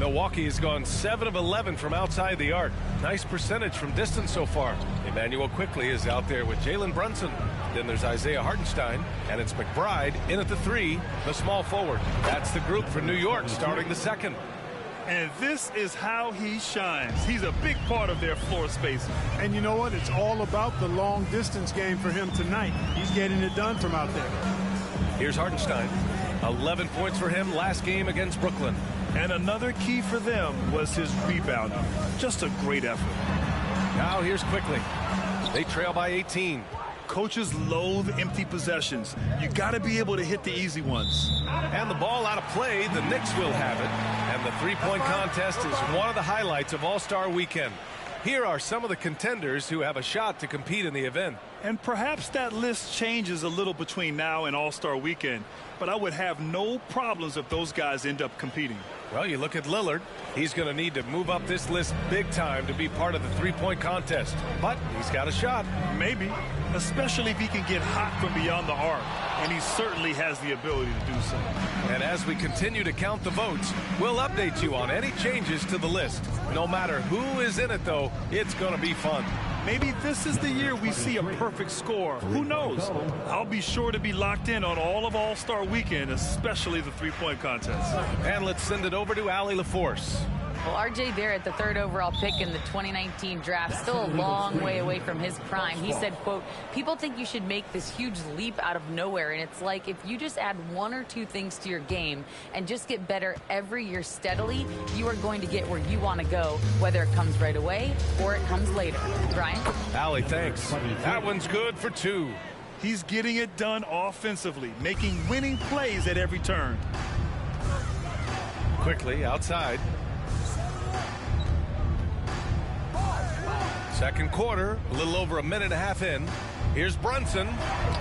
Milwaukee has gone 7 of 11 from outside the arc. Nice percentage from distance so far. Emmanuel Quickley is out there with Jalen Brunson. Then there's Isaiah Hartenstein, and it's McBride in at the 3, the small forward. That's the group for New York starting the second. And this is how he shines. He's a big part of their floor space. And you know what? It's all about the long distance game for him tonight. He's getting it done from out there. Here's Hartenstein. 11 points for him last game against Brooklyn. And another key for them was his rebounding. Just a great effort. Now here's Quickley. They trail by 18. Coaches loathe empty possessions. You got to be able to hit the easy ones. And the ball out of play. The Knicks will have it. And the three-point contest is one of the highlights of All-Star Weekend. Here are some of the contenders who have a shot to compete in the event. And perhaps that list changes a little between now and All-Star Weekend. But I would have no problems if those guys end up competing. Well, you look at Lillard. He's going to need to move up this list big time to be part of the three-point contest. But he's got a shot. Maybe, especially if he can get hot from beyond the arc. And he certainly has the ability to do so. And as we continue to count the votes, we'll update you on any changes to the list. No matter who is in it, though, it's going to be fun. Maybe this is the year we see a perfect score. Who knows? I'll be sure to be locked in on all of All-Star Weekend, especially the three-point contest. And let's send it over to Allie LaForce. Well, R.J. Barrett, the 3rd overall pick in the 2019 draft, still a long way away from his prime. He said, quote, people think you should make this huge leap out of nowhere, and it's like if you just add 1 or 2 things to your game and just get better every year steadily, you are going to get where you want to go, whether it comes right away or it comes later. Brian? Allie, thanks. That one's good for 2. He's getting it done offensively, making winning plays at every turn. Quickly outside. Second quarter, a little over a minute and a half in. Here's Brunson,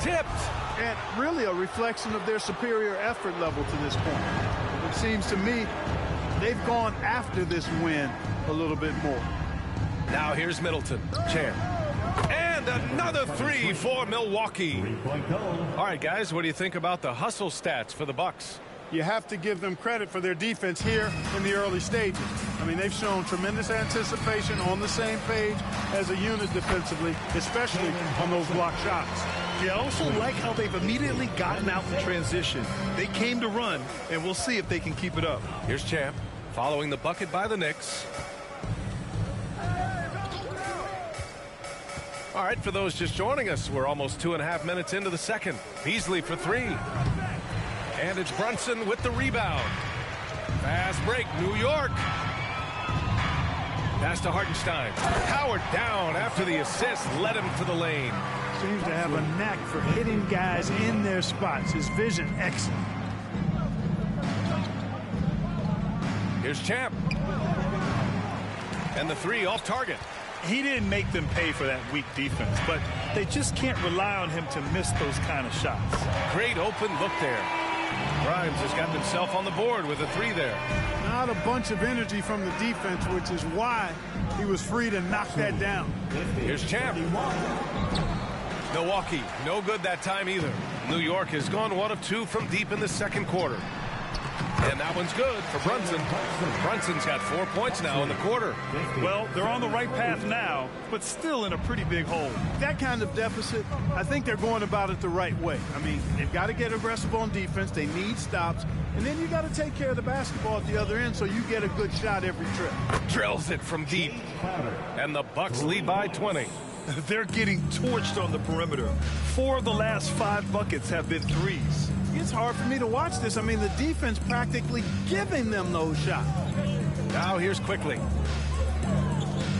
tipped. And really a reflection of their superior effort level to this point. It seems to me they've gone after this win a little bit more. Now here's Middleton, Champ. And another 3 for Milwaukee. All right, guys, what do you think about the hustle stats for the Bucks? You have to give them credit for their defense here in the early stages. I mean, they've shown tremendous anticipation, on the same page as a unit defensively, especially on those block shots. I also like how they've immediately gotten out in transition. They came to run, and we'll see if they can keep it up. Here's Champ, following the bucket by the Knicks. All right, for those just joining us, we're almost 2.5 minutes into the second. Beasley for 3. And it's Brunson with the rebound. Fast break, New York. Pass to Hartenstein. Howard down after the assist, led him to the lane. Seems to have a knack for hitting guys in their spots. His vision excellent. Here's Champ. And the 3 off target. He didn't make them pay for that weak defense, but they just can't rely on him to miss those kind of shots. Great open look there. Grimes has got himself on the board with a 3 there. Not a bunch of energy from the defense, which is why he was free to knock that down. Here's Champ. Milwaukee, no good that time either. New York has gone 1 of 2 from deep in the second quarter. And that one's good for Brunson. Brunson's got 4 points now in the quarter. Well, they're on the right path now, but still in a pretty big hole. That kind of deficit, I think they're going about it the right way. I mean, they've got to get aggressive on defense. They need stops. And then you got to take care of the basketball at the other end so you get a good shot every trip. Drills it from deep. And the Bucks lead by 20. They're getting torched on the perimeter. 4 of the last 5 buckets have been threes. It's hard for me to watch this. I mean, the defense practically giving them those shots. Now here's Quickley.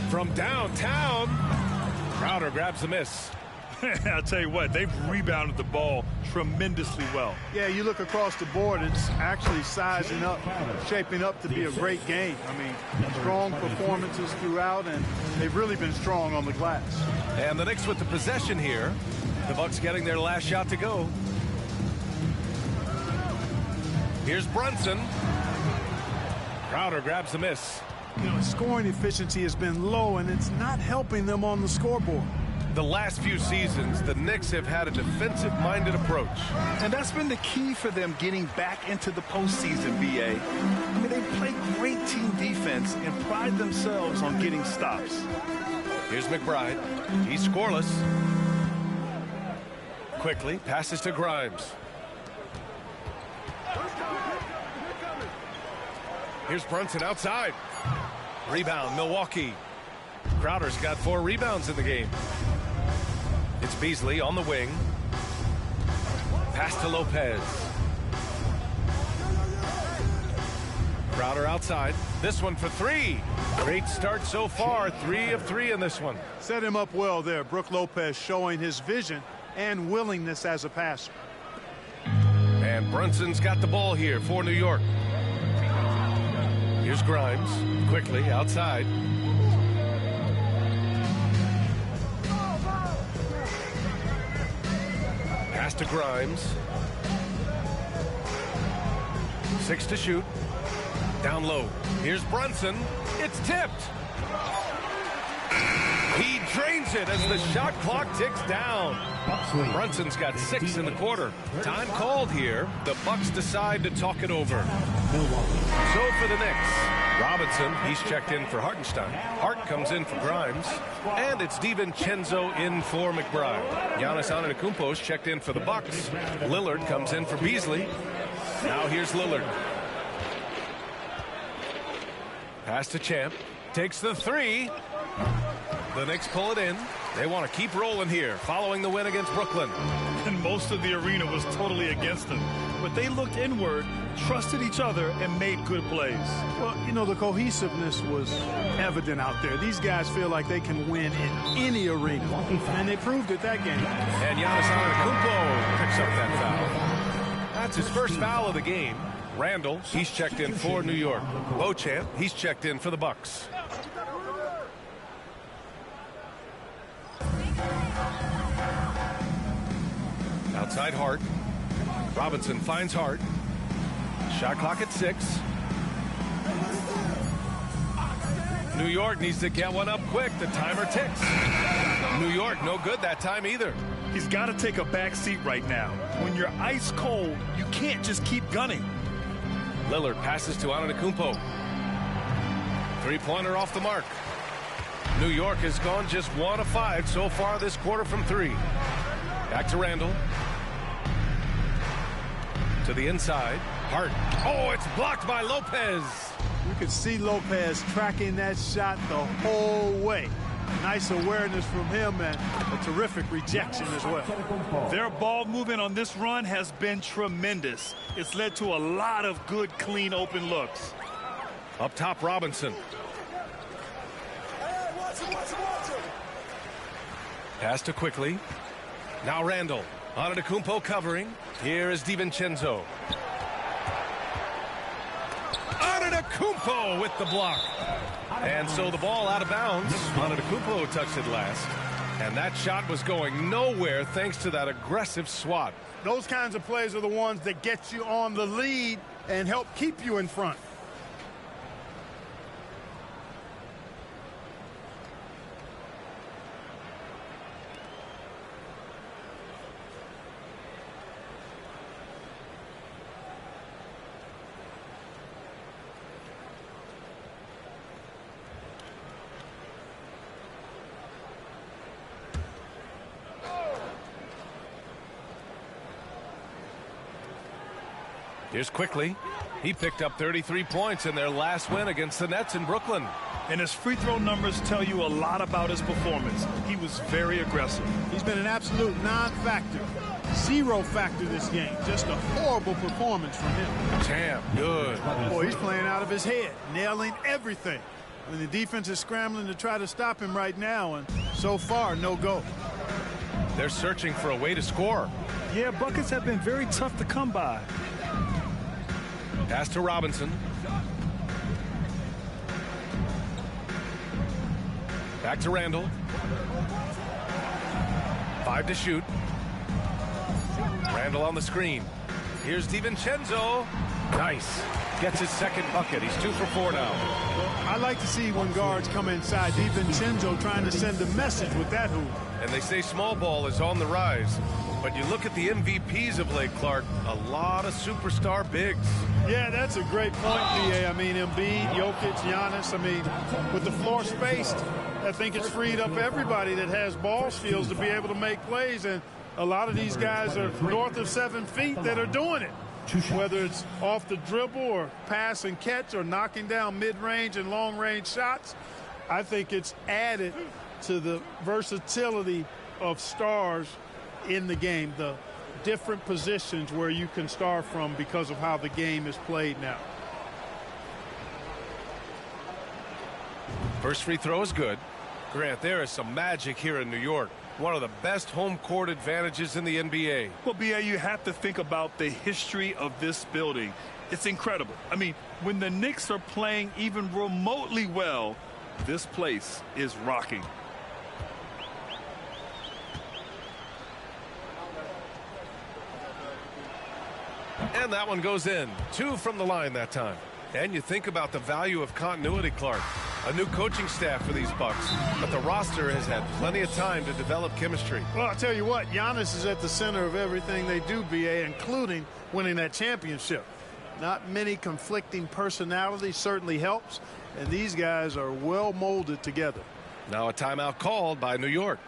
From downtown, Crowder grabs the miss. I'll tell you what, they've rebounded the ball tremendously well. Yeah, you look across the board, it's actually sizing up, shaping up to be a great game. I mean, strong performances throughout, and they've really been strong on the glass. And the Knicks with the possession here. The Bucks getting their last shot to go. Here's Brunson. Crowder grabs the miss. You know, scoring efficiency has been low, and it's not helping them on the scoreboard. The last few seasons, the Knicks have had a defensive-minded approach. And that's been the key for them getting back into the postseason, B.A. I mean, they play great team defense and pride themselves on getting stops. Here's McBride. He's scoreless. Quickly passes to Grimes. Here's Brunson outside. Rebound, Milwaukee. Crowder's got 4 rebounds in the game. It's Beasley on the wing. Pass to Lopez. Crowder outside. This one for 3. Great start so far. 3 of 3 in this one. Set him up well there. Brook Lopez showing his vision and willingness as a passer. And Brunson's got the ball here for New York. Here's Grimes. Quickly outside. Pass to Grimes. 6 to shoot. Down low. Here's Brunson. It's tipped. He drains it as the shot clock ticks down. Brunson's got 6 in the quarter. Time called here. The Bucks decide to talk it over. So for the Knicks, Robinson, he's checked in for Hartenstein. Hart comes in for Grimes. And it's DiVincenzo in for McBride. Giannis Antetokounmpo's checked in for the Bucks. Lillard comes in for Beasley. Now here's Lillard. Pass to Champ. Takes the 3. The Knicks pull it in. They want to keep rolling here following the win against Brooklyn. And most of the arena was totally against them. But they looked inward, trusted each other, and made good plays. Well, you know, the cohesiveness was evident out there. These guys feel like they can win in any arena. And they proved it that game. And Giannis Antetokounmpo picks up that foul. That's his first foul of the game. Randall, he's checked in for New York. Beauchamp, he's checked in for the Bucks. Outside Hart. Robinson finds Hart. Shot clock at 6. New York needs to get one up quick. The timer ticks. New York no good that time either. He's got to take a back seat right now. When you're ice cold, you can't just keep gunning. Lillard passes to Antetokounmpo. 3-pointer off the mark. New York has gone just 1 of 5 so far this quarter from 3. Back to Randall. To the inside. Hart. Oh, it's blocked by Lopez. You could see Lopez tracking that shot the whole way. Nice awareness from him and a terrific rejection as well. Their ball movement on this run has been tremendous. It's led to a lot of good, clean, open looks. Up top, Robinson. Pass to Quickly. Now Randall. Antetokounmpo covering. Here is DiVincenzo. Antetokounmpo with the block. And so the ball out of bounds. Antetokounmpo touched it last. And that shot was going nowhere thanks to that aggressive swat. Those kinds of plays are the ones that get you on the lead and help keep you in front. Here's Quickly. He picked up 33 points in their last win against the Nets in Brooklyn. And his free throw numbers tell you a lot about his performance. He was very aggressive. He's been an absolute non-factor. 0 factor this game. Just a horrible performance from him. Champ, good. Boy, he's playing out of his head, nailing everything. And the defense is scrambling to try to stop him right now, and so far, no go. They're searching for a way to score. Yeah, buckets have been very tough to come by. Pass to Robinson. Back to Randall. 5 to shoot. Randall on the screen. Here's DiVincenzo. Nice. Gets his second bucket. He's 2 for 4 now. Well, I like to see when guards come inside. DiVincenzo trying to send a message with that hoop. And they say small ball is on the rise. But you look at the MVPs of late, Clark, a lot of superstar bigs. Yeah, that's a great point, B.A. I mean, Embiid, Jokic, Giannis. I mean, with the floor spaced, I think it's freed up everybody that has ball skills to be able to make plays. And a lot of these guys are north of 7 feet that are doing it. Whether it's off the dribble or pass and catch or knocking down mid-range and long-range shots, I think it's added to the versatility of stars in the game, the different positions where you can start from because of how the game is played now. First free throw is good. Grant, there is some magic here in New York. One of the best home court advantages in the NBA. Well, B.A., you have to think about the history of this building. It's incredible. I mean, when the Knicks are playing even remotely well, this place is rocking. And that one goes in. 2 from the line that time. And you think about the value of continuity, Clark. A new coaching staff for these Bucks, but the roster has had plenty of time to develop chemistry. Well, I'll tell you what, Giannis is at the center of everything they do, B.A., including winning that championship. Not many conflicting personalities certainly helps, and these guys are well molded together. Now a timeout called by New York.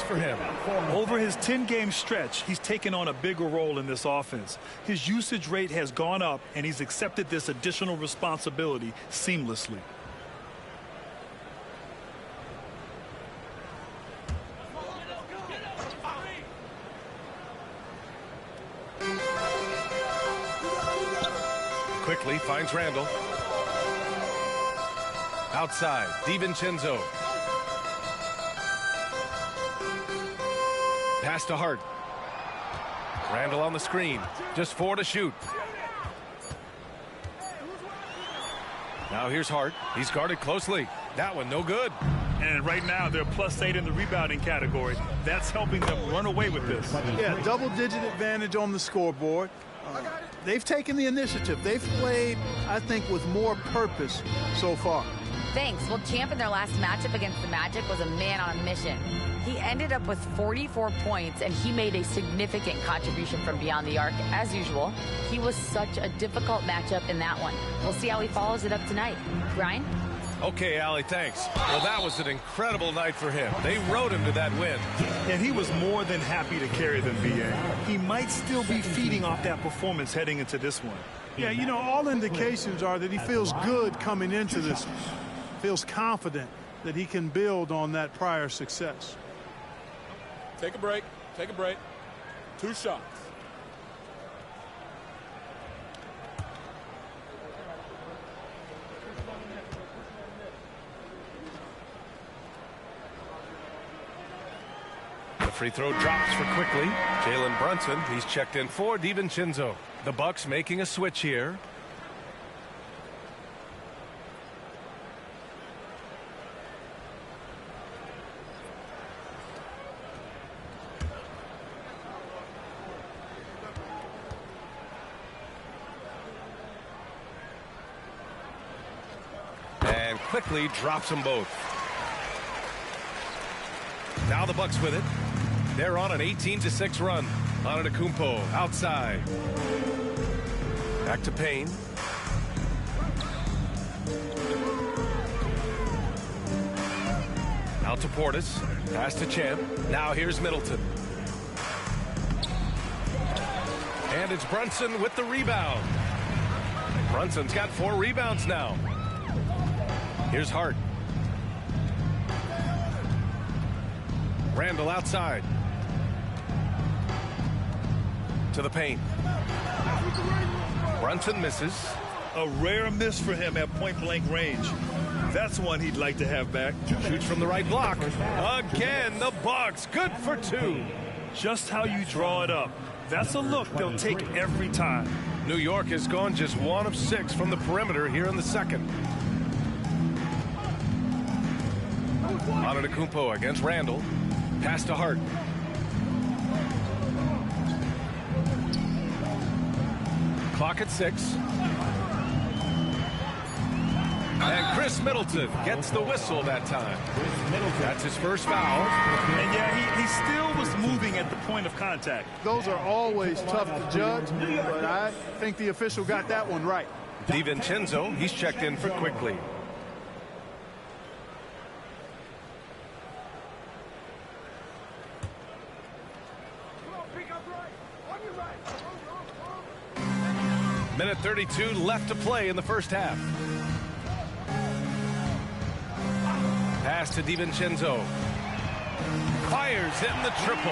For him. Over his 10-game stretch, he's taken on a bigger role in this offense. His usage rate has gone up, and he's accepted this additional responsibility seamlessly. Quickly finds Randall. Outside, DiVincenzo. Pass to Hart. Randall on the screen. Just 4 to shoot. Now here's Hart. He's guarded closely. That one no good. And right now they're +8 in the rebounding category. That's helping them run away with this. Yeah, double-digit advantage on the scoreboard. They've taken the initiative. They've played, I think, with more purpose so far. Thanks. Well, Champ in their last matchup against the Magic was a man on a mission. He ended up with 44 points, and he made a significant contribution from beyond the arc, as usual. He was such a difficult matchup in that one. We'll see how he follows it up tonight. Ryan? Okay, Allie, thanks. Well, that was an incredible night for him. They rode him to that win. And he was more than happy to carry them, B.A. He might still be feeding off that performance heading into this one. Yeah, you know, all indications are that he feels good coming into this. Feels confident that he can build on that prior success. Take a break. Take a break. 2 shots. The free throw drops for Quickly. Jalen Brunson, he's checked in for DiVincenzo. The Bucks making a switch here. quickly drops them both. Now the Bucks with it. They're on an 18-6 run. Antetokounmpo outside. Back to Payne. Out to Portis. Pass to Champ. Now here's Middleton. And it's Brunson with the rebound. Brunson's got 4 rebounds now. Here's Hart. Randall outside. To the paint. Brunson misses. A rare miss for him at point-blank range. That's one he'd like to have back. Shoots from the right block. Again, the Bucks. Good for 2. Just how you draw it up. That's a look they'll take every time. New York has gone just 1 of 6 from the perimeter here in the second. Antetokounmpo against Randall. Pass to Hart. Clock at 6. And Chris Middleton gets the whistle that time. That's his first foul. And yeah, he still was moving at the point of contact. Those are always tough to judge, but I think the official got that one right. DiVincenzo, he's checked in for Quickly. Minute 32 left to play in the first half. Pass to DiVincenzo. Fires in the triple.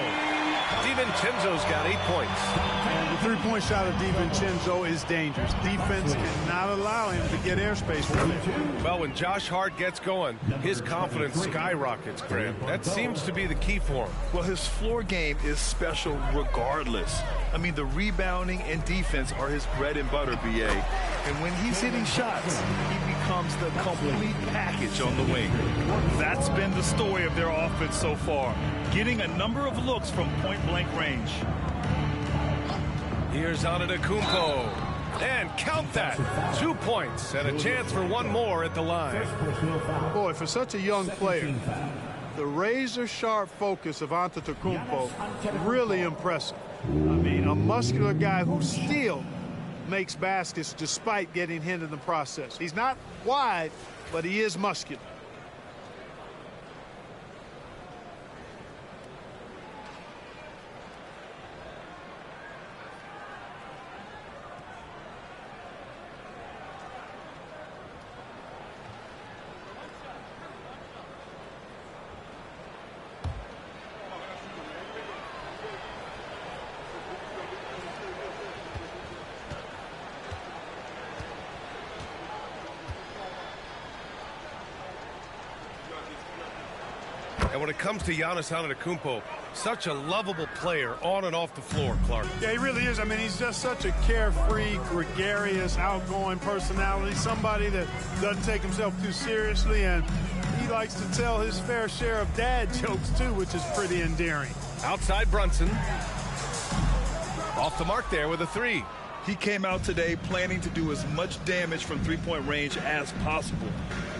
DiVincenzo's got 8 points. And the three-point shot of DiVincenzo is dangerous. Defense cannot allow him to get airspace from it. Well, when Josh Hart gets going, his confidence skyrockets, Graham. That seems to be the key for him. Well, his floor game is special regardless. I mean, the rebounding and defense are his bread and butter, B.A. And when he's hitting shots, he becomes the complete package on the wing. That's been the story of their offense so far, getting a number of looks from point-blank range. Here's Antetokounmpo. And count that. 2 points and a chance for one more at the line. Boy, for such a young player, the razor-sharp focus of Antetokounmpo, really impressive. I mean, a muscular guy who still makes baskets despite getting hit in the process. He's not wide, but he is muscular. And when it comes to Giannis Antetokounmpo, such a lovable player on and off the floor, Clark. Yeah, he really is. I mean, he's just such a carefree, gregarious, outgoing personality, somebody that doesn't take himself too seriously, and he likes to tell his fair share of dad jokes, too, which is pretty endearing. Outside Brunson. Off the mark there with a 3. He came out today planning to do as much damage from three-point range as possible.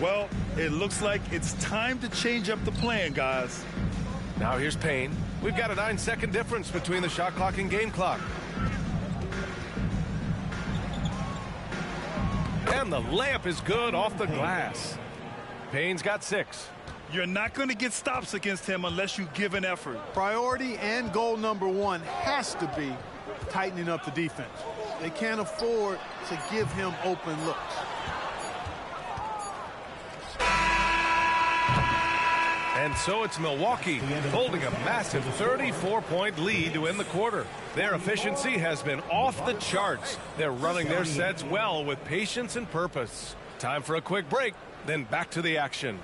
Well, it looks like it's time to change up the plan, guys. Now here's Payne. We've got a 9-second difference between the shot clock and game clock. And the layup is good off the glass. Payne's got 6. You're not going to get stops against him unless you give an effort. Priority and goal number 1 has to be tightening up the defense. They can't afford to give him open looks. And so it's Milwaukee holding a massive 34-point lead to end the quarter. Their efficiency has been off the charts. They're running their sets well with patience and purpose. Time for a quick break, then back to the action.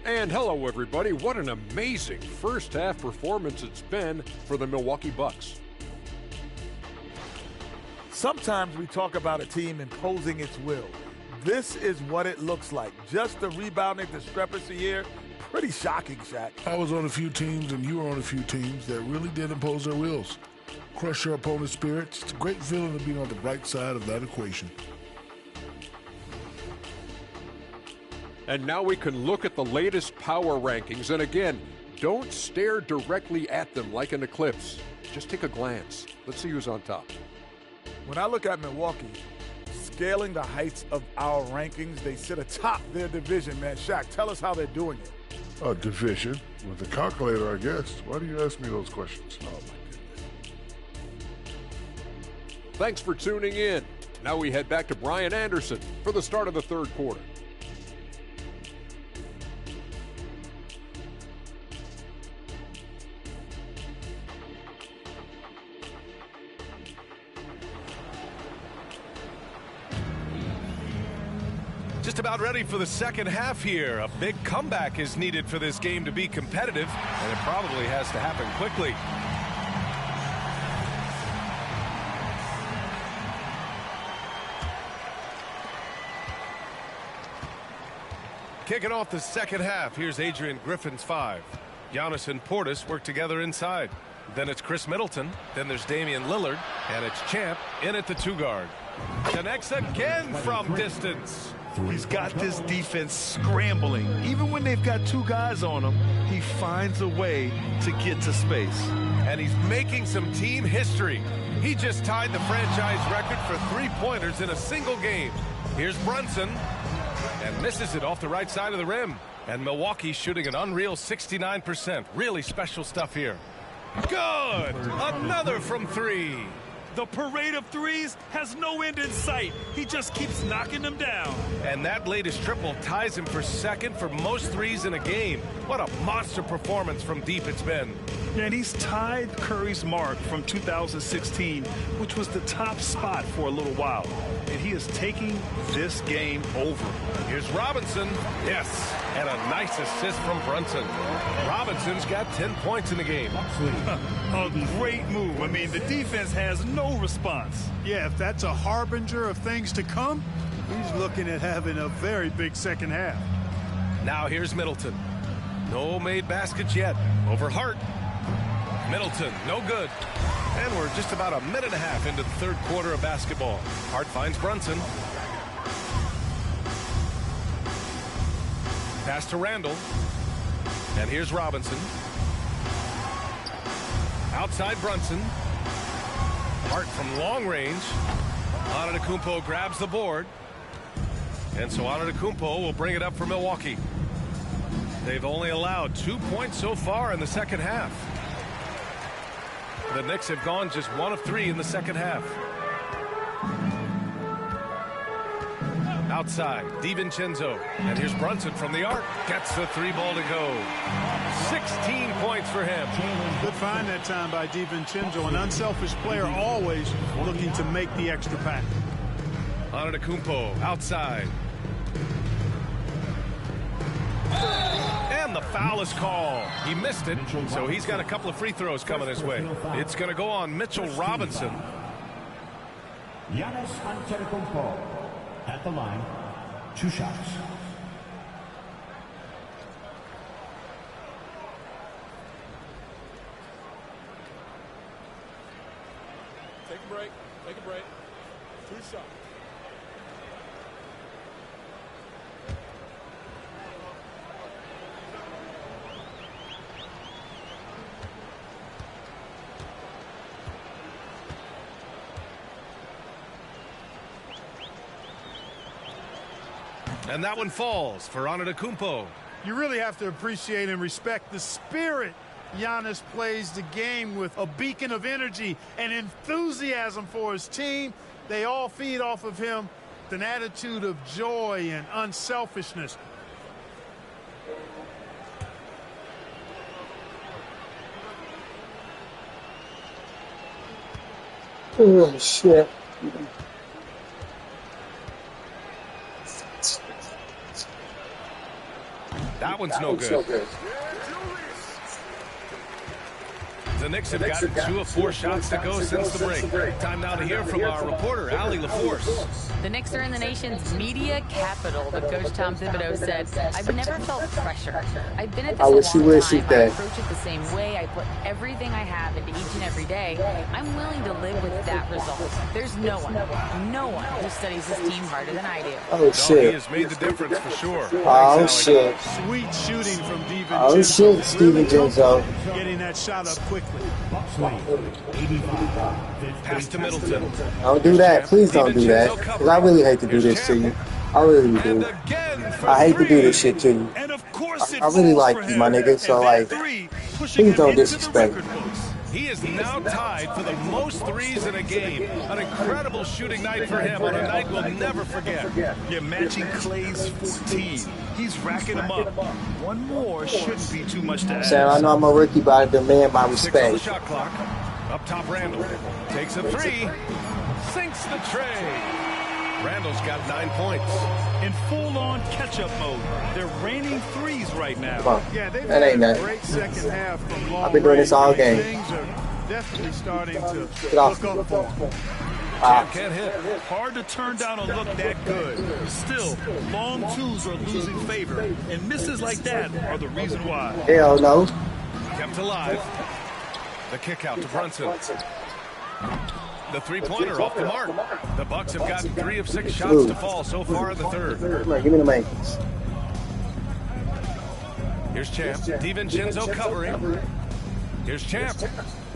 And hello, everybody. What an amazing first-half performance it's been for the Milwaukee Bucks. Sometimes we talk about a team imposing its will. This is what it looks like. Just the rebounding discrepancy here. Pretty shocking, Shaq. I was on a few teams, and you were on a few teams that really did impose their wills. Crush your opponent's spirits. It's a great feeling to be on the right side of that equation. And now we can look at the latest power rankings. And again, don't stare directly at them like an eclipse. Just take a glance. Let's see who's on top. When I look at Milwaukee, scaling the heights of our rankings, they sit atop their division, man. Shaq, tell us how they're doing it. A division with a calculator, I guess. Why do you ask me those questions? Oh, my goodness. Thanks for tuning in. Now we head back to Brian Anderson for the start of the third quarter. Just about ready for the second half here. A big comeback is needed for this game to be competitive, and it probably has to happen quickly. Kicking off the second half, here's Adrian Griffin's 5. Giannis and Portis work together inside. Then it's Chris Middleton. Then there's Damian Lillard. And it's Champ in at the 2 guard. Connects again from distance. He's got this defense scrambling. Even when they've got 2 guys on him, he finds a way to get to space. And he's making some team history. He just tied the franchise record for 3-pointers in a single game. Here's Brunson. And misses it off the right side of the rim. And Milwaukee shooting an unreal 69%. Really special stuff here. Good! Another from 3. The parade of threes has no end in sight. He just keeps knocking them down. And that latest triple ties him for second for most threes in a game. What a monster performance from deep it's been. And he's tied Curry's mark from 2016, which was the top spot for a little while. And he is taking this game over. Here's Robinson. Yes. And a nice assist from Brunson. Robinson's got 10 points in the game. A great move. I mean, the defense has no response. Yeah, if that's a harbinger of things to come, he's looking at having a very big second half. Now here's Middleton. No made baskets yet. Over Hart. Middleton, no good. And we're just about a minute and a half into the third quarter of basketball. Hart finds Brunson. Pass to Randall. And here's Robinson. Outside Brunson. Hart from long range. Antetokounmpo grabs the board. And so Antetokounmpo will bring it up for Milwaukee. They've only allowed 2 points so far in the second half. The Knicks have gone just 1 of 3 in the second half. Outside, DiVincenzo. And here's Brunson from the arc. Gets the 3-ball to go. 16 points for him. Good find that time by DiVincenzo. An unselfish player, always looking to make the extra pass. Antetokounmpo outside. And the foul is called. He missed it, so he's got a couple of free throws coming his way. It's going to go on Mitchell Robinson. Giannis Antetokounmpo at the line, 2 shots. Take a break. Take a break. 2 shots. And that one falls for Antetokounmpo. You really have to appreciate and respect the spirit Giannis plays the game with. A beacon of energy and enthusiasm for his team. They all feed off of him with an attitude of joy and unselfishness. Oh, shit. That one's no good. The Knicks have gotten 2 of 4 shots to go since the break. Time now to hear from our reporter, Allie LaForce. The Knicks are in the nation's media capital, but Coach Tom Thibodeau said, "I've never felt pressure. I've been at this a long time. I approach it the same way. I put everything I have into each and every day. I'm willing to live with that result. There's no one who studies this team harder than I do." Oh, shit. He has made the difference for sure. Oh, shit. Sweet shooting from DiVincenzo. Oh, shit, Steven Genzo. Getting that shot up quickly. Pass to Middleton. Don't do that. Please don't do that. Because I really hate to do this to you. I really do. I hate to do this shit to you. I really like you, my nigga. So, like, please don't disrespect me. He is now tied for the most threes in a game. An incredible shooting night for him on a night we'll never forget. You're matching Clay's 14. He's racking them up. One more shouldn't be too much to ask. Sam, I know I'm a rookie, but I demand my 6 on the respect. shot clock. Up top, Randall takes a 3, sinks the tray. Randall's got 9 points. In full-on catch-up mode. They're raining threes right now. Come on. Yeah, they've That had ain't a nothing. great second half from long I've been doing this all range. game. Things are definitely starting to Get off look me. up for them. Can't hit. Hard to turn down a look that good. Still, long twos are losing favor, and misses like that are the reason why. Hell no. Kept alive. The kick out to Brunson. The three-pointer off the mark. The Bucks have gotten 3 of 6 shots to fall so far in the third. Come on, give me the ankles. Here's Champ. DiVincenzo covering. Here's Champ.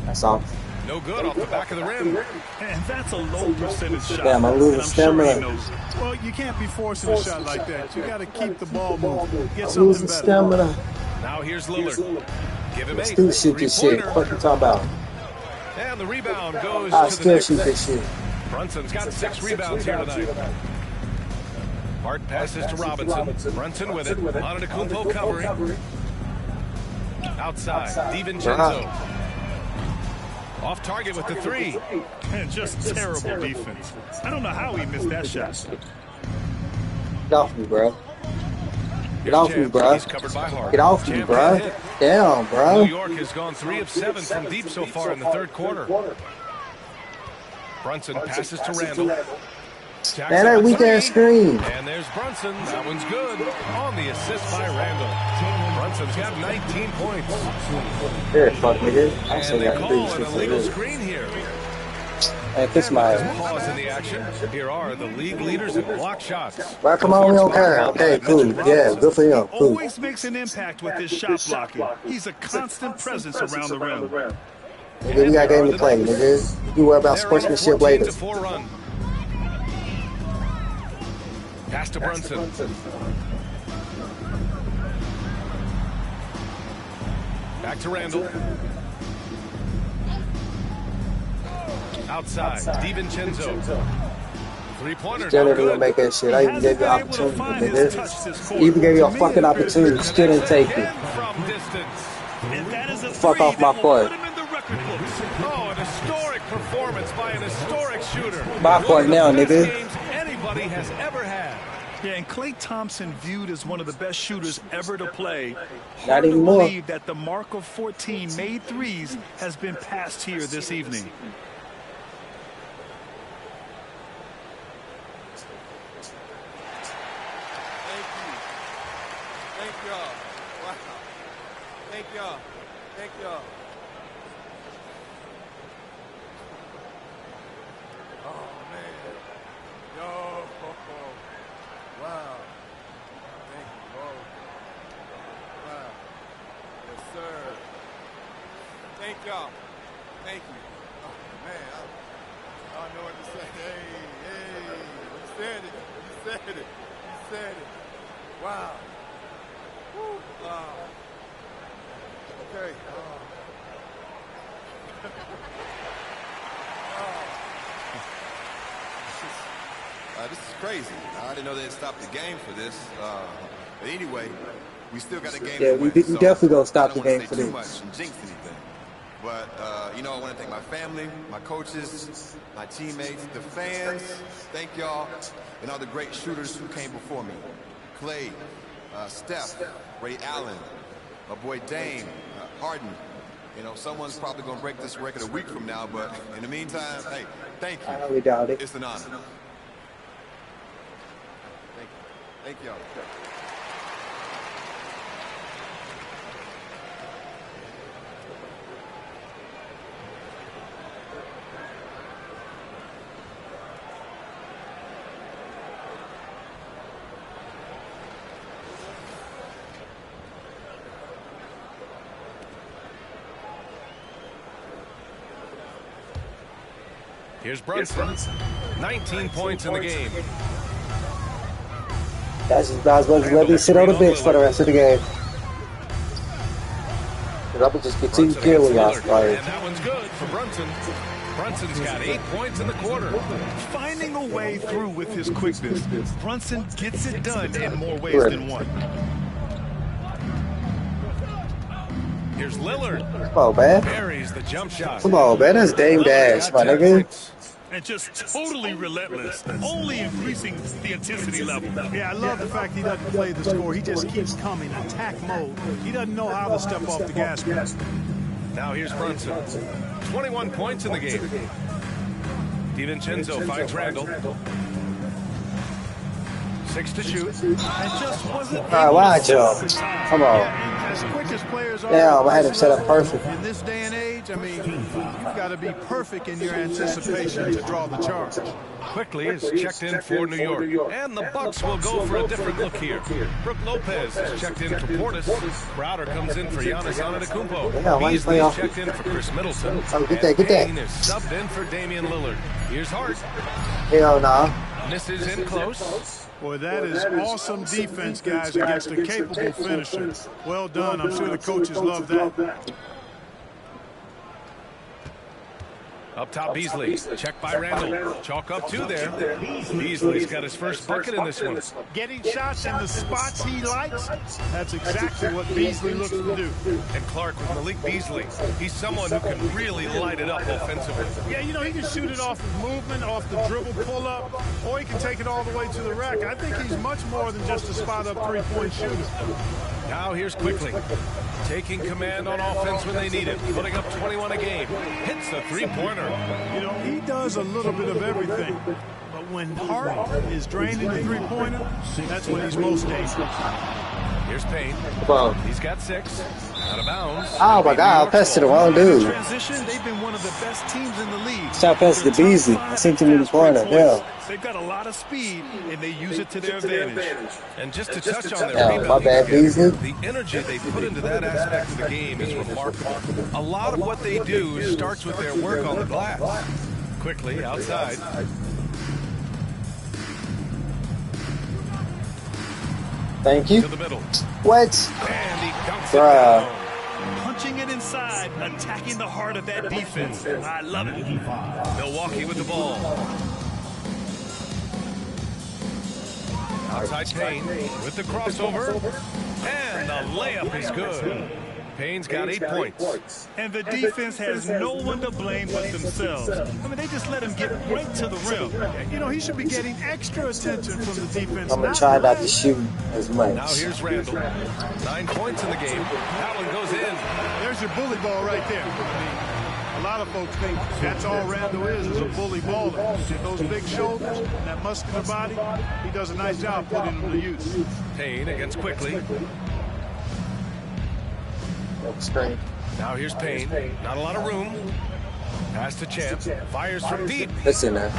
That's all. No good off the back of the rim. And that's a low percentage shot. Damn, I'm losing and I'm sure he stamina. knows it. Well, you can't be forcing a shot like that. You got to keep the ball moving. Get I'm something losing better. stamina. Now here's Lillard. Give him 8. Still shoot this shit. Three-pointer. What you talking about? And the rebound goes I to the still Knicks. shoot this shit. Brunson's got 6 rebounds here tonight. Hart passes to Robinson. Brunson with it. Antetokounmpo covering. Outside. DiVincenzo. Off target with the 3. And just terrible defense. I don't know how he missed that shot. Get off me, bro. Get off me, bro. He's covered by Hart. Get off me, Champ bro. can't hit. Damn, bro. New York has gone 3 of 7 from deep so far in the third quarter. Brunson passes to Randall. Man, that weak ass screen. And there's Brunson. That one's good. On the assist by Randall. Brunson's got 19 points. Here, fuck nigga. I And still they got call 3 an shit for illegal this. screen here. Hey, kiss my There's ass. pause in the action. Here are the league leaders in block shots. Bro, come on, we don't care. Okay, cool. Yeah, good for him. Cool. Always makes an impact with his shot blocking. He's a constant presence around the rim. Nigga, we got a game to play, nigga. You worry about sportsmanship later. 14-4 run. Pass to Brunson. Back to Randall. Outside, DiVincenzo. Three-pointer, Still no never gonna good. make that shit. I even gave you an opportunity, nigga. Even gave you a fucking opportunity. Still didn't take it. From distance. And that is a Fuck three off my that will court. put him in the record books. Oh, an historic performance by an historic shooter. My court now, One of the nigga. best games anybody has ever had. Yeah, and Klay Thompson viewed as one of the best shooters ever to play. Not Hard to anymore. believe that the mark of 14 made threes has been passed here this evening. Thank y'all. Wow. Thank y'all. Thank y'all. Oh, man. Yo. Wow. Thank you, bro. Wow. Yes, sir. Thank y'all. Thank you. Oh, man. I don't know what to say. Hey. You said it. You said it. You said it. Wow. Woo. Okay. This is crazy. I didn't know they'd stop the game for this. But anyway, we still got a game Yeah, to we win, so definitely gonna stop I the don't wanna game say for too this. much and jinx anything. But, you know, I want to thank my family, my coaches, my teammates, the fans. Thank y'all. And all the great shooters who came before me. Clay, Steph, Ray Allen, my boy Dame, Harden, You know, someone's probably going to break this record a week from now, but in the meantime, hey, thank you. I highly doubt it. It's an honor. Thank y'all. Here's Brunson. 19 points in the game. That's just about as well as let me sit on the bench for the rest of the game. Because I'm going to just continue killing y'all. And that one's good for Brunson. Brunson's got 8 points in the quarter. Finding a way through with his quickness, Brunson gets it done in more ways than one. Here's Lillard. Come on, man. Buries the jump shot. Come on, man. That's Dame Dash, my nigga. And just totally relentless, only increasing the intensity level. Yeah, I love the fact he doesn't play the score. He just keeps coming, attack mode. He doesn't know how to step off the gas. Now here's Brunson. 21 points in the game. DiVincenzo finds Randall. 6 to shoot. And just wasn't All right, wide jump. Come on. As quick as players are. Yeah, I had him set up perfect. In this day and age, I mean, you've got to be perfect in your anticipation to draw the charge. Quickly is checked in for New York. And the Bucks will go for a different look here. Brook Lopez is checked in for Portis. Crowder comes in for Giannis Antetokounmpo. Yeah, why you play Beasley off? checked in for Chris Middleton. Oh, get that, get that. Payne is subbed in for Damian Lillard. Here's Hart. Hell nah. Misses in close. Boy, that is awesome defense, guys, against a capable finisher. Well done. I'm sure the coaches love that. Up top, Beasley. Check by Randall. Chalk up 2 there. Beasley's got his first bucket in this one. Getting shots in the spots he likes, that's exactly what Beasley looks to do. And Clark with Malik Beasley. He's someone who can really light it up offensively. Yeah, you know, he can shoot it off of movement, off the dribble pull-up, or he can take it all the way to the rack. I think he's much more than just a spot-up three-point shooter. Now here's Quickly. Taking command on offense when they need it. Putting up 21 a game. Hits the three-pointer. You know, he does a little bit of everything. But when Hart is draining the three-pointer, that's when he's most dangerous. Here's Payne. Well, He's got 6. Out of bounds. oh my God, I passed to the wrong dude. Transition, they've been one of the best teams in the league. Stop passing to Beasley. I sent him in the corner. Yeah. They've got a lot of speed, and they use it to their advantage. And just to touch on their Oh, rebounding, my bad, Beasley. the energy they put into that aspect of the game is remarkable. A lot of what they do starts with their work on the glass. Quickly outside. Thank you. To the middle. What? And he dunks it Bruh. down. Punching it inside, attacking the heart of that defense. I love it. Milwaukee with the ball. Outside Payne with the crossover. And the layup is good. Payne's got 8 points. And the defense has no one to blame but themselves. I mean, they just let him get right to the rim. You know, he should be getting extra attention from the defense. I'm going to try not to shoot as much. Now here's Randall. 9 points in the game. That one goes in. There's your bully ball right there. I mean, a lot of folks think that's all Randall is a bully baller. Those big shoulders, that muscular body, he does a nice job putting them to use. Payne against Quickly. Screen. Now here's Payne. Not a lot of room. Pass to Champ. Fires from deep. Listen now.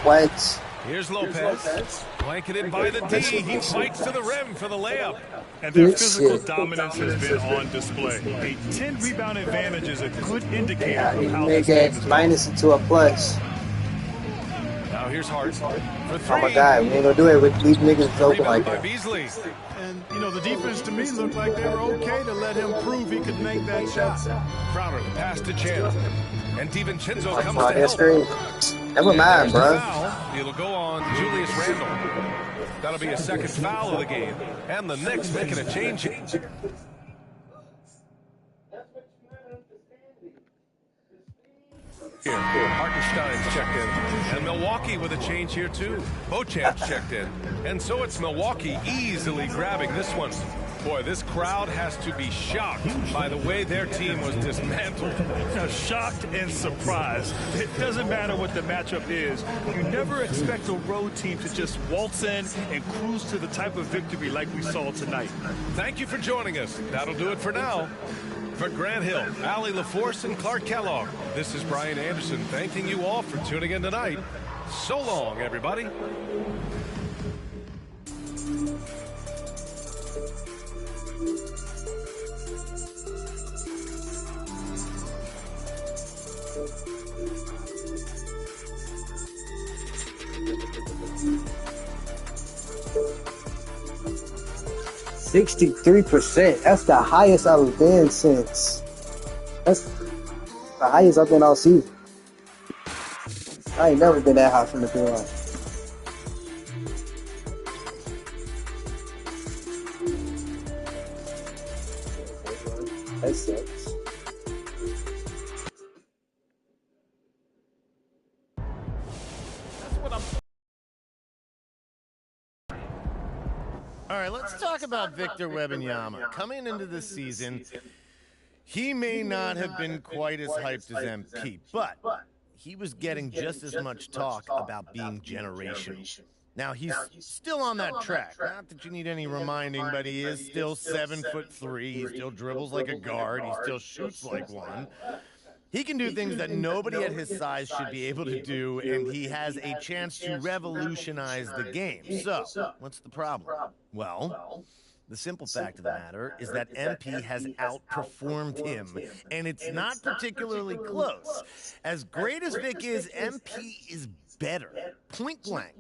What? Here's Lopez. Blanketed by the D. He fights to the rim for the layup. And their Good physical shit. dominance has been on display. A 10-rebound advantage is a good indicator Yeah, of you how make this game that is minus into a plus. Now here's Hart for 3. Oh my God, we ain't gonna do it with these niggas open Rebound like by that. Beasley. And, you know, the defense to me looked like they were okay to let him prove he could make that shot. Crowder, the pass to Champ. And DiVincenzo comes Oh, to that's help. great. Never mind, bro. Foul. It'll go on Julius Randle. That'll be a second foul of the game. And the Knicks making a change. Here, Hartenstein's checked in. And Milwaukee with a change here, too. Beauchamp's checked in. And so it's Milwaukee easily grabbing this one. Boy, this crowd has to be shocked by the way their team was dismantled. Shocked and surprised. It doesn't matter what the matchup is. You never expect a road team to just waltz in and cruise to the type of victory like we saw tonight. Thank you for joining us. That'll do it for now. For Grant Hill, Allie LaForce, and Clark Kellogg, this is Brian Anderson thanking you all for tuning in tonight. So long, everybody. $63%. That's the highest I've been since. That's the highest I've been all season. I ain't never been that high from the free line. That sucks. All right, let's talk about Victor Wembanyama. Coming into the season, he may not have been quite as hyped as MP, but he was getting just as much talk about being generational. Now, he's still on that track. Not that you need any reminding, but he is still 7'3". He still dribbles like a guard. He still shoots like one. He can do things that nobody at his size should be able to do, and he has a chance to revolutionize the game. So, what's the problem? Well, the simple fact of the matter is that MP has outperformed him, and it's not particularly close. As great as Vic is, MP is better. Point blank.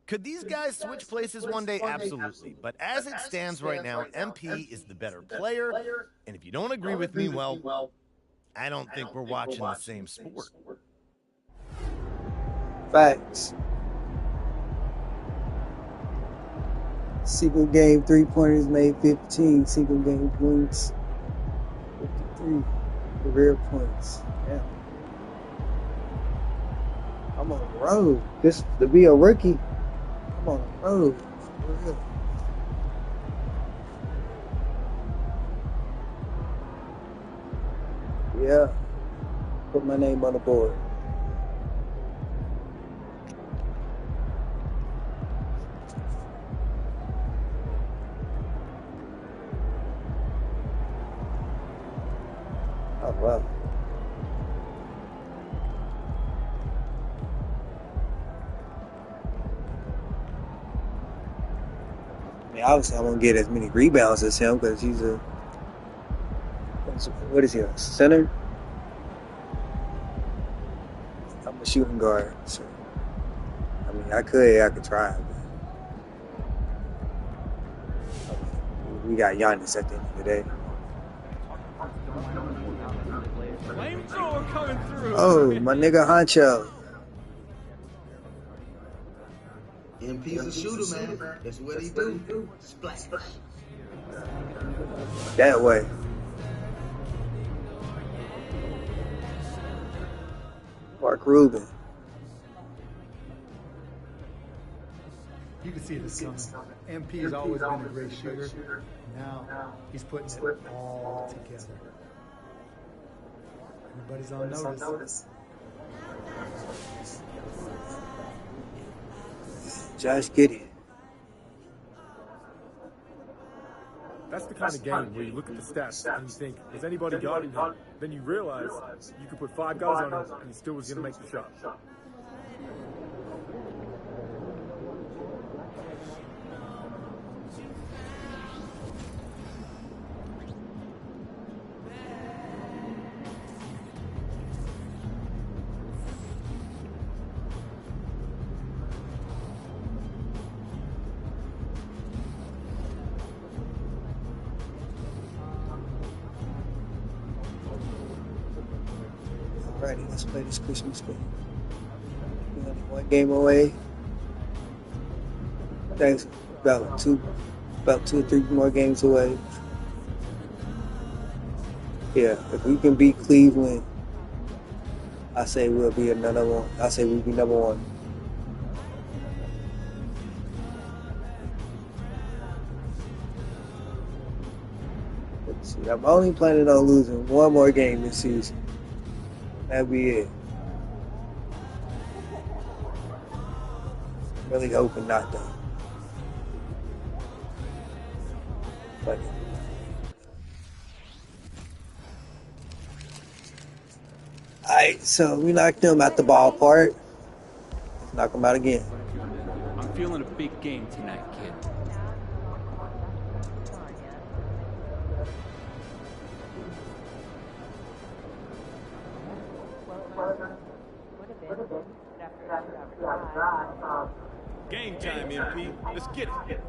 Could these guys switch places one day? Absolutely. But as it stands right now, MP is the better player, and if you don't agree with me, well, I don't think we're watching the same sport. Facts. Single game 3-pointers made 15. Single game points 53. Career points. Yeah. I'm on the road. Just to be a rookie, I'm on the road. For real. Yeah. Put my name on the board. Oh, wow. I mean, obviously, I won't get as many rebounds as him because he's a... What is he, a center? I'm a shooting guard, so... I mean, I could try, but... I mean, we got Giannis at the end of the day. Flamethrower coming through. Oh, my nigga Honcho. MP's a shooter, man. That's what he do. Splash. That way. Mark Rubin. You can see the coming. MP has always been a great shooter. Now he's putting it all together. Everybody's on notice. Josh Giddey. That's the kind of game where you look at the stats and you think, has anybody guarding him? Then you realize you could put 5 guys on him and he still was going to make the shot. Alrighty, let's play this Christmas game. We're only 1 game away. Thanks. About two or three more games away. Yeah, if we can beat Cleveland, I say we'll be another one. I say we'll be number 1. See, I'm only planning on losing one more game this season. That'll be it. Really hoping not though. But alright, so we knocked them out the ballpark. Let's knock them out again. I'm feeling a big game tonight, kid. Game time, MP. Let's get it.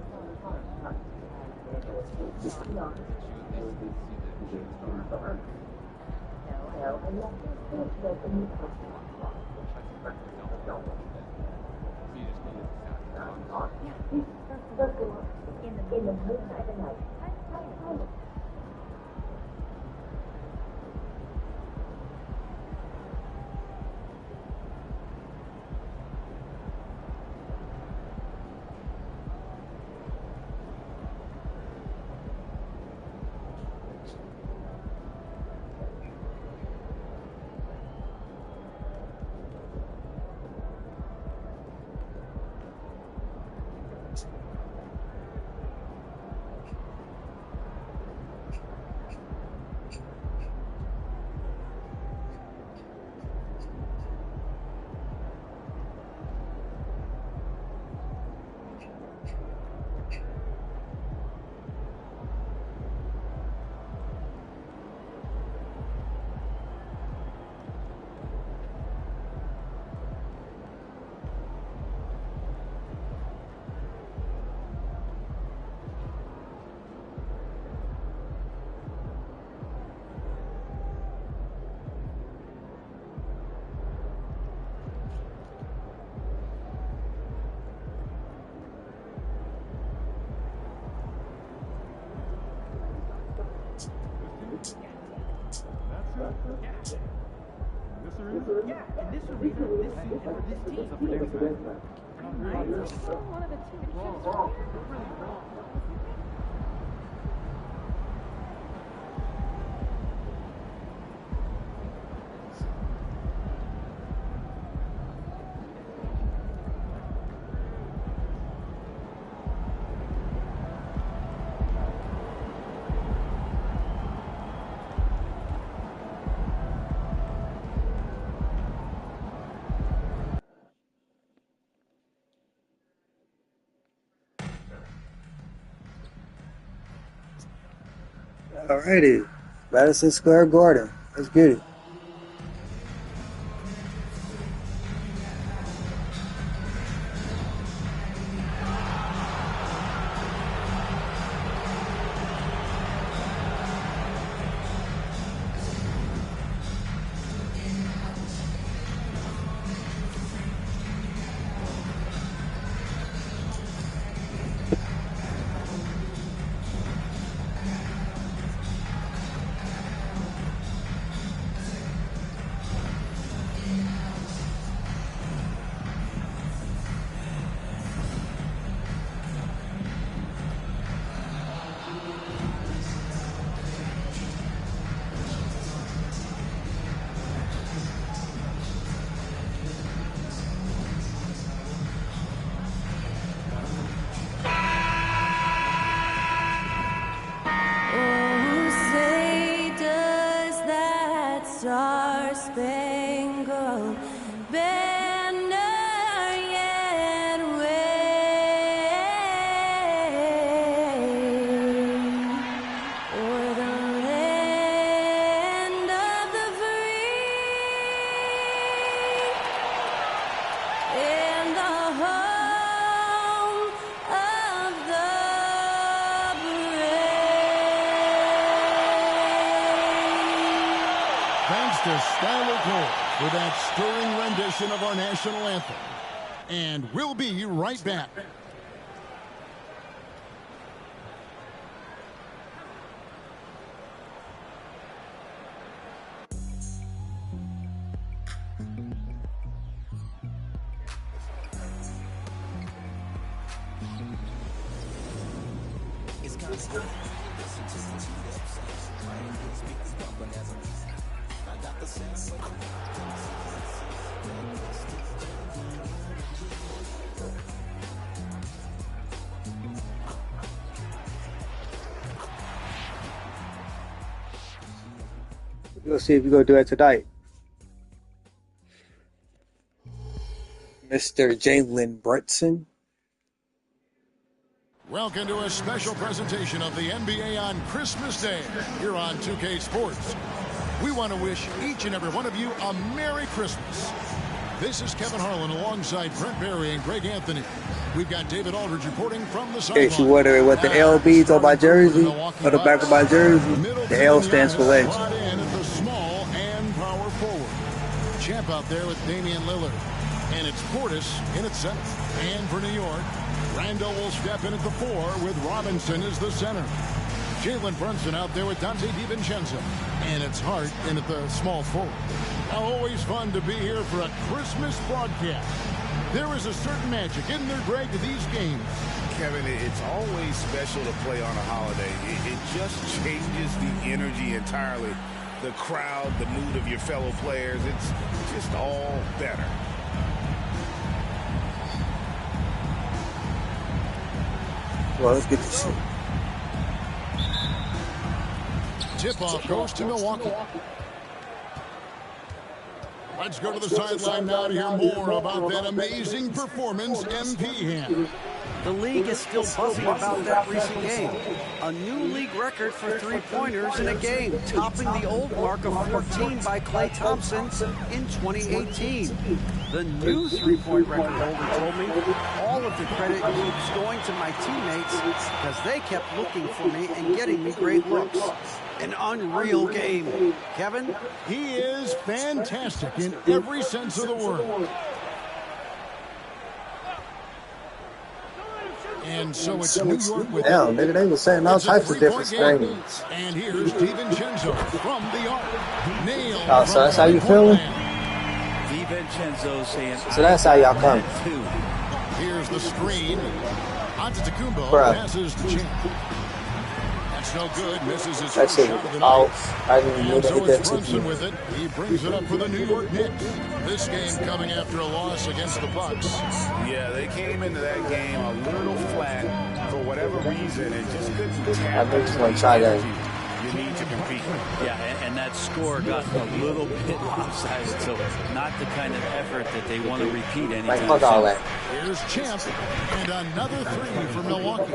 Yeah, in this arena, this season, for this team. One of the two. It's wrong. They're really wrong. Alrighty, Madison Square Garden. Let's get it. To Skylar Cole for that stirring rendition of our national anthem. And we'll be right back. It's We'll see if you're going to do it tonight. Mr. Jalen Brunson. Welcome to a special presentation of the NBA on Christmas Day here on 2K Sports. We want to wish each and every one of you a Merry Christmas. This is Kevin Harlan alongside Brent Barry and Greg Anthony. We've got David Aldridge reporting from the sideline. If you're wondering what the L means on my jersey, on the back of my jersey, the L stands for legend. The small and power forward. Champ out there with Damian Lillard. And it's Portis in at center. And for New York, Randall will step in at the 4 with Robinson as the center. Jalen Brunson out there with Dante DiVincenzo. And it's Hart in at the small forward. Now, always fun to be here for a Christmas broadcast. There is a certain magic, isn't there, Greg, to these games? Kevin, it's always special to play on a holiday. It just changes the energy entirely. The crowd, the mood of your fellow players, it's just all better. Well, let's get this shit. Tip-off goes to Milwaukee. Let's go to the sideline now to hear more about that amazing performance MP had. The league is still buzzing about that recent game. A new league record for three-pointers in a game, topping the old mark of 14 by Klay Thompson in 2018. The new three-point record holder told me all of the credit keeps going to my teammates because they kept looking for me and getting me great looks. An unreal game. Kevin? He is fantastic in every sense of the word. And so it's New York with hell, nigga, they were saying all types of different things. And here's DiVincenzo from the arc. Nailed. Oh, so that's how you feeling? DiVincenzo saying. So that's how y'all come. Here's the screen. Antetokounmpo passes to Champ. That's no good. Misses his first shot of the night. I didn't even So get that it's Brunson with it. He brings it up for the New York Knicks. This game coming after a loss against the Bucks. Yeah, they came into that game a little flat for whatever reason and just couldn't tap. I just want to try that. You need to compete. Yeah, and that score got a little bit lopsided, so not the kind of effort that they want to repeat anytime soon. Fuck all that. Here's Champ and another three for Milwaukee.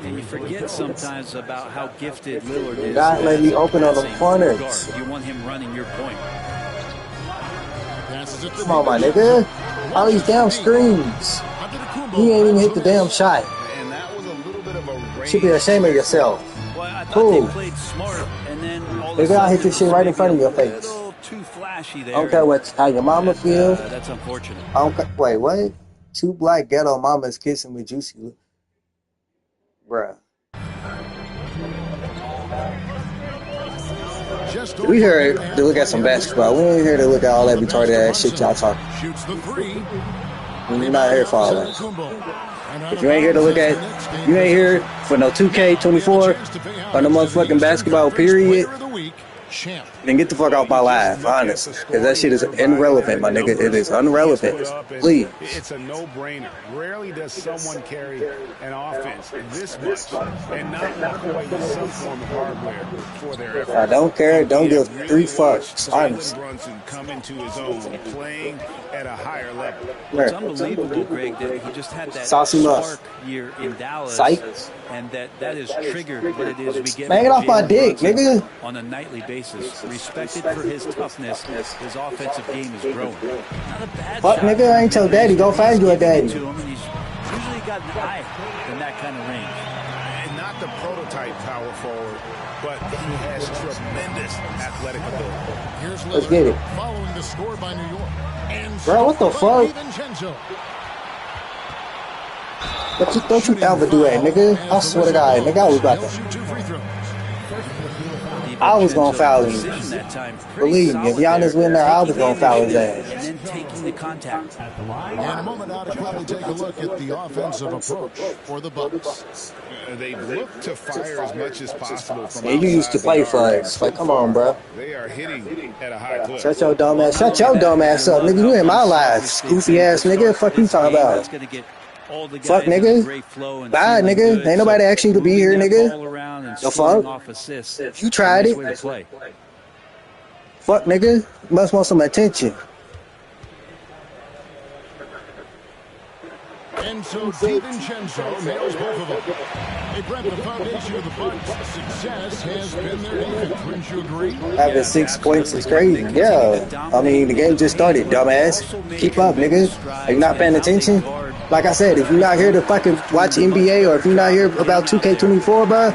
And you forget sometimes about how gifted Lillard is. God let me open on the corners. You want him running your point. Come on, my nigga. All these damn screens. You ain't even hit the damn shot. And that was a little bit of a Should be ashamed of yourself. Well, I thought Cool. they played smart, and then all Nigga, I'll hit this shit right in front of your face. a little too flashy there. I don't care how your mama feel. That's unfortunate. I don't care. Wait, what? Two black ghetto mamas kissing with Juicy. Bruh. We here to look at some basketball. We ain't here to look at all that retarded ass shit y'all talking. Shoots the three. We're not here for all that. If you ain't here to look at, you ain't here for no 2K24 or no motherfucking basketball period, then get the fuck off my live, honestly. Because that shit is irrelevant, my nigga. It is irrelevant. Please. It's a no-brainer. Rarely does someone carry an offense this much and not walk away with some form of hardware for their effort. I don't care. Don't give three fucks, honestly. Brunson coming to his own, playing at a higher level. It's unbelievable, Greg, that he just had that Saucy spark Musk. year in Dallas, Psych. and that has triggered what it is we get. Man, get from off my Jalen dick, Brunson nigga. On a nightly basis, respected for his toughness, his offensive game is growing. Not a bad Fuck, shot. nigga, I ain't your daddy. Go find you a daddy. To him, and he's usually got an eye in that kind of range. And not the prototype power forward, but he has tremendous athletic ability. Here's Let's get it. Following the score by New York. And Bro, what the fuck? DiVincenzo. Don't you ever do that, nigga. I swear to God, nigga, I was about to. I was gonna foul him. Believe me, if Giannis win there, I was gonna foul his ass. And then taking the contact. In a moment now to quickly take a look at the offensive approach for the Bucks. They look to fire as much as possible from And you used to play for us. Like, come on, bro. They are hitting at a high clip. Shut your dumb ass. Shut your dumb ass up, nigga. You in my life, goofy ass nigga. Fuck you talking about? Fuck, nigga. Bye, nigga. Ain't nobody asking you to be here, nigga. The fuck? You tried it. Fuck, nigga. You must want some attention. And so DiVincenzo nails both of them. Hey, Brent, the foundation of the Bucks' success has been their defense. Wouldn't you agree? Having 6 points is crazy. Yeah. I mean, the game just started, dumbass. Keep up, nigga. Are you not paying attention? Like I said, if you're not here to fucking watch NBA or if you're not here about 2K24, bro,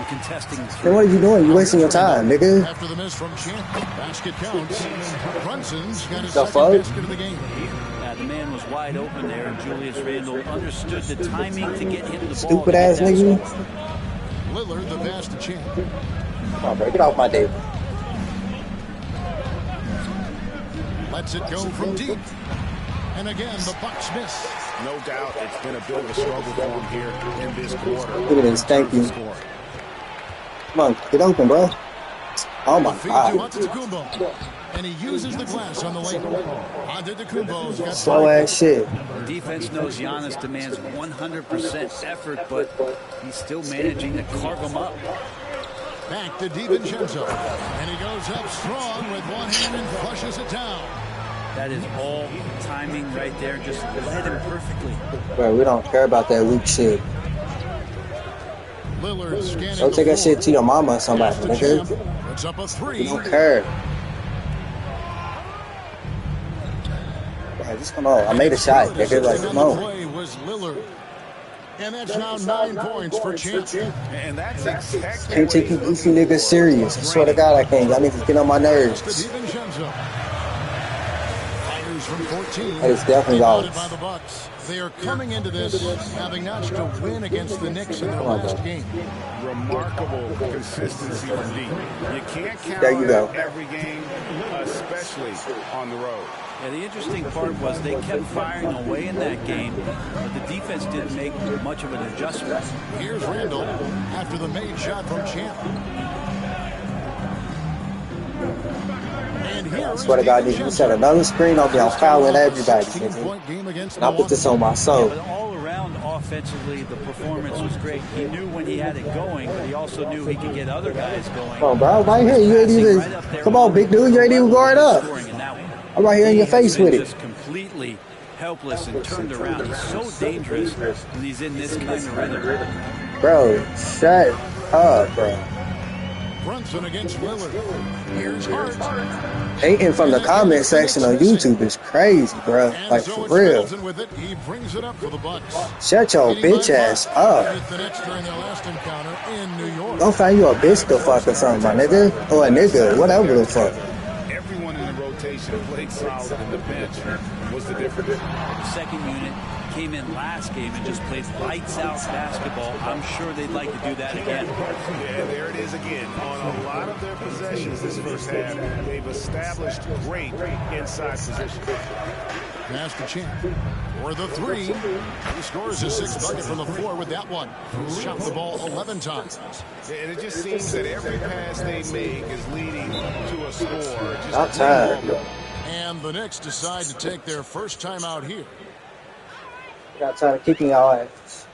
then what are you doing? You're wasting your time, nigga. After the miss from Champ, basket counts. Brunson's got his The second fuck? basket of the game. The man was wide open there, and Julius Randle understood the timing to get him the ball. Stupid ass nigga. Lillard, the pass to Champ. Come on, bro. Get off my dick. Lets it go from deep. And again, the Bucks miss. No doubt it's been a bit of a struggle for him here in this quarter. Look at this. Thank you. Come on. Get open, bro. Oh, my God. And he uses the glass on the lane. Antetokounmpo's got Slow ass shit. Defense knows Giannis demands 100% effort, but he's still managing to carve him up. Back to DiVincenzo. And he goes up strong with one hand and flushes it down. That is all timing right there. Just led him perfectly. Bro, we don't care about that weak shit. Lillard scanning. Don't take that shit to your mama or somebody, nigga. Puts up a three. We don't care. Bro, just come on. I made a shot, nigga. Like, come on. Play was Lillard. And that's now 9 points for Champ. And that's exactly Can't take you goofy niggas serious. I swear to God, I can't. Y'all niggas get on my nerves. DiVincenzo. Fires from 14. That is definitely off. By the Bucks. They are coming into this having notched a win against the Knicks in their last game. Remarkable consistency from deep. You can't count There you go. on every game, especially on the road. Yeah, the interesting part was they kept firing away in that game, but the defense didn't make much of an adjustment. Here's Randle after the made shot from Champ. And here I swear to God, nigga, you set another screen on me. I'm fouling everybody, nigga. And I put this on my soul. But all around offensively, the performance was great. He knew when he had it going, but he also knew he could get other guys going. Come on, bro. Right here. You ain't even. Come on, big dude. You ain't even guard up. I'm right here in your face with it. Just completely helpless and turned around. He's so dangerous when he's in this kind of rhythm. Bro, shut up, bro. Brunson against Lillard. Here's Hart. Hating from the comment section on YouTube is crazy, bro. Like, for real. With it, he brings it up for the Bucks. Shut your bitch ass up. With the Knicks during their last encounter in New York. Don't find you a bitch to fuck or something, my nigga. Or a nigga, whatever the fuck. Everyone in the rotation played solid, and the bench was the difference. The second unit came in last game and just played lights out basketball. I'm sure they'd like to do that again. Yeah, there it is again. On a lot of their possessions this first half, they've established great inside position. Pass to Champ for the three. He scores his 6th bucket from the floor with that one. Shot the ball 11 times. And it just seems that every pass they make is leading to a score. Not time. And the Knicks decide to take their first time out here. Got time to kick me all ass.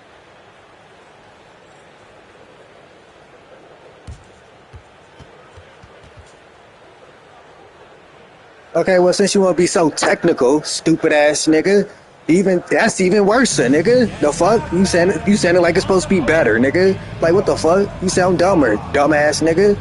Okay, well, since you want to be so technical, stupid ass nigga, that's even worse, nigga. The fuck? You sounded like it's supposed to be better, nigga. Like, what the fuck? You sound dumber, dumbass nigga.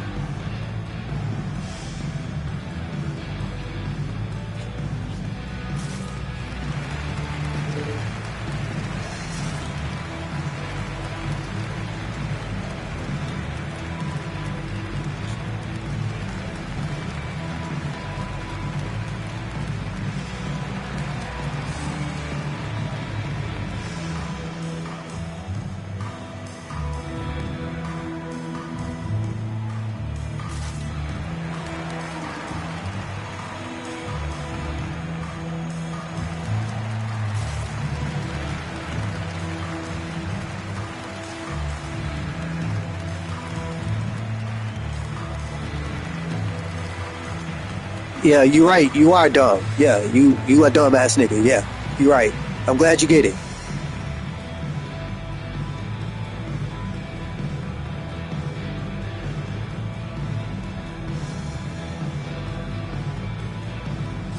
Yeah, you're right. You are dumb. Yeah, you a dumb ass nigga. Yeah, you're right. I'm glad you get it.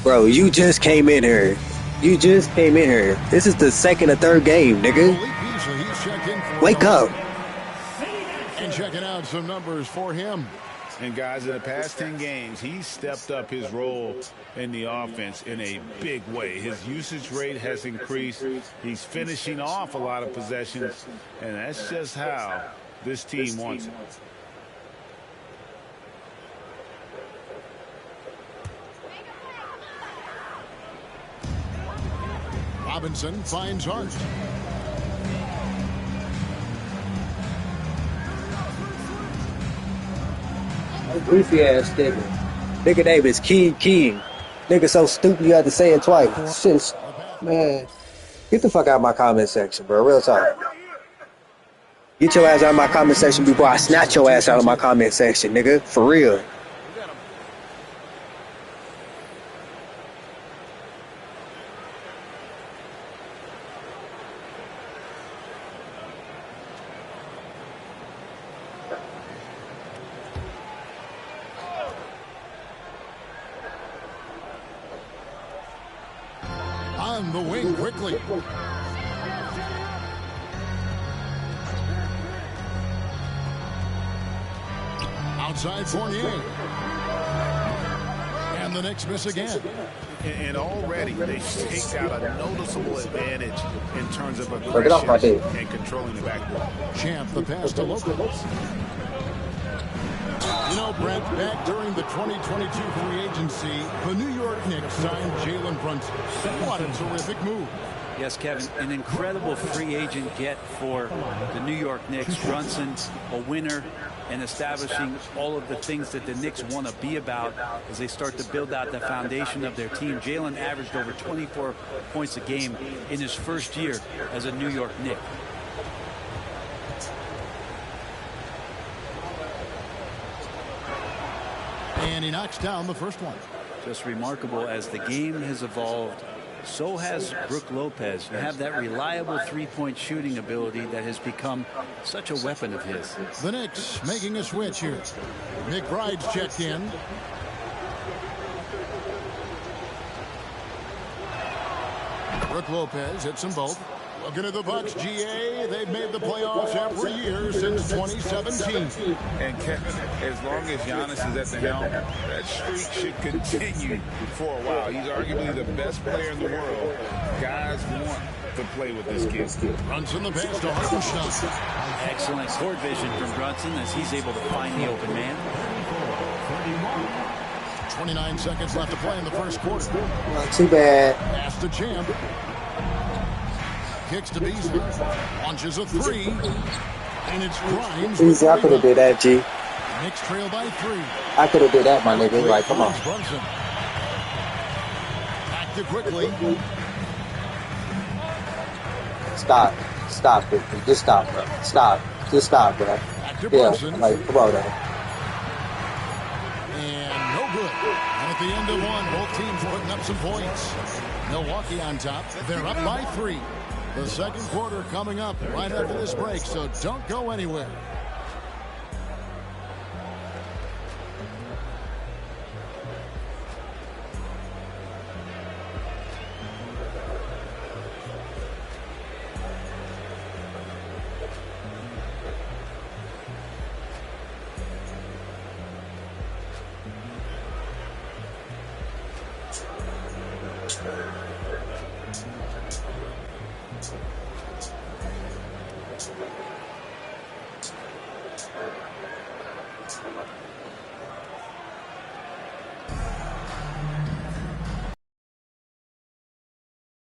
Bro, you just came in here. You just came in here. This is the second or third game, nigga. Wake up. And checking out some numbers for him. And guys, in the past 10 games, he's stepped up his role in the offense in a big way. His usage rate has increased. He's finishing off a lot of possessions, and that's just how this team wants it. Robinson finds Hart. Goofy ass nigga. Nigga name is King. Nigga so stupid you had to say it twice. Shit, man. Get the fuck out of my comment section, bro. Real talk. Get your ass out of my comment section before I snatch your ass out of my comment section, nigga. For real. On the wing quickly. Outside Fournier. And the Knicks miss again. And already they've staked out a noticeable advantage in terms of Break it off right there. aggression and controlling the backcourt. Champ the pass to Lopez. You know, Brent, back during the 2022 free agency, the New York Knicks signed Jalen Brunson. What a terrific move. Yes, Kevin, an incredible free agent get for the New York Knicks. Brunson, a winner, and establishing all of the things that the Knicks want to be about as they start to build out the foundation of their team. Jalen averaged over 24 points a game in his first year as a New York Knick. And he knocks down the first one. Just remarkable as the game has evolved. So has Brook Lopez. You have that reliable three-point shooting ability that has become such a weapon of his. The Knicks making a switch here. McBride's checked in. Brook Lopez hits them both. Looking at the Bucks, GA, they've made the playoffs every year since 2017. And Kevin, as long as Giannis is at the helm, that streak should continue for a while. He's arguably the best player in the world. Guys want to play with this kid. Brunson the pass to Hartenstein. Excellent court vision from Brunson as he's able to find the open man. 29 seconds left to play in the first quarter. Not too bad. Pass to Champ. Kicks to Beasley. Launches a three. And it's Grimes. Easy, I could have did that, G. Knicks trail by 3. I could have did that, my nigga. Like, come on. Brunson. Back to quickly. Stop. Stop it. Just stop, bro. Stop. Just stop, bro. Yeah, like, come on, now. And no good. And at the end of one, both teams putting up some points. Milwaukee on top. They're up by 3. The second quarter coming up right after this break, so don't go anywhere.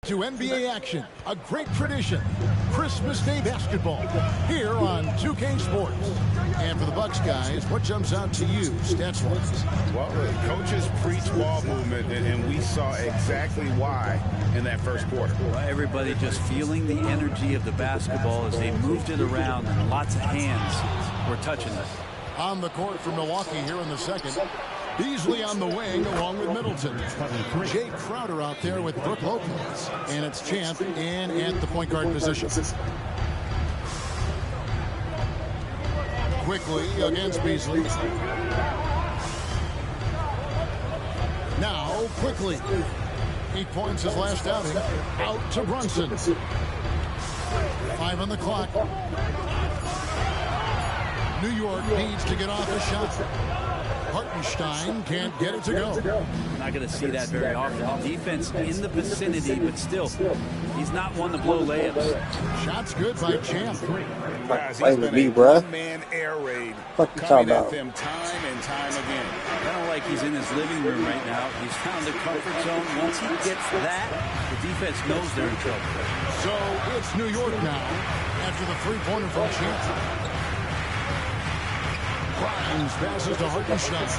To NBA action, a great tradition, Christmas Day basketball, here on 2K Sports. And for the Bucks guys, what jumps out to you, stats-wise? Well, the coaches preach ball movement, and we saw exactly why in that first quarter. Well, everybody just feeling the energy of the basketball as they moved it around, and lots of hands were touching it. On the court for Milwaukee here in the second. Beasley on the wing along with Middleton. Jay Crowder out there with Brook Lopez. And it's Champ in at the point guard position. Quickly against Beasley. Now, quickly. 8 points his last outing. Out to Brunson. 5 on the clock. New York needs to get off a shot. Hartenstein can't get it to go. We're not going to see that very often. Defense in the vicinity, but still, he's not one to blow layups. Shots good by Champ. Guys, he's been a one-man air raid coming at them time and time again. Kind of like he's in his living room right now. He's found the comfort zone. Once he gets that, the defense knows they're in trouble. So it's New York now after the three-pointer from Champ. Grimes passes to Hartenstein.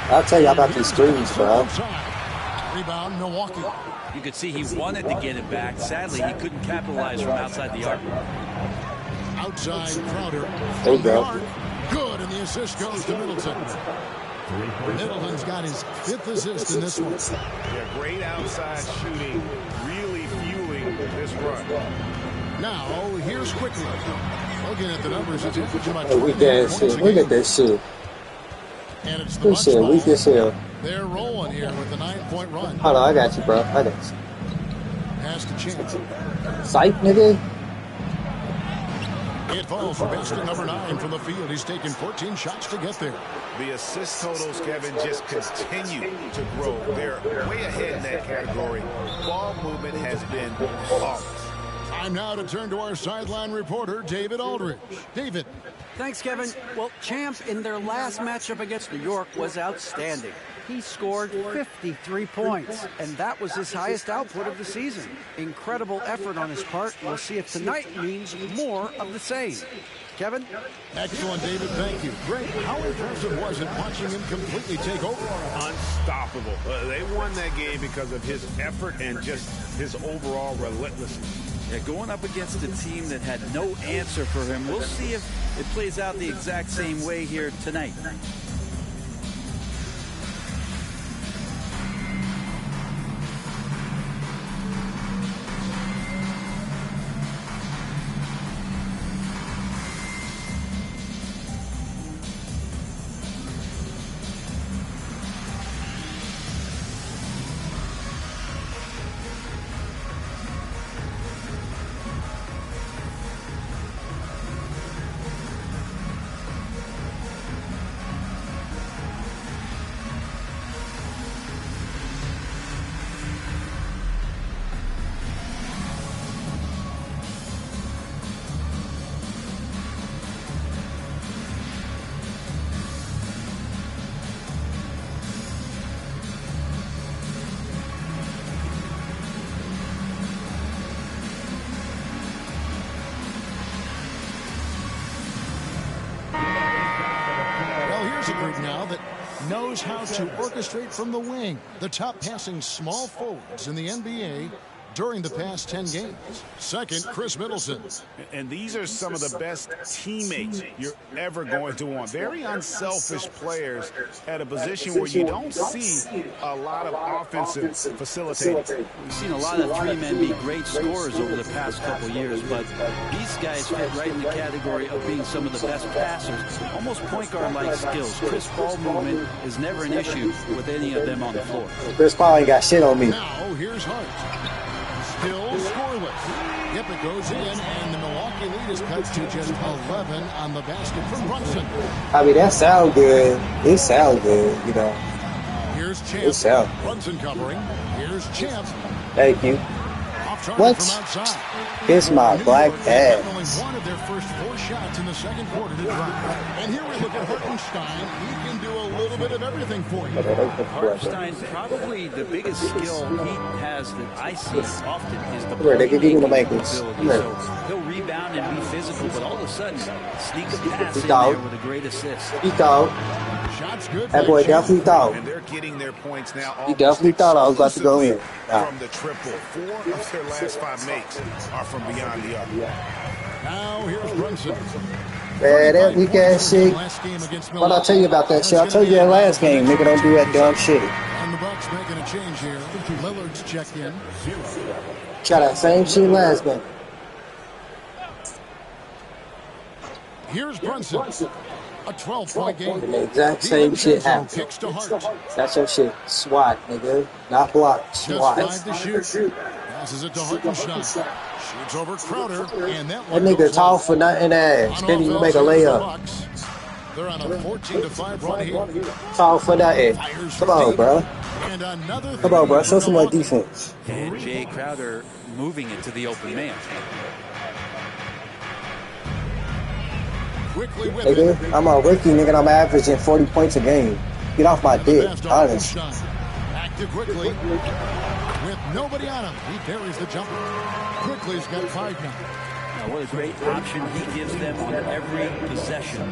I'll tell you about these screens, bro. Rebound, Milwaukee. You could see he wanted to get it back. Sadly, he couldn't capitalize from outside the arc. Outside Crowder. There you go. Good, and the assist goes to Middleton. Middleton's got his 5th assist in this one. Yeah, great outside shooting, really fueling this run. Now, here's Quickly. Looking at the numbers, it's too much. Hey, weak ass shit. Look at this shit. And it's the This shit weak as hell. They're rolling here with a 9-point run. Hold on, I got you, bro. I got you. Pass to Champ. Psych, nigga. It falls for basket number 9 from the field. He's taken 14 shots to get there. The assist totals, Kevin, just continue to grow. They're way ahead in that category. Ball movement has been flawless. Time now to turn to our sideline reporter, David Aldridge. David. Thanks, Kevin. Well, Champ in their last matchup against New York was outstanding. He scored 53 points, and that was his highest output of the season. Incredible effort on his part. We'll see if tonight means more of the same. Kevin? Excellent, David. Thank you. Greg, how impressive was it watching him completely take over? Unstoppable. They won that game because of his effort and just his overall relentlessness. Yeah, going up against a team that had no answer for him. We'll see if it plays out the exact same way here tonight. Now that knows how to orchestrate from the wing. The top passing small forwards in the NBA during the past 10 games. Second, Chris Middleton. And these are some of the best teammates you're ever going to want. Very unselfish players at a position where you don't see a lot of offensive facilitating. We've seen a lot of three-men be great scorers over the past couple years, but these guys fit right in the category of being some of the best passers, almost point guard-like skills. Crisp ball movement is never an issue with any of them on the floor. Chris Paul ain't got shit on me. Now, here's Hart. Still scoreless. Yep, it goes in, and the Milwaukee lead is cut to just 11 on the basket from Brunson. I mean, that sound good. It sound good, you know. Here's Champ. It sound. Brunson covering. Here's Champ. Thank you. What? Kiss my black ass. Only one of their first 4 shots in the second quarter to drop. And here we look at Hartenstein. He can do a little bit of everything for you. Hartenstein's probably the biggest skill he has that I see often is the playmaking ability. So he'll rebound and be physical, but all of a sudden, sneak a pass in there with a great assist. He thought. Shots good. That boy definitely thought. And they're getting their points now. He definitely thought I was about to go in. From the triple. 4 of their last 5 makes are from beyond the arc. Now here's Brunson. Man, that weak ass shit. What I tell you about that shit? I told you that last game, nigga. Don't do that dumb shit. And the Bucks making a change here. Lillard's checked in. Try that same shit last game. Here's Brunson. A 12-point game. The exact same shit happened. That's your shit. SWAT, nigga. Not block. SWAT. Just 5 to shoot. Passes it to Hartenstein. Shoots over Crowder. And that nigga tall for nothing ass. Can't even make a layup. They're on a 14-5 run here. Tall for nothing. Come on, bro. Come on, bro. Show some more defense. And Jay Crowder moving it to the open man. Nigga, I'm a rookie, nigga, and I'm averaging 40 points a game. Get off my dick, honest. Active quickly. With nobody on him, he buries the jumper. Quickly's got 5 now. Now, what a great option he gives them on every possession.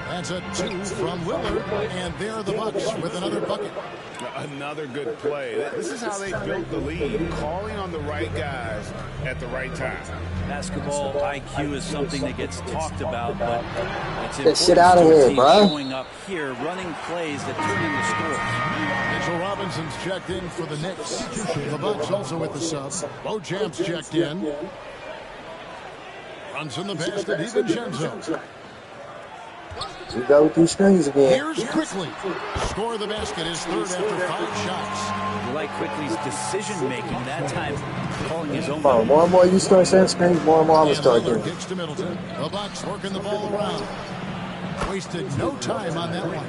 That's a 2 from Lillard, and there are the Bucks with another bucket. Another good play. This is how they built the lead, calling on the right guys at the right time. Basketball IQ is something that gets talked about, but it's important. Get shit out of here, bro. Showing up here, running plays that turn into scores. Mitchell Robinson's checked in for the Knicks. The Bucks also with the sub. Bojamp's checked in. Runs in the pass to DiVincenzo. We go with these screens again. Here's Quickly. Score the basket is third after 5 shots. You like Quickly's decision making that time, calling his own. More and more you start setting screens, more and more I'm gonna start doing. Kicks to Middleton. The Bucks working the ball around. Wasted no time on that one.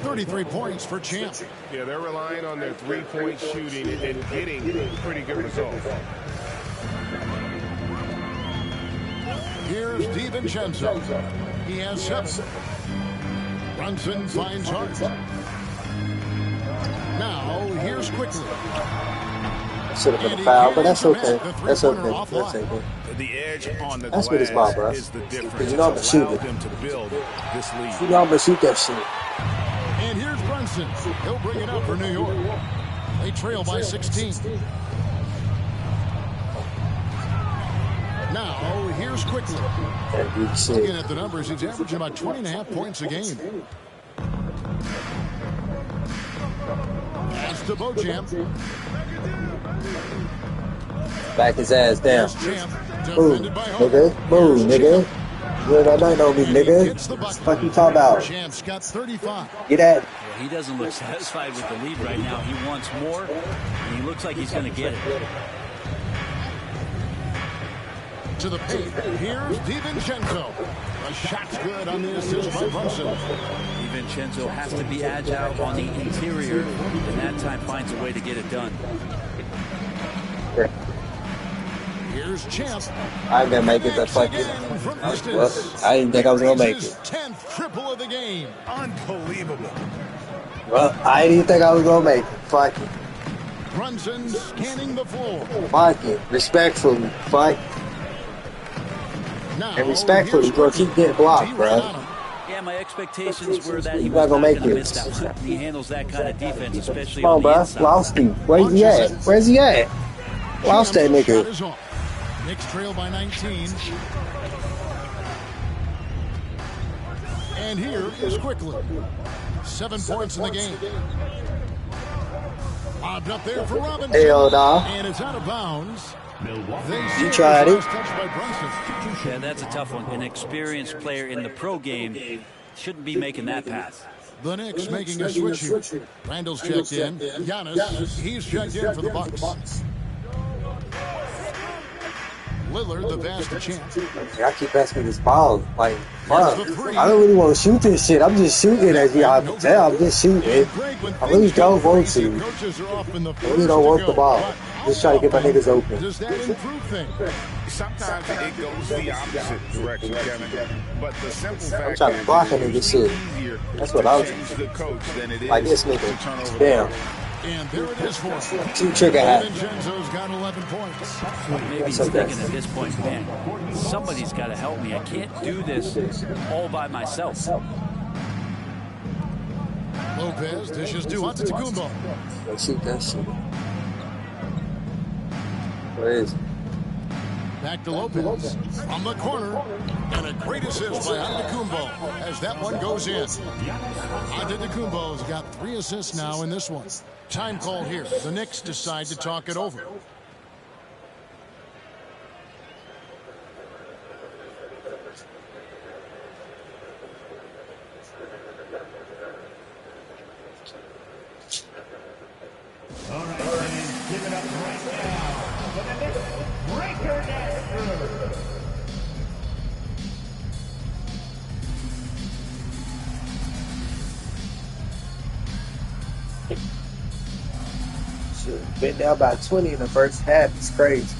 33 points for Champ. Yeah, they're relying on their three-point shooting and getting pretty good results. Here's DiVincenzo. He has 7. Brunson finds Hart. Now, here's Quickly. Should have been a foul, but that's okay. That's okay. That's okay. The edge on the that's what it's about, bro. Is the difference. You know I'm gonna shoot it. Them to build this lead. You know I'm gonna shoot that shit. And here's Brunson. He'll bring it up for New York. They trail by 16. Now, here's Quickly. Looking at the numbers, he's averaging about 20.5 points a game. Pass to Bojamp. Back his ass down. Boom, nigga. Boom, nigga. You ain't got nothing on me, nigga. What the fuck you talking about? Champ's got 35. Get at. Well, he doesn't look satisfied with the lead right now. He wants more, and he looks like he's going to get it. To the paint. Here's DiVincenzo. A shot's good on the assist by Brunson. DiVincenzo has to be agile on the interior, and that time finds a way to get it done. Here's Champ. I'm gonna make it. That fucking. Well, I didn't think I was gonna make it. 10th triple of the game. Unbelievable. Well, I didn't think I was gonna make it. Fuck it. Brunson scanning the floor. Fuck it. Respectfully. Fuck. And respectfully, bro, keep getting blocked, bro. Yeah, my expectations were that he was not gonna make gonna it. miss that one. He handles that kind of defense, especially Come on, on the bro. inside. Lost him. Where's he at? Where's he at? Lost that nigga. Knicks trail by 19. And here is Quickly. 7 points in the game. Bobbed up there for Robinson. Hell nah. And it's out of bounds. You tried it. Yeah, that's a tough one. An experienced player in the pro game shouldn't be making that pass. The Knicks making a switch here. Randall's checked in. Giannis, he's checked in for the Bucks. Lillard, the pass to Champ. I keep asking this ball. Like, fuck. I don't really want to shoot this shit. I'm just shooting, as y'all can tell. I'm just shooting. I really don't want to. I really don't want the ball. Just try to get my niggas open. Does that improve things? Sometimes it goes the opposite direction, Kevin. But the simple fact I'm trying to block a nigga shit. That's what I was doing. Like this nigga. Damn. And there it is for him. 2 trigger hat. DiVincenzo's got 11 points. Maybe he's thinking at this point, man, somebody's got to help me. I can't do this all by myself. Lopez dishes to Antetokounmpo. Let's shoot that shit. Where is it? Back to Lopez from the corner. And a great assist by Antetokounmpo as that one goes in. Antetokounmpo's got 3 assists now in this one. Time call here. The Knicks decide to talk it over. All right, fans, give it up right now for the Knicks breaker dancer. Been down by 20 in the first half. It's crazy.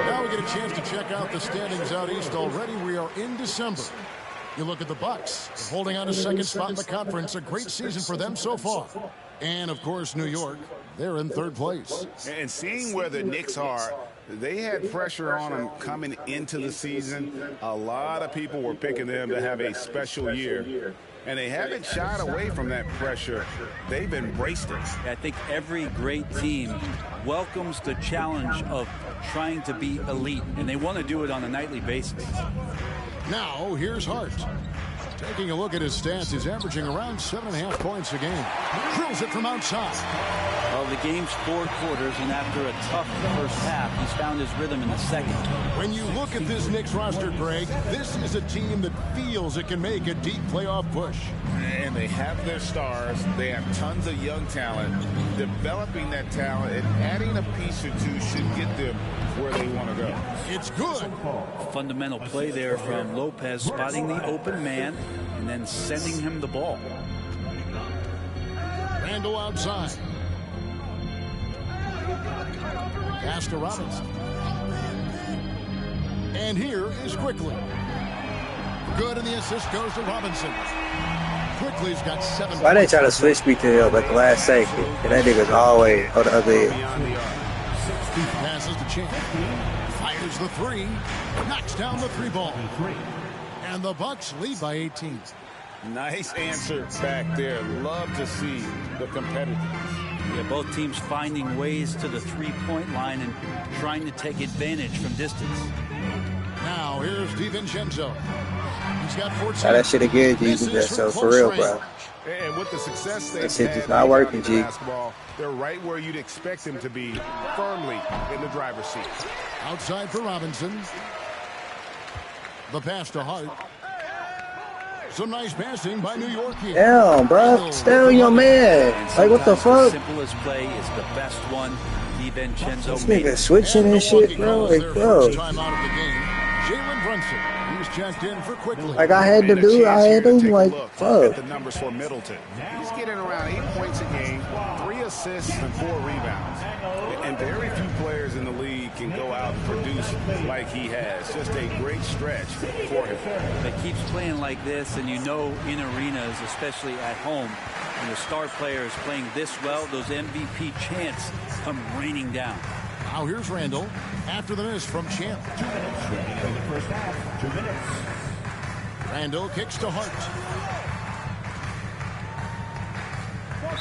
Now we get a chance to check out the standings out east already. We are in December. You look at the Bucks, holding on to second spot in the conference. A great season for them so far. And, of course, New York, they're in third place. And seeing where the Knicks are, they had pressure on them coming into the season. A lot of people were picking them to have a special year. And they haven't shied away from that pressure. They've embraced it. I think every great team welcomes the challenge of trying to be elite, and they want to do it on a nightly basis. Now, here's Hart. Taking a look at his stats, he's averaging around 7.5 points a game. Drills it from outside. Well, the game's 4 quarters, and after a tough first half, he's found his rhythm in the second. When you look at this Knicks roster, Greg, this is a team that feels it can make a deep playoff push. And they have their stars. They have tons of young talent. Developing that talent and adding a piece or two should get them where they want to go. It's good. Fundamental play there from Lopez, spotting the open man and then sending him the ball. Randall outside. Pass to Robinson. And here is Quickly. Good, and the assist goes to Robinson. Quickly's got 7. Why they try to switch me to him at the last second? And that nigga's always on the other end. Passes to Champ. Fires the 3. Knocks down the 3 ball. And the Bucks lead by 18. Nice answer back there. Love to see the competitiveness. Yeah, both teams finding ways to the 3-point line and trying to take advantage from distance. Now here's DiVincenzo. He's got 14. Try that shit again, G. So for real, bro. And with the success they've that shit had just not working, G. Basketball, they're right where you'd expect them to be, firmly in the driver's seat. Outside for Robinson. The pass to Hart. Some nice passing by New York here. Damn, bro. Stay on your man. Like, what the fuck? The simplest play is the best one. DiVincenzo. This nigga switching and shit, bro. Like, bro. Time out of the game. Jalen Brunson. He's checked in for Quickly. Like I had to do, like, fuck. The numbers for Middleton. He's getting around 8 points a game, 3 assists and 4 rebounds. And very few players in the league can go out and produce like he has. Just a great stretch for him. It keeps playing like this, and you know in arenas, especially at home, when the star player is playing this well, those MVP chants come raining down. Now here's Randall after the miss from Champ. 2 minutes remaining in the first half. 2 minutes. Randall kicks to Hart.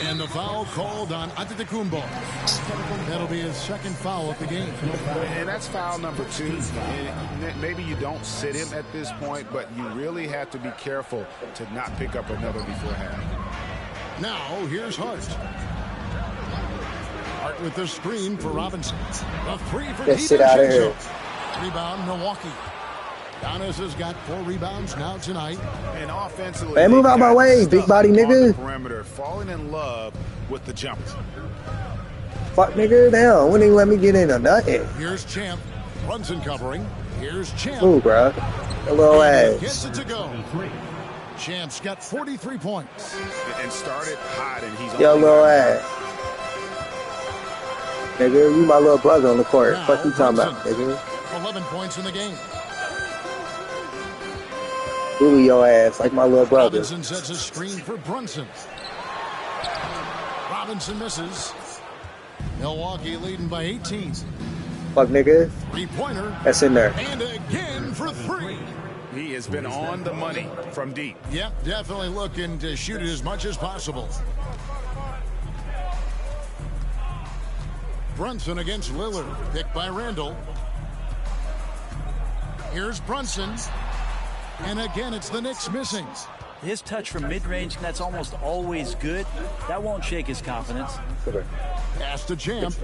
And the foul called on Antetokounmpo. That'll be his second foul of the game. And that's foul number 2. And maybe you don't sit him at this point, but you really have to be careful to not pick up another before half. Now here's Hart. Hart with the screen for Robinson. A 3 for Get shit out of here. Rebound Milwaukee. Giannis has got 4 rebounds now tonight. And offensively, man, move out my way, big body nigga. Perimeter, falling in love with the jumper. Fuck nigga, down. Wouldn't even let me get in or nothing. Here's Champ. Brunson covering. Here's Champ. Ooh, bro. A little ass. Gets it to go. Champ's got 43 points. And started hot, and he's Yo, little ass. Nigga, you my little brother on the court. Now, Fuck you talking about, nigga. 11 points in the game. Bully your ass like my little brother. Robinson sets a screen for Brunson. Robinson misses. Milwaukee leading by 18. Fuck nigga. 3-pointer. That's in there. And again for 3. He has been on the money from deep. Yep, definitely looking to shoot it as much as possible. Brunson against Lillard. Picked by Randall. Here's Brunson. And again, it's the Knicks missing. His touch from mid-range, that's almost always good. That won't shake his confidence. Pass to Champ.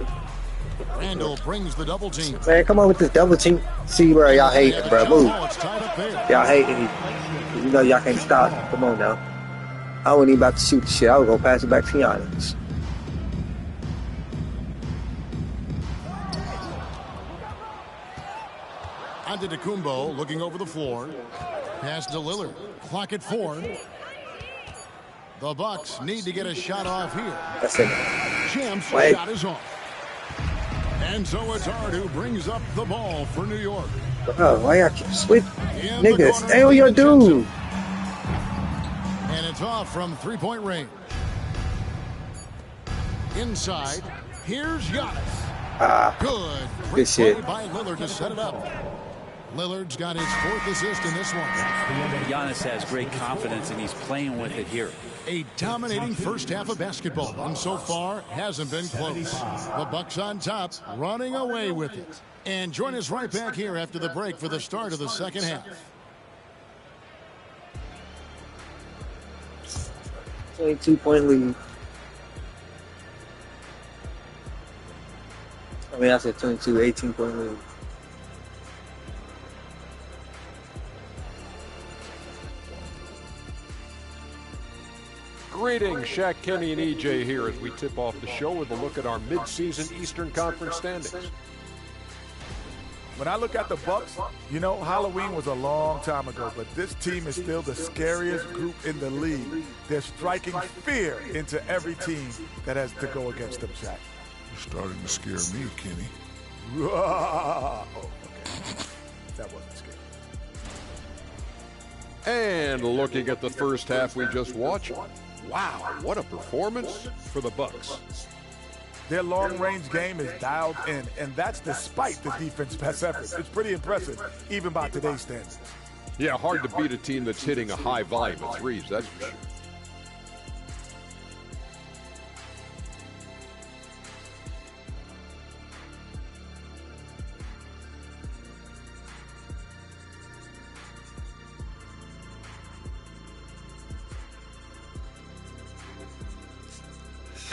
Randall brings the double team. Man, come on with this double team. See, bro, y'all hating, bro. Move. Y'all hating. You know y'all can't stop. Come on now. I wasn't even about to shoot the shit. I was going to pass it back to Giannis. Antetokounmpo looking over the floor. Pass to Lillard. Clock at 4. The Bucks need to get a shot off here. That's it. Champ's shot is off. And so it's Hart who brings up the ball for New York. Oh, why y'all keep switching? Nigga, stay on your dude. And it's off from 3-point range. Inside, here's Giannis. Good. Good shit. By Lillard to set it up. Lillard's got his 4th assist in this one. Giannis has great confidence, and he's playing with it here. A dominating first half of basketball, and so far hasn't been close. The Bucks on top, running away with it. And join us right back here after the break for the start of the second half. 22-point lead. I mean, I said 22, 18-point lead. Greetings, Shaq, Kenny, and EJ here as we tip off the show with a look at our mid-season Eastern Conference standings. When I look at the Bucks, you know, Halloween was a long time ago, but this team is still the scariest group in the league. They're striking fear into every team that has to go against them, Shaq. You're starting to scare me, Kenny. Oh, okay. That wasn't scary. And looking at the first half we just watched, wow, what a performance for the Bucks. Their long-range game is dialed in, and that's despite the defense's best effort. It's pretty impressive, even by today's standards. Yeah, hard to beat a team that's hitting a high volume of threes, that's for sure.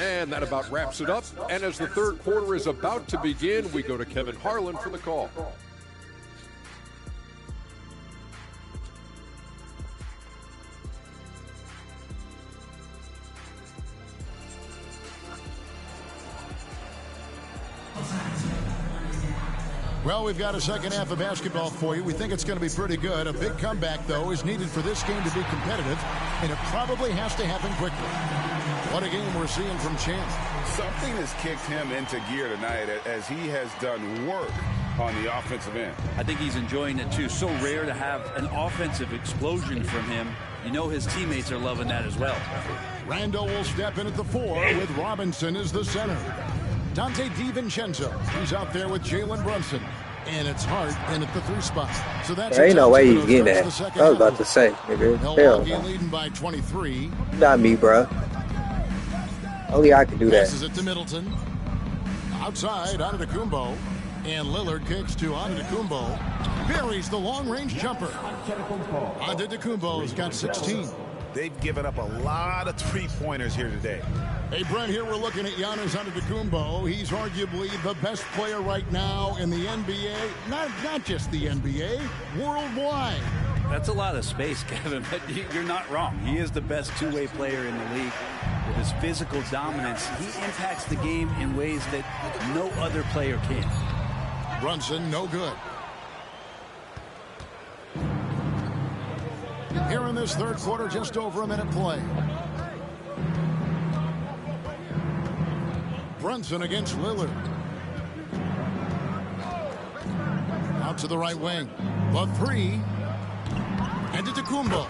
And that about wraps it up. And as the third quarter is about to begin, we go to Kevin Harlan for the call. Well, we've got a second half of basketball for you. We think it's going to be pretty good. A big comeback, though, is needed for this game to be competitive, and it probably has to happen quickly. What a game we're seeing from Champ. Something has kicked him into gear tonight as he has done work on the offensive end. I think he's enjoying it, too. So rare to have an offensive explosion from him. You know his teammates are loving that as well. Randall will step in at the 4 with Robinson as the center. Dante DiVincenzo, he's out there with Jalen Brunson. And it's Hart in at the 3 spot. So that's there ain't no way he's getting that. I was about to say, nigga. Hell no. Leading by 23. Not me, bro. Only I can do that. Passes it to Middleton. Outside, Antetokounmpo. And Lillard kicks to Antetokounmpo. Buries the long-range jumper. Antetokounmpo's got 16. They've given up a lot of three-pointers here today. Hey, Brent, here we're looking at Giannis Antetokounmpo. He's arguably the best player right now in the NBA. Not just the NBA, worldwide. That's a lot of space, Kevin, but you're not wrong. He is the best two-way player in the league. With his physical dominance, he impacts the game in ways that no other player can. Brunson, no good. Here in this third quarter, just over a minute play. Brunson against Lillard. Out to the right wing. The three. And Antetokounmpo.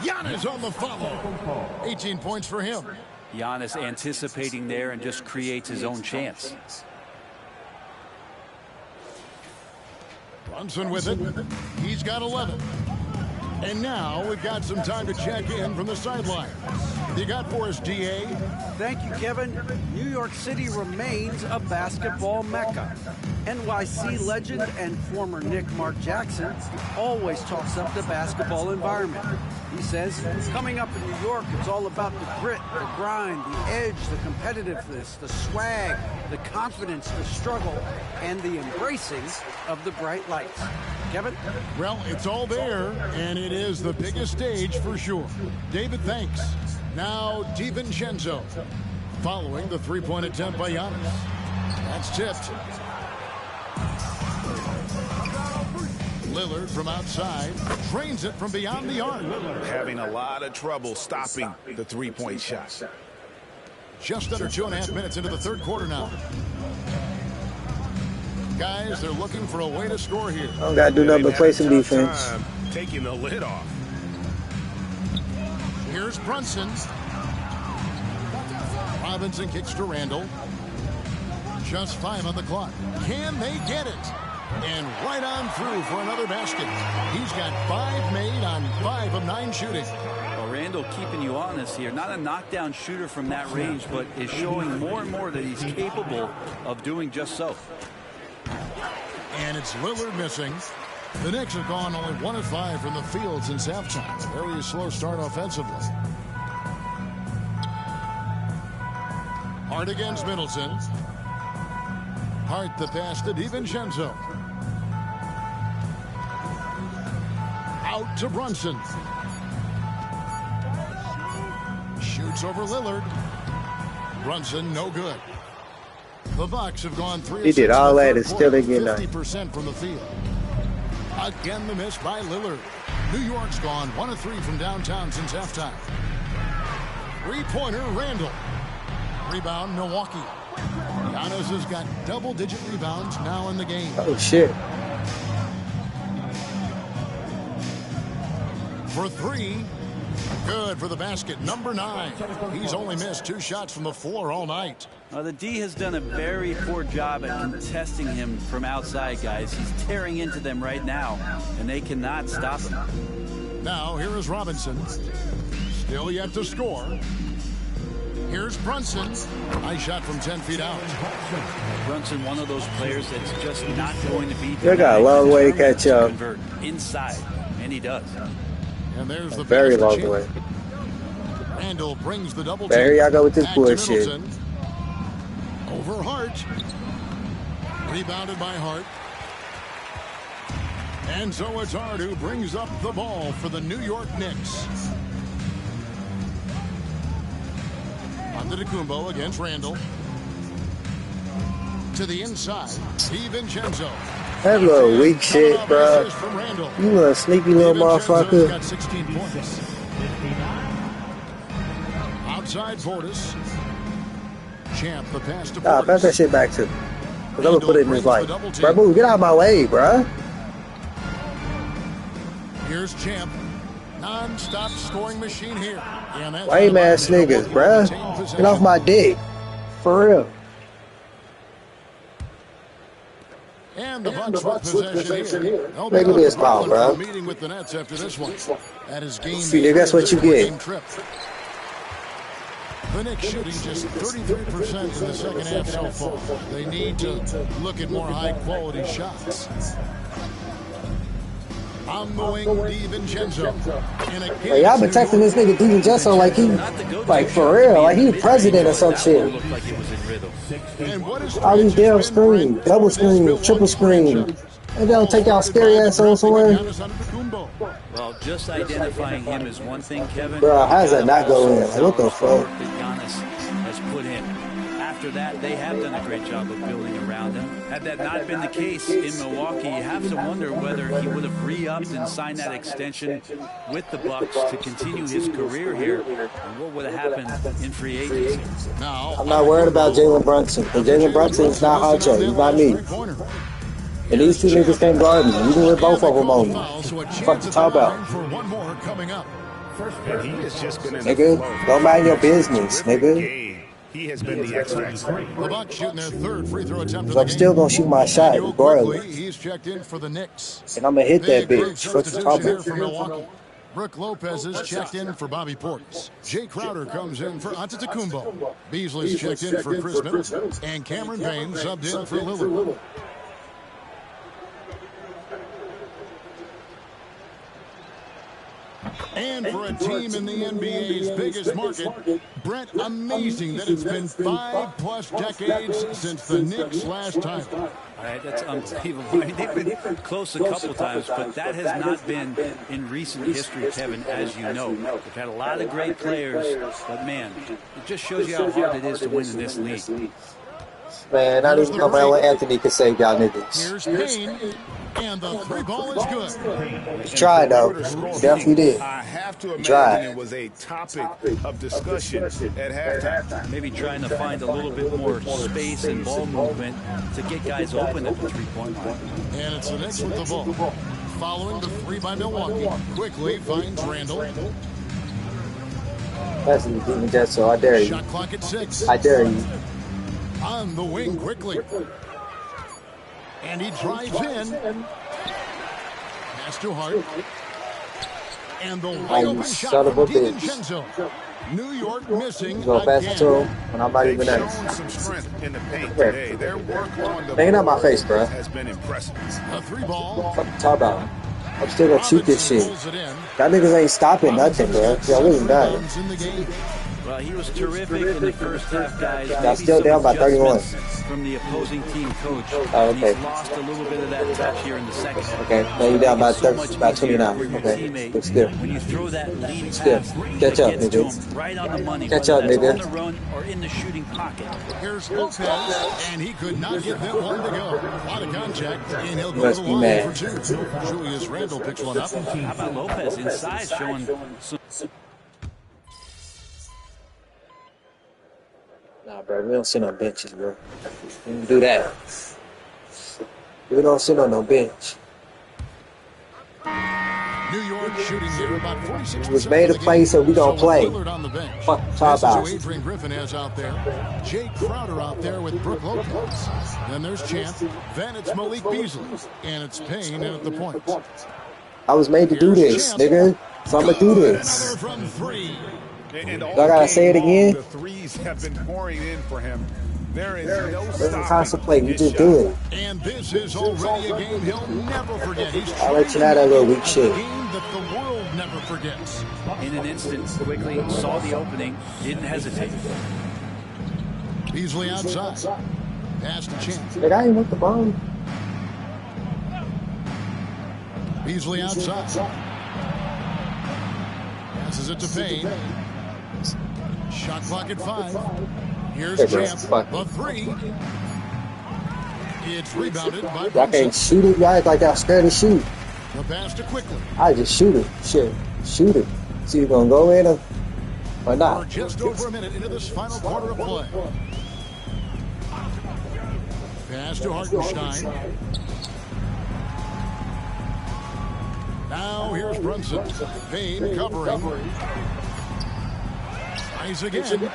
Giannis on the follow. 18 points for him. Giannis anticipating there and just creates his own chance. Brunson with it. He's got 11. And now we've got some time to check in from the sideline. You got for us, DA? Thank you, Kevin. New York City remains a basketball mecca. NYC legend and former Knick Mark Jackson always talks up the basketball environment. He says, coming up in New York, it's all about the grit, the grind, the edge, the competitiveness, the swag, the confidence, the struggle, and the embracing of the bright lights. Kevin? Well, it's all there, and it is the biggest stage for sure. David, thanks. Now, DiVincenzo, following the three-point attempt by Giannis. That's tipped. Lillard from outside trains it from beyond the arc. Having a lot of trouble stopping the three-point shot. Just under 2.5 minutes into the third quarter now. Guys, they're looking for a way to score here. I don't got to do nothing but play some defense. Taking the lid off. Here's Brunson. Robinson kicks to Randall. Just 5 on the clock. Can they get it? And right on through for another basket. He's got 5 made on 5 of 9 shooting. Well, Randall keeping you honest here. Not a knockdown shooter from that range, but is showing more and more that he's capable of doing just so. And it's Lillard missing. The Knicks have gone only 1 of 5 from the field since halftime. Very slow start offensively. Hart against Middleton. Hart the pass to DiVincenzo. Out to Brunson. Shoots over Lillard. Brunson no good. The Bucks have gone 3 of 6. He did all that and still didn't get 50% from the field. Again the miss by Lillard. New York's gone 1 of 3 from downtown since halftime. 3-pointer Randall. Rebound Milwaukee. Giannis has got double-digit rebounds now in the game. Oh, shit. For 3. Good for the basket. Number 9. He's only missed 2 shots from the floor all night. The D has done a very poor job at contesting him from outside, guys. He's tearing into them right now, and they cannot stop him. Now, here is Robinson. Still yet to score. Here's Brunson. Nice shot from 10 feet out. Brunson, one of those players that's just not going to be... They got a long way to catch up. Inside, and he does. And there's the very long way. Randall brings the double. There y'all go with this bullshit. Over Hart. Rebounded by Hart. And so it's Hart who brings up the ball for the New York Knicks. Antetokounmpo against Randall. To the inside. DiVincenzo. That little weak shit, bro. You little sneaky little motherfucker. Got 16 points. Outside Portis. Champ the pass to Portis. Nah, pass that shit back to me. Because I'm going to put it in his life. Bro, move. Get out of my way, bro. Here's Champ. Non-stop scoring machine here. Lame ass niggas, bro. Get off my dick. For real. And the Bucks with possession here. Make me this foul, bro. Meeting with the Nets after this one. That is game. See, that's what you get. The Knicks shooting just 33% in the second half so far. They need to look at more high-quality shots. On the wing, DiVincenzo. Hey, y'all been texting this nigga DiVincenzo like he, like for real, like he president or some shit. All these damn screens, double screen, triple screen. They don't take y'all scary ass on somewhere. Well, just identifying him is one thing, Kevin. Bro, how does that not go in? Like, what the fuck? That Giannis has put in. After that, they have done a great job of building around him. Had that not been the case in Milwaukee, you have to wonder whether he would have re-upped and signed that extension with the Bucks to continue his career here, and what would have happened in free agency. I'm not worried about Jalen Brunson, because Jalen Brunson is not Hacho. He's not me. And these two niggas can't guard me. You can with both of them on me. Fuck you talk about? And he has just been in Nigga, don't mind your business, nigga. He has been the X factor. The Bucks shooting their third free throw attempt. So I'm still gonna shoot my shot regardless. He's checked in for the Knicks. And I'm gonna hit that bitch. Fuck you talk Here for about? Milwaukee. Brooke Lopez is checked in for Bobby Portis. Jay Crowder comes in for Antetokounmpo. Beasley's checked in for Chris Middleton. And Cameron Payne subbed in for Lillard. And for a team in the NBA's biggest market, Brett, amazing that it's been 5+ decades since the Knicks last time. Right, that's unbelievable. I mean, they've been close a couple times, but that has not been in recent history, Kevin, as you know. They've had a lot of great players, but man, it just shows you how hard it is to win in this league. Man, not even come around with Anthony could save y'all niggas. Here's Payne, and the three ball is good. He tried though. He definitely did. I have to imagine Tried. it was a topic of discussion at halftime. Maybe trying to find a little bit more space and ball movement to get guys open at the three-point line. And it's the Knicks with the ball. Following the three by Milwaukee. Quickly finds Randall. That's the DiVincenzo. I dare you. Shot clock at 6. I dare you. On the wing quickly. And he drives in. Pass to Hart. And the wide open shot son of from a bitch. DiVincenzo. New York missing Go pass it to again. him when I'm not even Shown nice. some strength in the paint today. Their work on the Hanging out my face, bro. has been impressive. A three ball. Fuck you talk about? I'm still gonna shoot this shit. Y'all niggas ain't stopping nothing, bro. Y'all really not. In the game. Well, he was terrific in the first half, guys. Y'all Maybe still some down by 31. adjustments from the opposing team coach. Oh, okay. He's lost a little bit of that touch here in the second half. Okay, now you down by So 30, much by easier 29. for your Okay, teammate good still. when you throw that lead Still. pass Catch that up, gets to nigga. him right on the money, Catch whether up, that's nigga. on the run or in the shooting pocket. Here's Lopez, and he could not get that one to go. A lot of contact, and he'll go Must to the be line mad. for 2. Julius Randle picks one up. How about Lopez inside showing some... Nah, bro, we don't sit on benches, bro. We don't do that. We don't sit on no bench. New York shooting here about 46%. It was made to play, so we gonna play. Lillard on the bench. Fuck you talk This is about? who Adrian Griffin has out there. Jay Crowder out there with Brooke Lopez. Then there's Champ. Then it's Malik Beasley. And it's Payne in at the point. I was made to do this, nigga. So I'm gonna do this. From 3. And Do I gotta say it again? The threes have been pouring in for him. There is no Doesn't contemplate, we just do it. And this is already a game he'll never forget. He's I'll let you know that little weak shit. a game that the world never forgets. In an instant, quickly saw the opening, didn't hesitate. Beasley outside. Pass to Champ. Nigga, I ain't want the ball. Beasley outside. Passes it to Payne. Shot clock at 5. Here's Hey, bro, Champ. fuck. The 3. It's rebounded by Y'all Brunson. can't shoot it. Y'all act like y'all scared to shoot. The pass to Quickly. I just shoot it. Shit. Shoot it. See if you gonna go in or We're not. just over a minute into this final quarter of play. Pass to Hartenstein. Now here's Brunson. Payne covering. Tries again.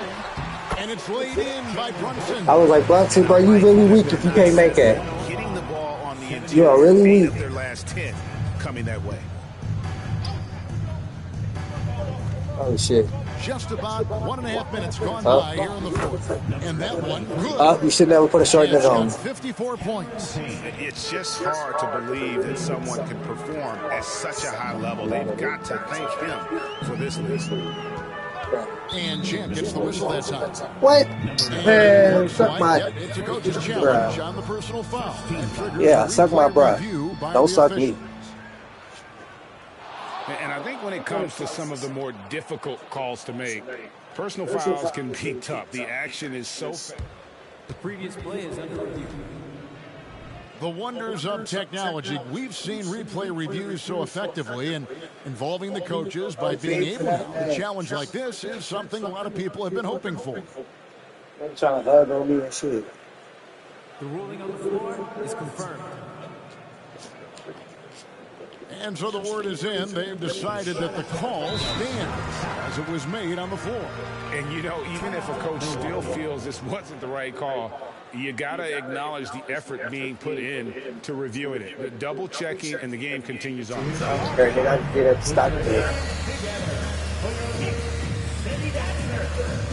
And it's laid in by Brunson. I was like, Brunson, bro, you really weak if you can't make it. Hitting the ball on the interior. You are really 8 weak. of their last 10 coming that way. Oh, shit. Just about 1.5 minutes gone by here in the fourth. And that one, good. You should never put a shortness on. 54 points. It's just hard to believe that someone can perform at such a high level. They've got to thank him for this list. And Champ gets the whistle that time. What? Man, suck my... It's a coach's challenge on the personal foul. Yeah, suck my bro. Don't suck me. And I think when it comes to some of the more difficult calls to make, personal fouls can be tough. The action is so fast. The previous play is under review. The wonders of technology. We've seen replay reviews so effectively and involving the coaches by being able to. A challenge like this is something a lot of people have been hoping for. I'm trying to hug on me and shit. The ruling on the floor is confirmed. And so the word is in. They've decided that the call stands as it was made on the floor. And, you know, even if a coach still feels this wasn't the right call, you got to acknowledge the effort being put in to reviewing it. The double checking, and the game continues on. City Dancer.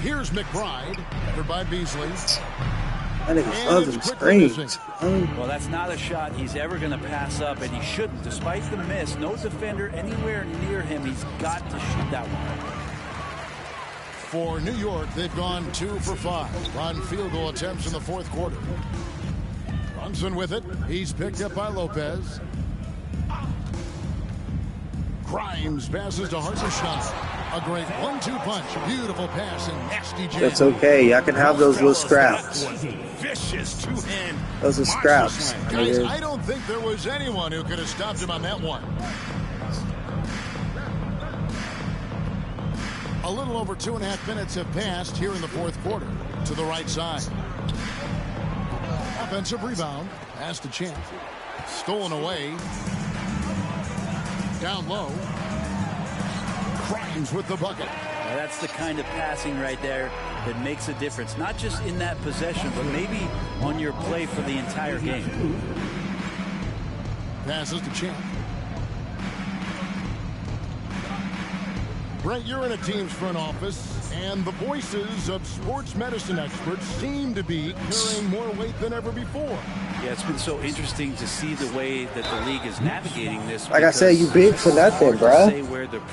Here's McBride, covered by Beasley. That nigga's ugly screens. Well, that's not a shot he's ever going to pass up, and he shouldn't. Despite the miss, no defender anywhere near him. He's got to shoot that one. For New York, they've gone 2 for 5 on field goal attempts in the fourth quarter. Brunson with it. He's picked up by Lopez. Grimes passes to Hartenstein. A great 1-2 punch. Beautiful pass and nasty jam. That's okay. I can have those little scraps. Vicious two-hand. Those are scraps. Guys, I don't think there was anyone who could have stopped him on that one. A little over 2.5 minutes have passed here in the fourth quarter. To the right side. Offensive rebound. Pass to Champ. Stolen away. Down low. Grimes with the bucket. Now that's the kind of passing right there that makes a difference. Not just in that possession, but maybe on your play for the entire game. Passes to Champ. Brent, you're in a team's front office, and the voices of sports medicine experts seem to be carrying more weight than ever before. Yeah, it's been so interesting to see the way that the league is navigating this. Like I said, you big for nothing, bro.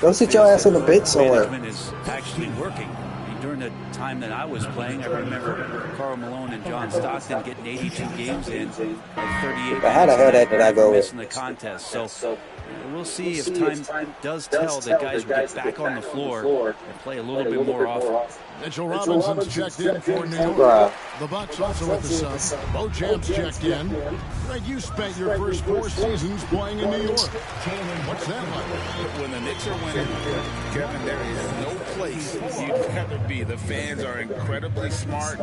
Go sit your ass on the bench somewhere. Management is actually working. During the time that I was playing, I remember Karl Malone and John Stockton getting 82 games in at 38. How the hell did I go with? In the contest, so we'll see if time does tell that guys will get back on the floor and play a little bit more often. Mitchell Robinson's checked in for New York. The Bucks also with the sub. Bo Champ's checked in. Greg, you spent your first 4 seasons playing in New York. What's that like? When the Knicks are winning, Kevin, there is no place you'd rather be. The fans are incredibly smart,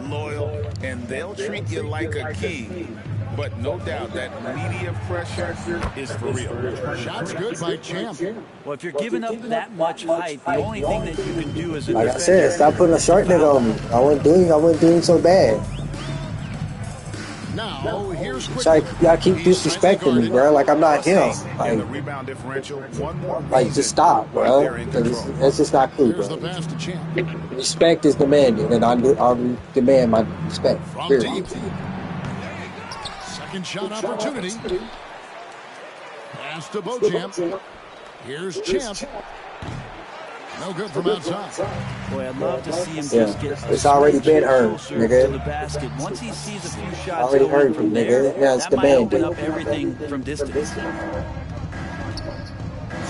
loyal, and they'll treat you like a king. But no doubt that media pressure is for real. Shots good by Champ. Well, if you're giving up that much height, the only thing that you can do is a like I said, stop putting a short nigga on me. I wasn't doing so bad. Now, here's y'all keep disrespecting me, bro. Like I'm not him. Like, the rebound differential, one more just stop, bro. That's just not cool, bro. Respect is demanded, and I'll demand my respect. Period. Second shot opportunity. Pass to Bo Champ. Here's Champ. No good from outside. Boy, I'd love to see him Yeah, just get it's already been earned, closer nigga. to the basket. Once he sees a few shots Already going earned from it, there, nigga. Now it's that the might open Band-Aid. up everything from distance.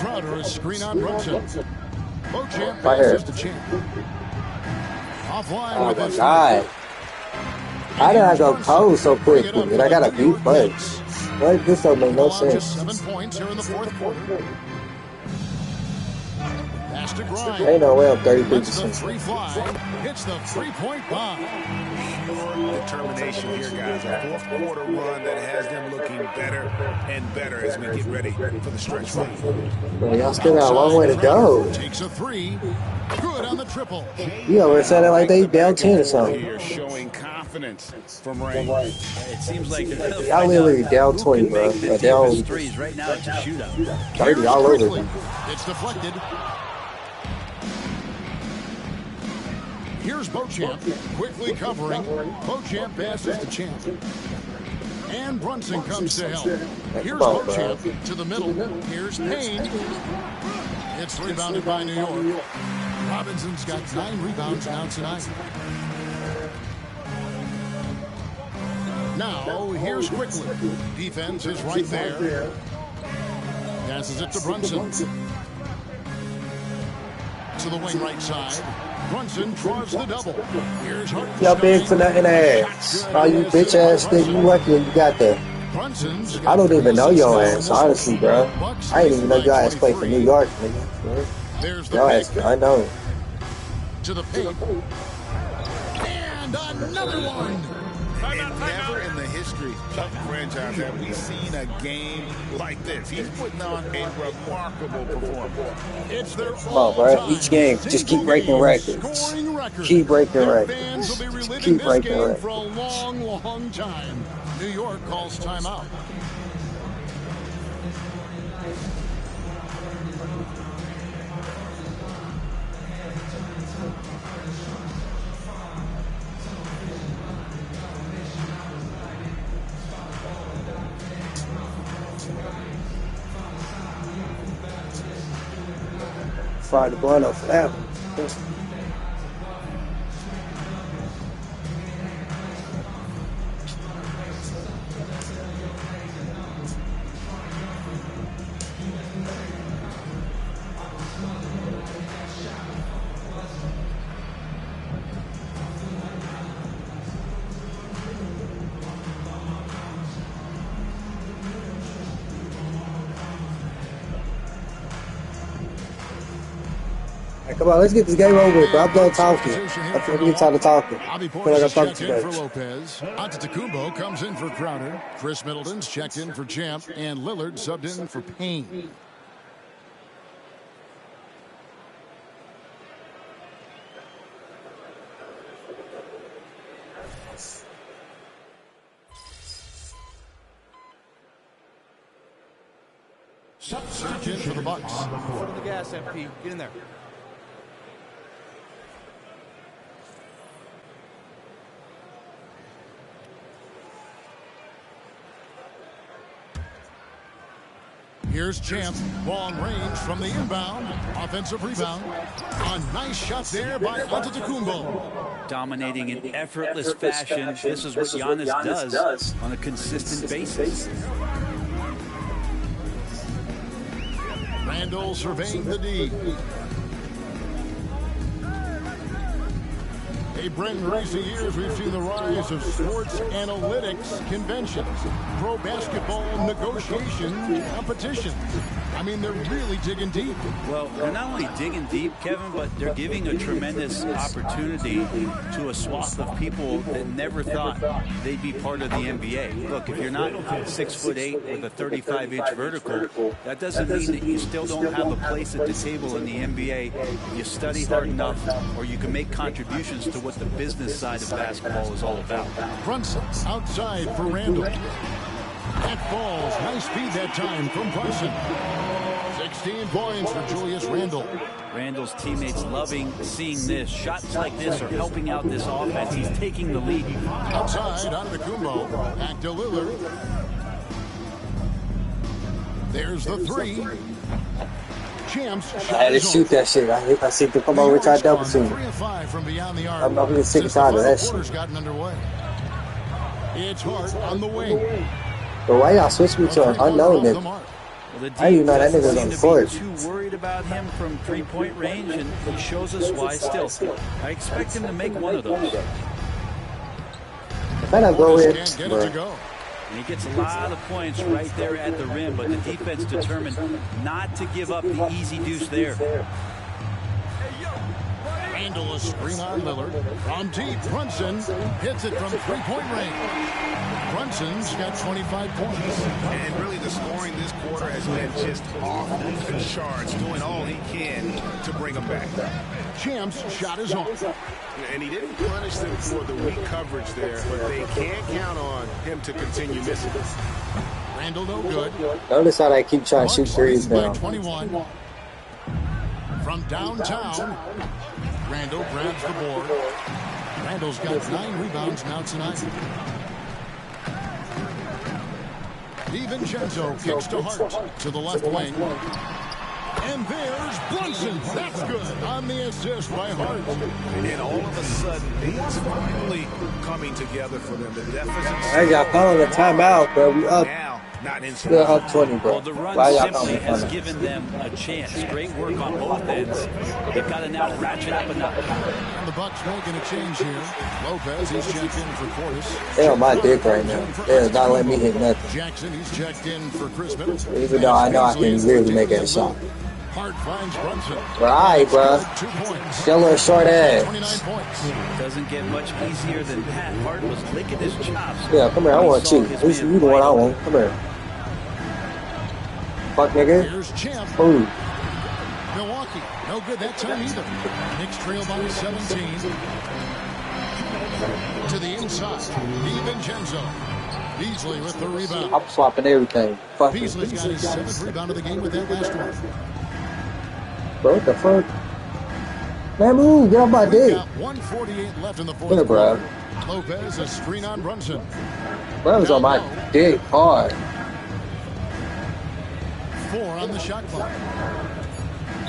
Crowder is screen on Brunson. Beauchamp Right here. passes to Champ. Offline Oh with my his God. How did I go cold so quickly? And I got a beat first. What? This don't make no Ball on just sense. 7 points here in the fourth quarter. Pass to Grimes. Ain't no way I'm Lets the 33%. three fly. Hits the three-point bomb. Determination here, guys. A fourth quarter run that has them looking better and better as we get ready for the stretch run. Well, y'all still got a long way to go. Takes a three. Good on the triple. You over there sounding like they down 10 or something. Here showing confidence from Ray. It seems like they're gonna Y'all find literally out down who 20, can bro. make the Or down deepest threes. Right now, it's a shootout. 30 all over. It's deflected. Here's Beauchamp, quickly covering. Beauchamp passes to Champ. And Brunson comes to help. Here's Beauchamp to the middle. Here's Payne. It's rebounded by New York. Robinson's got 9 rebounds now tonight. Now, here's Quickly. Defense is right there. Passes it to Brunson. To the wing right side. Brunson draws the double. Here's Hartenstein. Y'all big for nothing ass. All you bitch ass nigga, you lucky you got that. I don't even know your ass, honestly, bro. I didn't even know your ass played for New York, nigga. Your ass, I know. To the paint. And another one. And never in the history of the franchise have we seen a game like this. He's putting on a remarkable performance. It's their Come on, bro. Each game, just keep breaking records. Keep breaking records. fans will be reliving Keep this breaking game records. for a long, long time. New York calls timeout. Fire the blunt up forever. Come on, let's get this game over with, bro. I'm done talking. I feel like we get tired of talking. I feel like I'm talking too Checked in much. for Lopez. Antetokounmpo comes in for Crowder. Chris Middleton's checked in for Champ. And Lillard subbed in for Payne. Checked in for the Bucks. Foot of the gas, MP. Get in there. Here's Champ. Long range from the inbound. Offensive rebound. A nice shot there by Antetokounmpo. Dominating in effortless fashion. This is what Giannis does on a consistent basis. Randall surveying the D. Hey, Brent, in recent years, we've seen the rise of sports analytics conventions, pro basketball negotiation competitions. I mean, they're really digging deep. Well, they're not only digging deep, Kevin, but they're giving a tremendous opportunity to a swath of people that never thought they'd be part of the NBA. Look, if you're not 6'8" with a 35-inch vertical, that doesn't mean that you still don't have a place at the table in the NBA if you study hard enough, or you can make contributions to what the business side of basketball is all about. Brunson outside for Randall. That falls. Nice speed that time from Brunson. 16 points for Julius Randle. Randall's teammates loving seeing this. Shots like this are helping out this offense. He's taking the lead. Outside, Antetokounmpo. Back to Lillard. There's the three. Champs I had to shoot that shit. I see them come over and try to double team. 3 of 5 from beyond the arc. I'm getting sick and tired of that shit. Quarter's gotten underway. It's Hart on the wing. But why y'all switch me to an unknown nigga? Well, I didn't know that nigga was on the court. Too worried about him from three-point range, and he shows us why. Still, I expect him to make one of those. If I don't go in, bro. And he gets a lot of points right there at the rim, but the defense determined not to give up the easy deuce there. Randall, a screen on Lillard. From deep, Brunson hits it from three-point range. Brunson's got 25 points. And really the scoring this quarter has been just off the charts, doing all he can to bring them back. Champs' shot is on. And he didn't punish them for the weak coverage there, but they can't count on him to continue missing. Randall no good. Notice how they keep trying to shoot threes now. 21. From downtown, Randall grabs the board. Randall's got 9 rebounds now tonight. DiVincenzo kicks to Hart to the left wing. And there's Brunson. That's good on the assist by Hart. And all of a sudden, it's finally coming together for them. The deficit. Hey, y'all calling a timeout, bro. We up. Still up 20, bro. Well, the run Why y'all simply calling has a timeout? given them a chance. Great work on both ends. They've got to now ratchet up a notch. And the Bucks making a change here. Lopez, he's checked in for Portis. They on my dick right now. They're not letting me hit nothing. Jackson, he's checked in for Chris Middleton. Even though I know I can really make that shot. Hart finds Brunson. But alright, bro. Still a short ass. Doesn't get much easier than that. Hart was licking his chops. Yeah, come here. I want you. At least you the one I want. Come here. Fuck, nigga. Here's Champ. Ooh. Milwaukee, no good that time either. Knicks trail by 17. To the inside, DiVincenzo. Beasley with the rebound. I'm swapping everything. Fuck it. Beasley's got his 7th rebound of the game with that last one. Bro, what the fuck? Man, move. Get off my dick. Got 1:48 left in the fourth Look, bro. quarter. Lopez, a screen on Brunson. Bro was on my dick hard. 4 on the shot clock.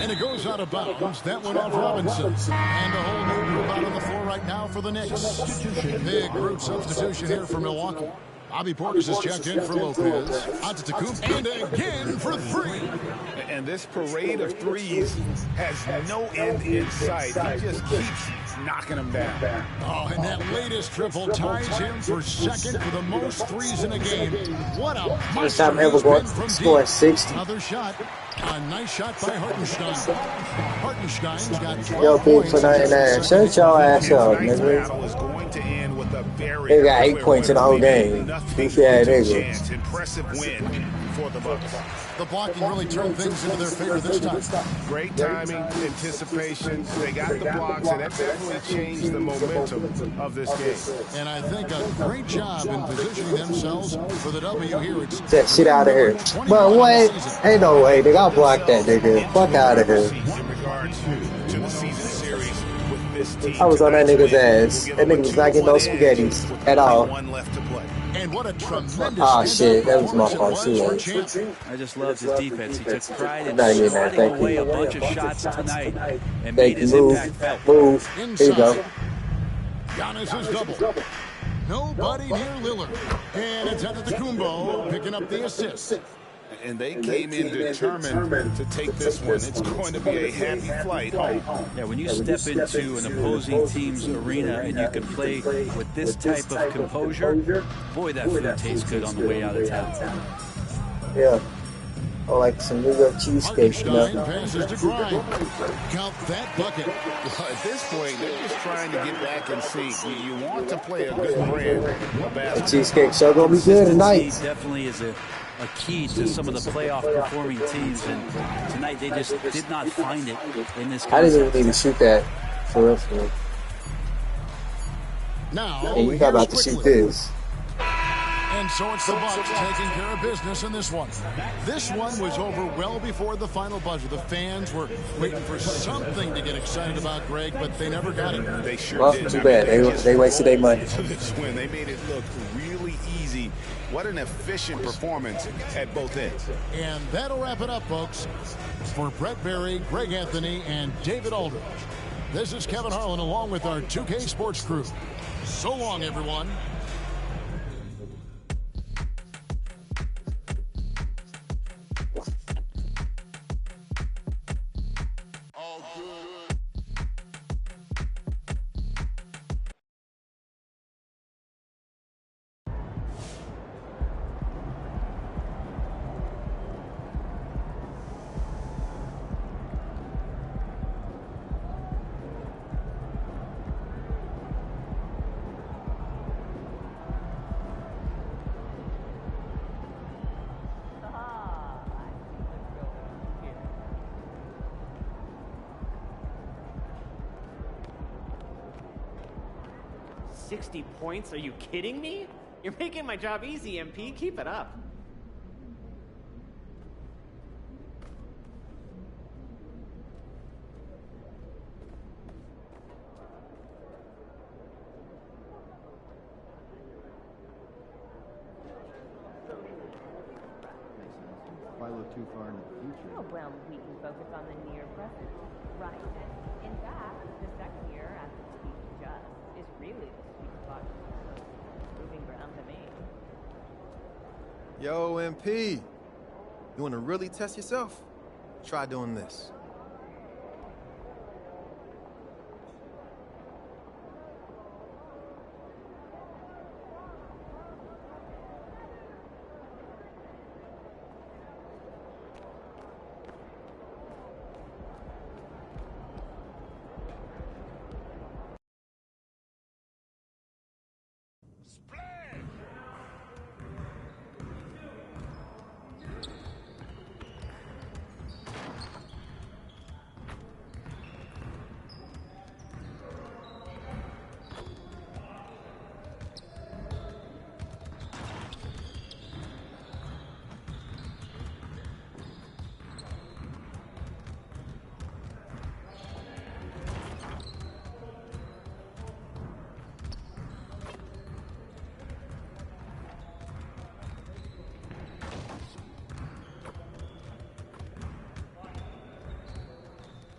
And it goes out of bounds. That went off Robinson. And a whole new group out on the floor right now for the Knicks. Big group substitution here for Milwaukee. Bobby Portis has checked in for Lopez. Antetokounmpo, and again for 3. And this parade of threes has no end in sight. He just keeps knocking them down. Oh, and that latest triple ties him for second for the most threes in a game. What a First time ever going scoring 60. Another shot. A nice shot by Hartenstein. Hartenstein's got 12 Yo, people points. for 99. Shut your ass up, nigga. They got 8 points in the whole game. Goofy ass nigga. Impressive win for the Bucks. The blocking really turned things into their favor this time. Great timing, anticipation. They got the blocks, and that definitely changed the momentum of this game. And I think a great job in positioning themselves for the W here. It's Get that shit out of here. Bro, what? Ain't no way, nigga. I'll block that nigga. Fuck out of here. In regards to the season series with this team. I was on that nigga's ass. That nigga was not getting no spaghettis at all. One left to play. And what a tremendous Ah, shit. That was my fault, too. I just loved his defense. He took pride in Not even that. sliding Thank away you. a bunch of shots tonight and Thank made you. his Move. impact felt. Move. There you go. Giannis is double. Nobody near Lillard. And it's Antetokounmpo picking up the assist. And they came in determined to take this one. It's going to be a happy flight home. Yeah, when you step into an opposing team's arena and you can play with this type of composure, boy, that food tastes good on the way out of town. Yeah. Or like some New York cheesecake, you Hartenstein know? passes to Grimes. Count that bucket. At this point, they're just trying to get back in sync. You want to play a good brand of The basketball. cheesecake show gonna be good tonight. Consistency definitely is a key to some of the playoff performing teams, and tonight they just did not find it in this I didn't even concept. need to shoot that. For real, for real. Now, And you're not about to shoot this. And so it's the Bucks taking care of business in this one. This one was over well before the final buzzer. The fans were waiting for something to get excited about, Greg, but they never got it. They sure Well, did. too bad. They wasted their money. To this win. They made it look really easy What an efficient performance at both ends. And that'll wrap it up, folks. For Brett Berry, Greg Anthony, and David Aldridge, this is Kevin Harlan along with our 2K Sports crew. So long, everyone. Points? Are you kidding me? You're making my job easy, MP. Keep it up. If I look too far into the future. Oh, well, we can focus on the near present. Right. In fact, the second year after the speech to just is really the sweet spot. Proving ground to me. Yo, MP, you want to really test yourself? Try doing this.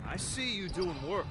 I see you doing work.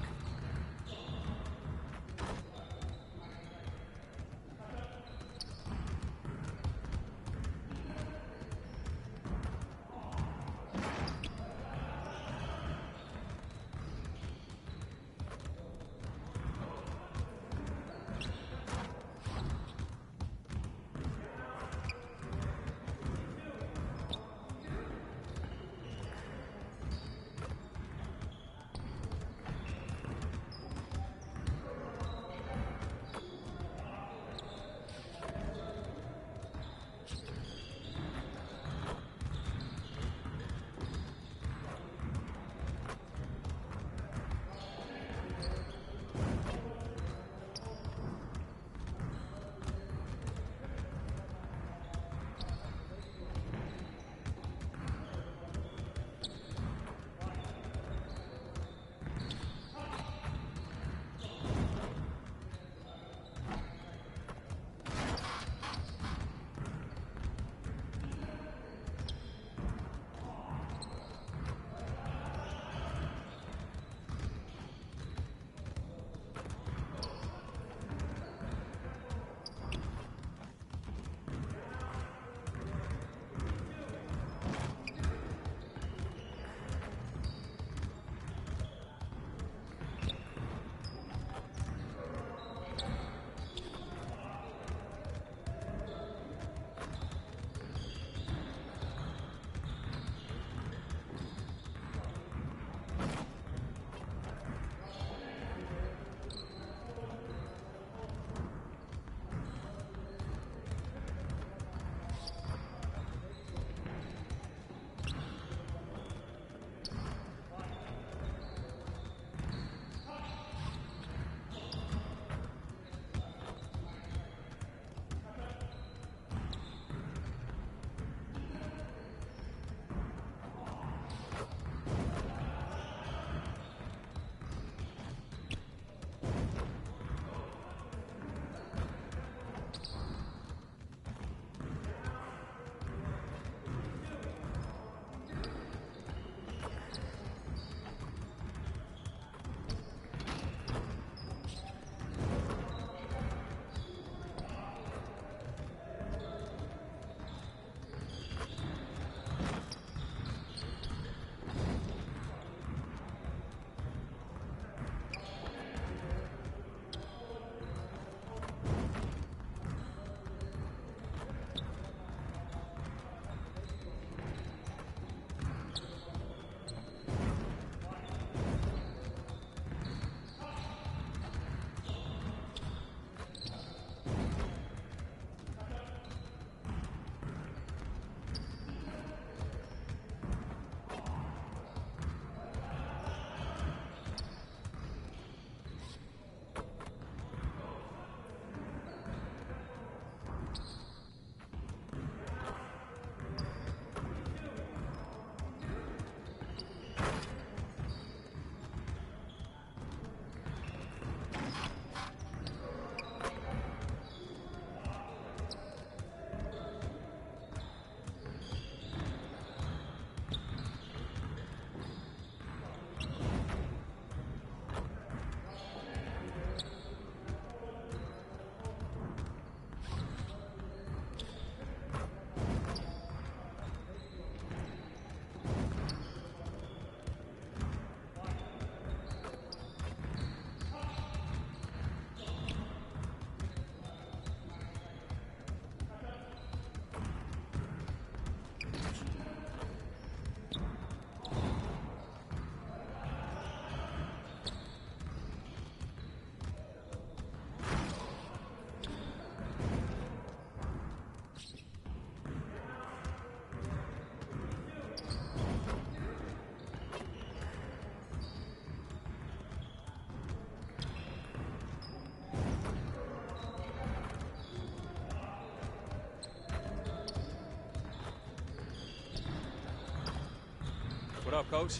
What up, Coach?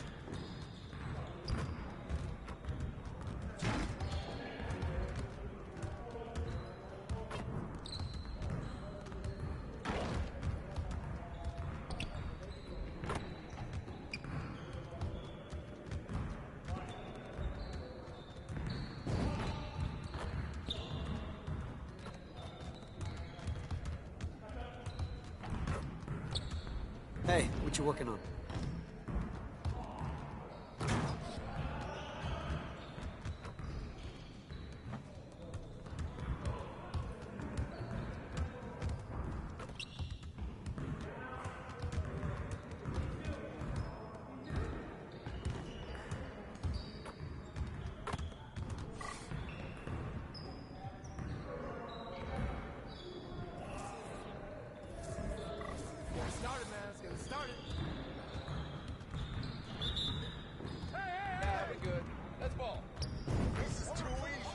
Hey, what you working on? Started, man. Let's get it started. Good. Let's ball. This is too easy.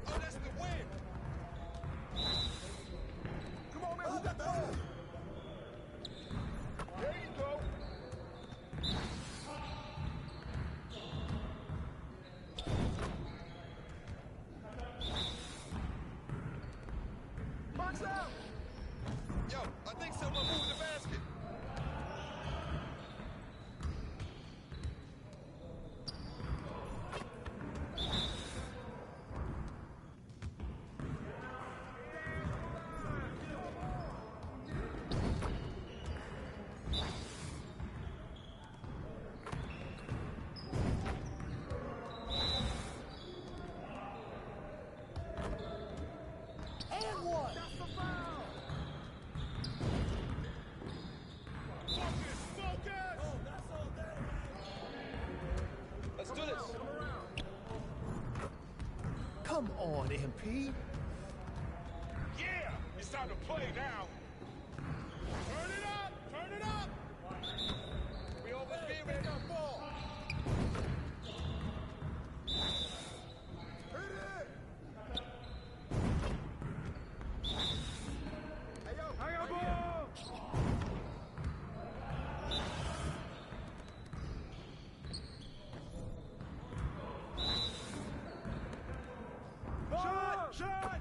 Oh, that's the win. Come on, man. Who got the ball? There you go. Box out. Yo, I think someone moved the basket. And one. That's the foul. Focus, focus. Oh, that's all day. Let's do this. Come on, MP. Yeah, it's time to play now. Turn it up, turn it up. We almost being ready to ball. Hit it. Hey, yo, I got ball. Shot! Shot!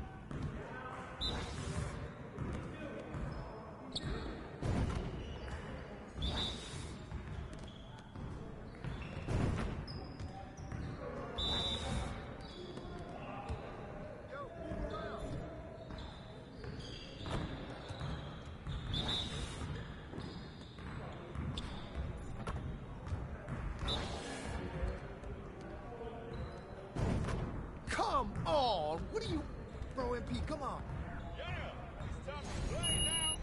Come on! What are you... Bro, MP, come on. Yeah, it's time to play now.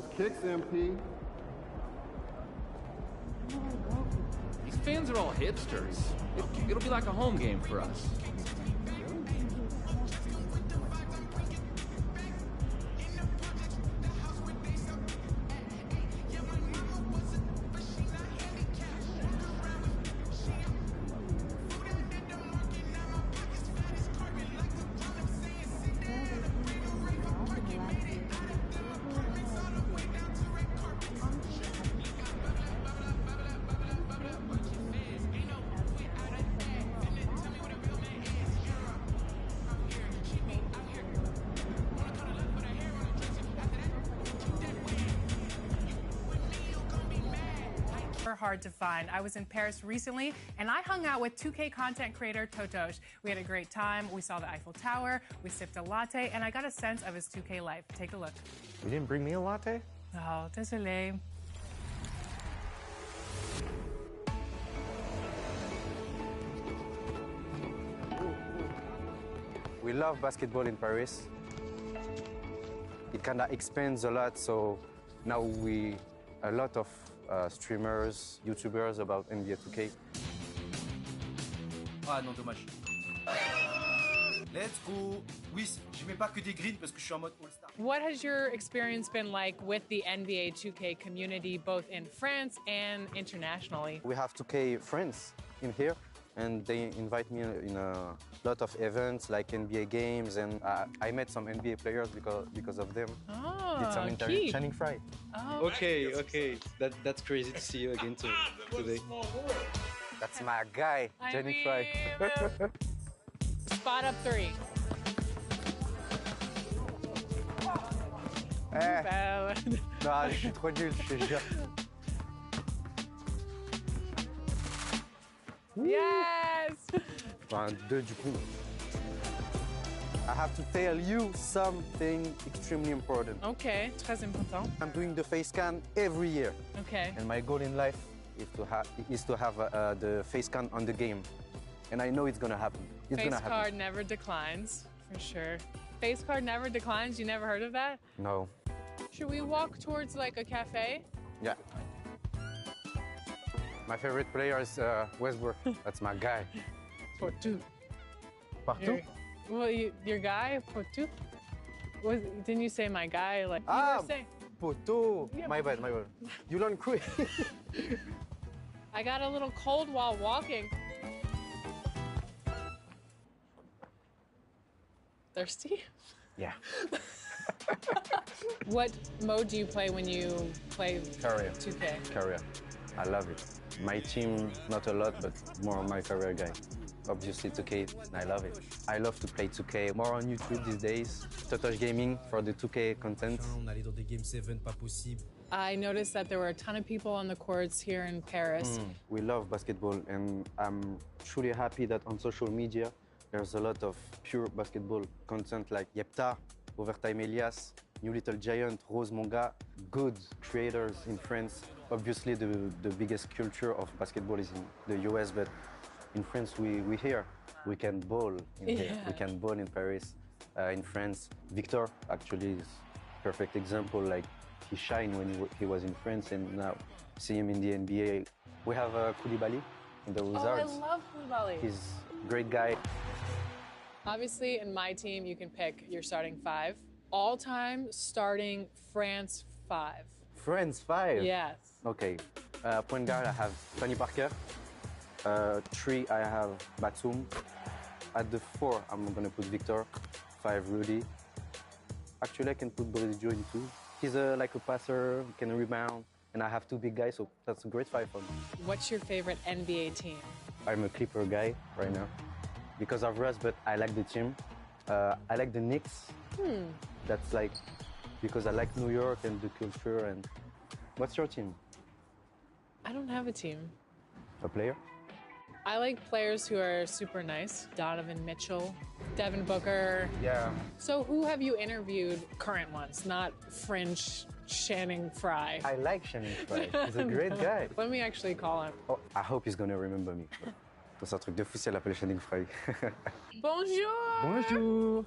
Those kicks, MP. These fans are all hipsters. It'll be like a home game for us. Hard to find. I was in Paris recently and I hung out with 2K content creator Totosh. We had a great time. We saw the Eiffel Tower, we sipped a latte, and I got a sense of his 2K life. Take a look. You didn't bring me a latte? Oh, désolé. We love basketball in Paris. It kind of expands a lot, so now a lot of streamers, YouTubers about NBA 2K. Ah non, dommage. Let's go. Oui, je mets pas que des greens parce que je suis en mode All-Star. What has your experience been like with the NBA 2K community, both in France and internationally? We have 2K friends in here, and they invite me in a lot of events like NBA games, and I met some NBA players because of them. Oh, did some interviews. Channing Frye. Oh, okay. That's crazy to see you again today. That's my guy, Channing Frye. Spot up 3. Non, je suis trop nul, je te jure. Yes! Enfin, 2 du coup. I have to tell you something extremely important. Okay, très important. I'm doing the face scan every year. Okay. And my goal in life is to have the face scan on the game. And I know it's gonna happen. Face card never declines, for sure. Face card never declines? You never heard of that? No. Should we walk towards like a cafe? Yeah. My favorite player is Westbrook. That's my guy. Portu. Partout? Well, your guy, Portu? Didn't you say my guy? Like, you were saying. Poto. Yeah. My bad. You learn quick. I got a little cold while walking. Thirsty? Yeah. What mode do you play when you play Career. 2K? Career. I love it. My team, not a lot, but more my career guy. Obviously 2K, I love it. I love to play 2K, more on YouTube these days. Totosh Gaming for the 2K content. I noticed that there were a ton of people on the courts here in Paris. We love basketball, and I'm truly happy that on social media, there's a lot of pure basketball content like Yepta, Overtime Elias, New Little Giant, Rose Monga, good creators in France. Obviously, the biggest culture of basketball is in the US, but in France, we here. We can ball in here. We can ball in Paris, in France. Victor, actually, is a perfect example. Like, he shined when he was in France, and now see him in the NBA. We have Koulibaly in the Wizards. Oh, I love Koulibaly. He's a great guy. Obviously, in my team, you can pick your starting 5. All-time starting France 5. France 5? Yes. Okay. Point guard, I have Tony Parker. 3, I have Batum. At the 4, I'm going to put Victor. 5, Rudy. Actually, I can put Boridio in 2. He's like a passer, can rebound. And I have 2 big guys, so that's a great 5 for me. What's your favorite NBA team? I'm a Clipper guy right now. Because of Russ, but I like the team. I like the Knicks. That's like, because I like New York and the culture. And what's your team? I don't have a team. A player? I like players who are super nice. Donovan Mitchell, Devin Booker. Yeah. So who have you interviewed, current ones, not fringe Channing Frye? I like Channing Frye. He's a great guy. Let me actually call him. Oh, I hope he's gonna remember me. C'est un truc de fou si elle appelle Channing Frye. Bonjour. Bonjour.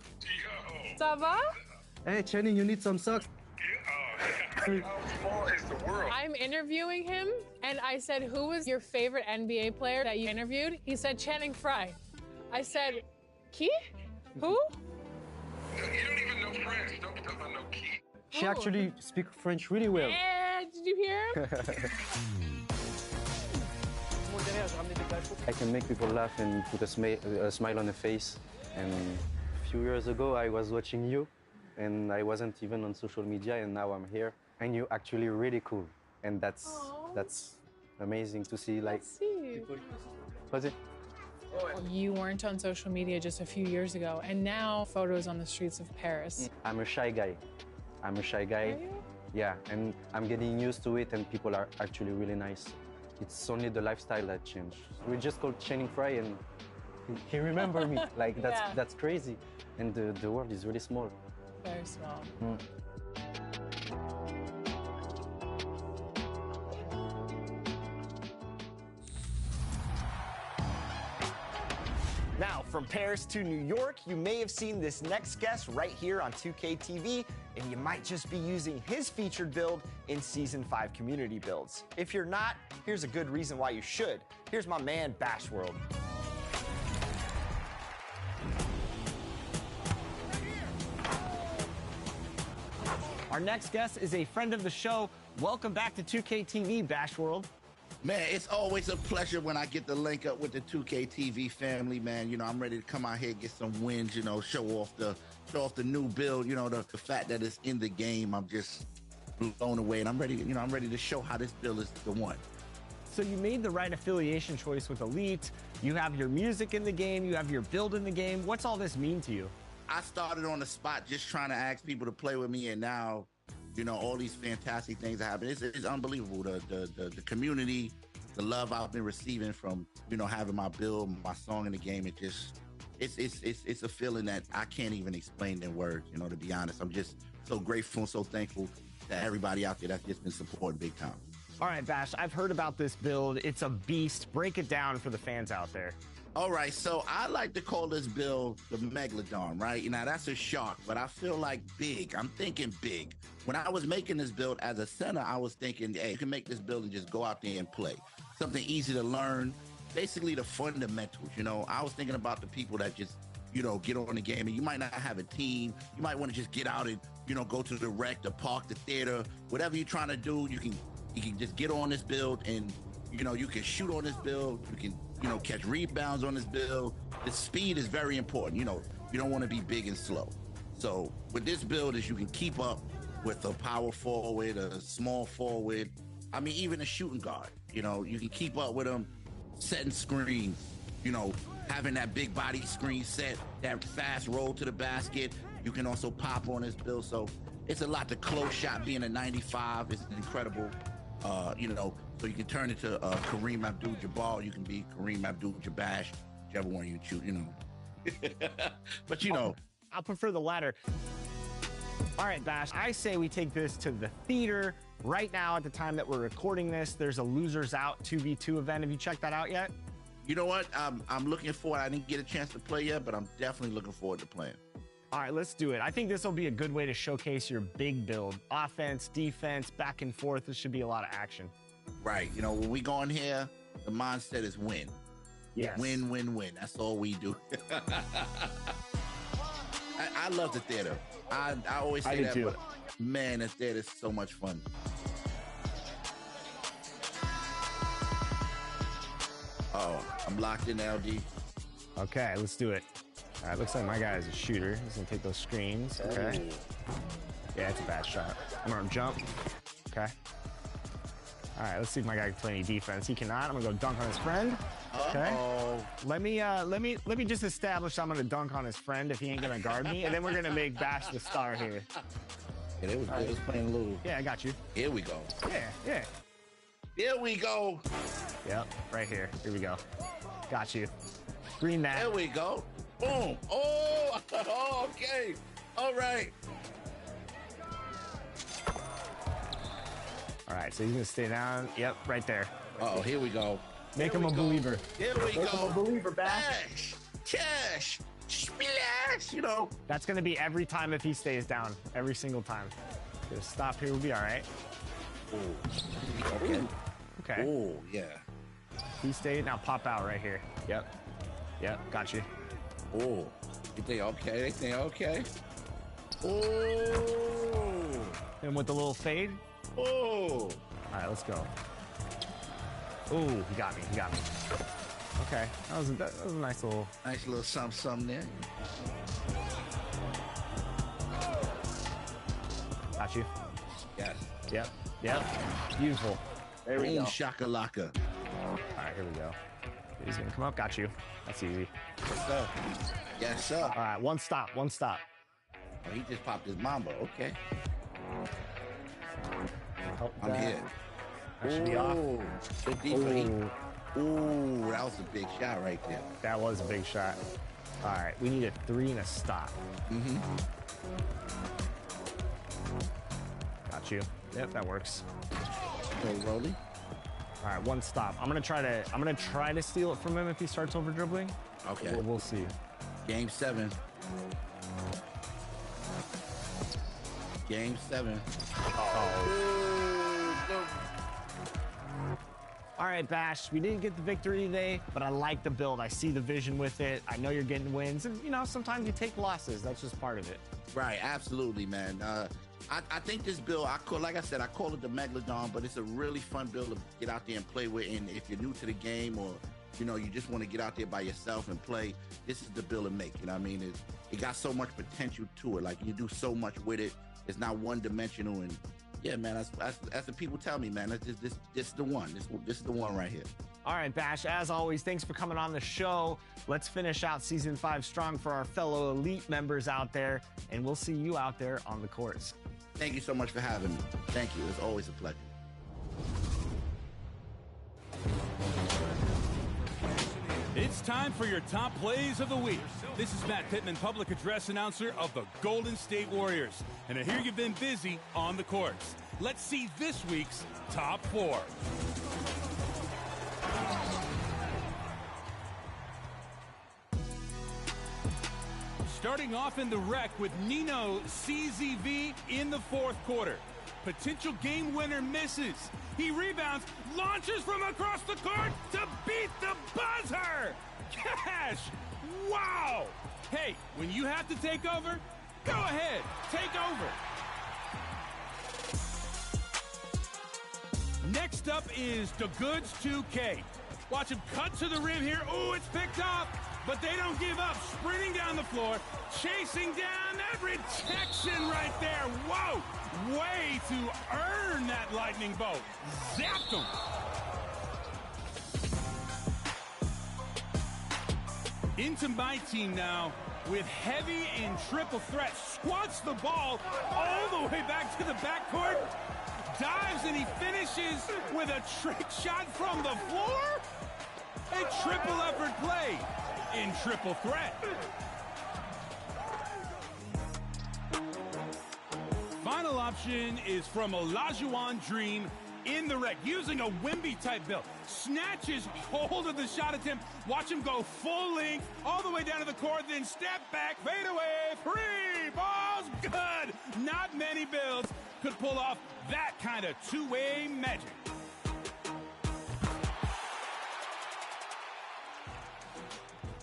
Ça va? Hey, Channing, you need some socks? I'm interviewing him, and I said, who was your favorite NBA player that you interviewed? He said Channing Frye. I said, Key? Who? You don't even know French. Don't talk about no Key. She actually speaks French really well. Did you hear him? I can make people laugh and put a smile on the face. And a few years ago, I was watching you, and I wasn't even on social media, and now I'm here. And you're actually really cool, and that's amazing to see. Like, people. Was it? You weren't on social media just a few years ago, and now photos on the streets of Paris. I'm a shy guy. I'm a shy guy. Are you? Yeah, and I'm getting used to it, and people are actually really nice. It's only the lifestyle that changed. We just called Channing Frye, and he remembered me. Like, that's crazy. And the world is really small. Very small. Now, from Paris to New York, you may have seen this next guest right here on 2K TV, and you might just be using his featured build in Season 5 community builds. If you're not, here's a good reason why you should. Here's my man, Bashworld. Our next guest is a friend of the show. Welcome back to 2K TV, Bashworld. Man, it's always a pleasure when I get to link up with the 2K TV family, man. You know, I'm ready to come out here, get some wins, you know, show off the new build, you know, the fact that it's in the game. I'm just blown away, and I'm ready to show how this build is the one. So you made the right affiliation choice with Elite. You have your music in the game, you have your build in the game. What's all this mean to you? I started on the spot just trying to ask people to play with me, and now, you know, all these fantastic things are happening. It's unbelievable. The community, the love I've been receiving from, you know, having my build, my song in the game. It's a feeling that I can't even explain in words, you know, to be honest. I'm just so grateful and so thankful to everybody out there that's just been supporting big time. All right, Bash, I've heard about this build. It's a beast. Break it down for the fans out there. All right, so I like to call this build the Megalodon, right? You know, that's a shark, but I feel like big. I'm thinking big. When I was making this build as a center, I was thinking, hey, you can make this build and just go out there and play. Something easy to learn, basically the fundamentals, you know. I was thinking about the people that just, you know, get on the game, and you might not have a team. You might want to just get out and, you know, go to the rec, the park, the theater, whatever you're trying to do, you can just get on this build, and, you know, you can shoot on this build. You can, you know, catch rebounds on this build. The speed is very important. You know, you don't want to be big and slow. So with this build is you can keep up with a power forward, a small forward. I mean, even a shooting guard. You know, you can keep up with them, setting screens, you know, having that big body screen set, that fast roll to the basket. You can also pop on this build. So it's a lot. The close shot being a 95 is incredible. You know, so you can turn it to Kareem Abdul-Jabbar. You can be Kareem Abdul-Jabbar, whichever one you choose, you know. But, you know. I'll prefer the latter. All right, Bash, I say we take this to the theater. Right now, at the time that we're recording this, there's a Losers Out 2v2 event. Have you checked that out yet? You know what? I'm looking forward. I didn't get a chance to play yet, but I'm definitely looking forward to playing. All right, let's do it. I think this will be a good way to showcase your big build. Offense, defense, back and forth. This should be a lot of action. Right. You know, when we go in here, the mindset is win. Yes. Win, win, win. That's all we do. I love the theater. I always say that, but man, the theater is so much fun. Oh, I'm locked in, LD. Okay, let's do it. All right, looks like my guy is a shooter. He's gonna take those screens. Okay. Yeah, it's a bad shot. I'm gonna jump. Okay. All right, let's see if my guy can play any defense. He cannot. I'm gonna go dunk on his friend. Okay. Uh-oh. Let me just establish I'm gonna dunk on his friend if he ain't gonna guard me, and then we're gonna make Bash the star here. Yeah, they was playing a little. Yeah, I got you. Here we go. Yeah. Here we go. Yep, right here. Here we go. Got you. Green that. There we go. Boom. Oh, okay. All right. All right, so he's gonna stay down. Yep, right there. Oh, here we go. Make him a believer. Here we go. Make him a believer, Bash. Cash. Splash. You know. That's gonna be every time if he stays down. Every single time. Get a stop here. We'll be all right. Okay. Okay. Oh, yeah. He stayed. Now pop out right here. Yep. Yep. Got you. Oh. You think okay? They think okay? Oh. And with the little fade. Oh. All right, let's go. Oh, he got me. He got me. Okay. That was a nice little something there. Got you. Yes. Yep. Yep. Beautiful. There we go. Shakalaka. All right, here we go. He's gonna come up. Got you. That's easy. Yes, sir. Yes, sir. All right, one stop. One stop. Oh, he just popped his mambo. Okay. I'm that. here. That should be off. Good deep. Ooh, that was a big shot right there. That was a big shot. All right, we need a 3 and a stop. Mm-hmm. Got you. Yep, that works. Okay, Rolly. All right, one stop. I'm gonna try to steal it from him if he starts over dribbling. Okay. We'll see. Game 7. Game 7. All right, Bash, we didn't get the victory today, but I like the build. I see the vision with it. I know you're getting wins, and sometimes you take losses. That's just part of it. Right, absolutely, man. I think this build, like I said, I call it the Megalodon, but it's a really fun build to get out there and play with. And if you're new to the game, or you just want to get out there by yourself and play, this is the build to make. You know what I mean? It got so much potential to it. Like, you do so much with it. It's not one-dimensional, and yeah, man, as the people tell me, man, this is the one. This is the one right here. All right, Bash, as always, thanks for coming on the show. Let's finish out Season 5 strong for our fellow Elite members out there, and we'll see you out there on the courts. Thank you so much for having me. Thank you. It's always a pleasure. It's time for your top plays of the week. This is Matt Pittman, public address announcer of the Golden State Warriors. And I hear you've been busy on the courts. Let's see this week's top 4. Starting off in the rec with Nino CZV in the 4th quarter. Potential game winner misses. He rebounds, launches from across the court to beat the buzzer! Cash! Wow! Hey, when you have to take over, go ahead, take over. Next up is the Goods 2K. Watch him cut to the rim here. Ooh, it's picked up, but they don't give up. Sprinting down the floor, chasing down that rejection right there. Whoa! Way to earn that lightning bolt. Zapped him. Into my team now with heavy and triple threat. Squats the ball all the way back to the backcourt. Dives and he finishes with a trick shot from the floor. A triple effort play in triple threat. Final option is from Olajuwon Dream in the rec, using a Wemby-type build. Snatches hold of the shot attempt. Watch him go full length, all the way down to the court, then step back, fade away, 3 balls, good. Not many builds could pull off that kind of two-way magic.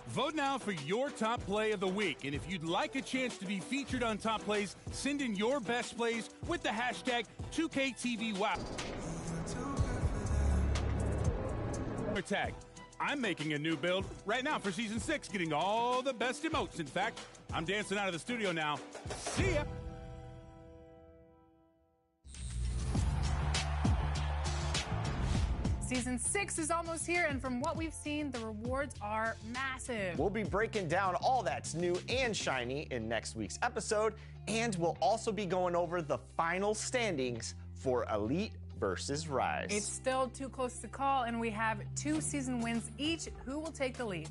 Vote now for your top play of the week. And if you'd like a chance to be featured on Top Plays, send in your best plays with the hashtag 2KTVWOW. Tag. I'm making a new build right now for Season 6, getting all the best emotes. In fact, I'm dancing out of the studio now. See ya! Season 6 is almost here, and from what we've seen, the rewards are massive. We'll be breaking down all that's new and shiny in next week's episode, and we'll also be going over the final standings for Elite versus Rise. It's still too close to call, and we have 2 season wins each. Who will take the lead?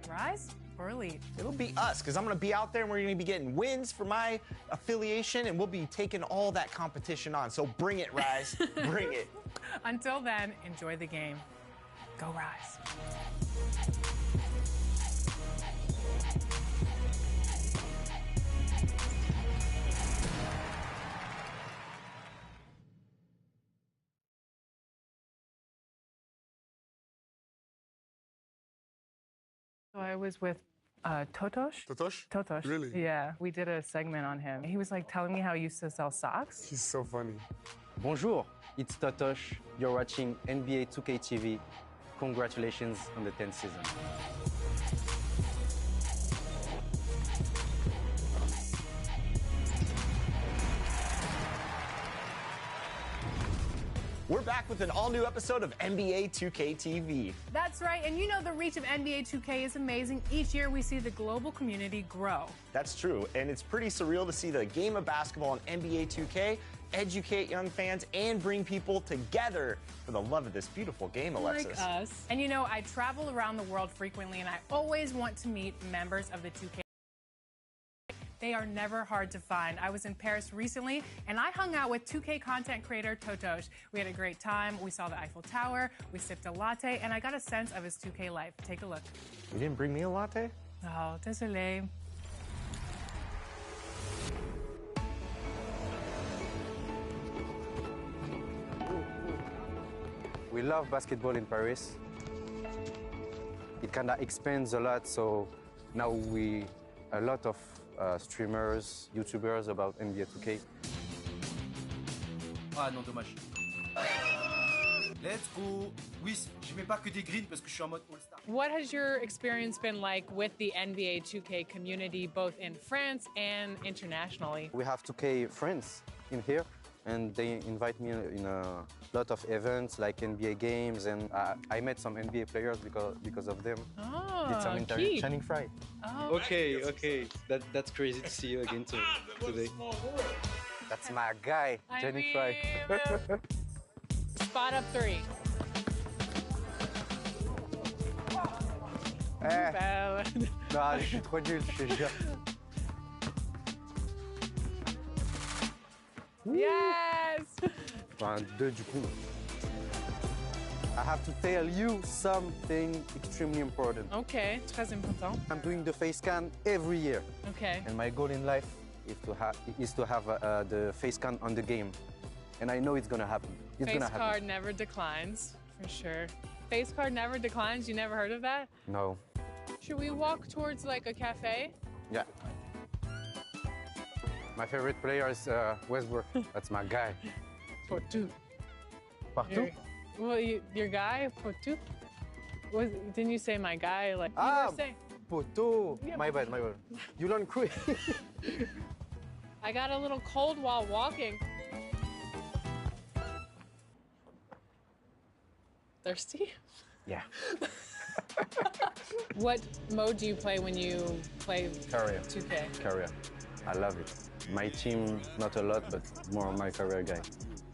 Rise or Elite? It'll be us, because I'm going to be out there and we're going to be getting wins for my affiliation, and we'll be taking all that competition on. So bring it, Rise. Bring it. Until then, enjoy the game. Go Rise. So I was with Totosh. Totosh? Totosh. Really? Yeah, we did a segment on him. He was like telling me how he used to sell socks. He's so funny. Bonjour, it's Totosh. You're watching NBA 2K TV. Congratulations on the 10th season. We're back with an all-new episode of NBA 2K TV. That's right, and you know the reach of NBA 2K is amazing. Each year we see the global community grow. That's true, and it's pretty surreal to see the game of basketball on NBA 2K educate young fans and bring people together for the love of this beautiful game, Alexis. Like us. And you know, I travel around the world frequently, and I always want to meet members of the 2K. They are never hard to find. I was in Paris recently, and I hung out with 2K content creator Totosh. We had a great time. We saw the Eiffel Tower, we sipped a latte, and I got a sense of his 2K life. Take a look. You didn't bring me a latte? Oh, désolé. We love basketball in Paris. It kind of expands a lot, so now a lot of streamers, YouTubers about NBA 2K. Ah non, dommage. Let's go. Oui, je mets pas que des greens parce que je suis en mode all-star. What has your experience been like with the NBA 2K community, both in France and internationally? We have 2K friends in here, and they invite me in a lot of events like NBA games, and I met some NBA players because of them. Oh, did some interviews. Channing Frye. Oh. Okay. That's crazy to see you again today. That's my guy, Channing Frye. Spot up 3. Non, je suis trop nul, je te jure. Yes! Enfin, 2 du coup. I have to tell you something extremely important. Okay, très important. I'm doing the face scan every year. Okay. And my goal in life is to have the face scan on the game. And I know it's gonna happen. It's Face gonna happen. card never declines, for sure. Face card never declines? You never heard of that? No. Should we walk towards like a cafe? Yeah. My favorite player is Westbrook. That's my guy. Portu. Partout? Well, your guy, Portu? Didn't you say my guy? Like, you were saying. Poto. Yeah. My bad. You learn quick. I got a little cold while walking. Thirsty? Yeah. What mode do you play when you play Career. 2K? Career. I love it. My team, not a lot, but more my career guy.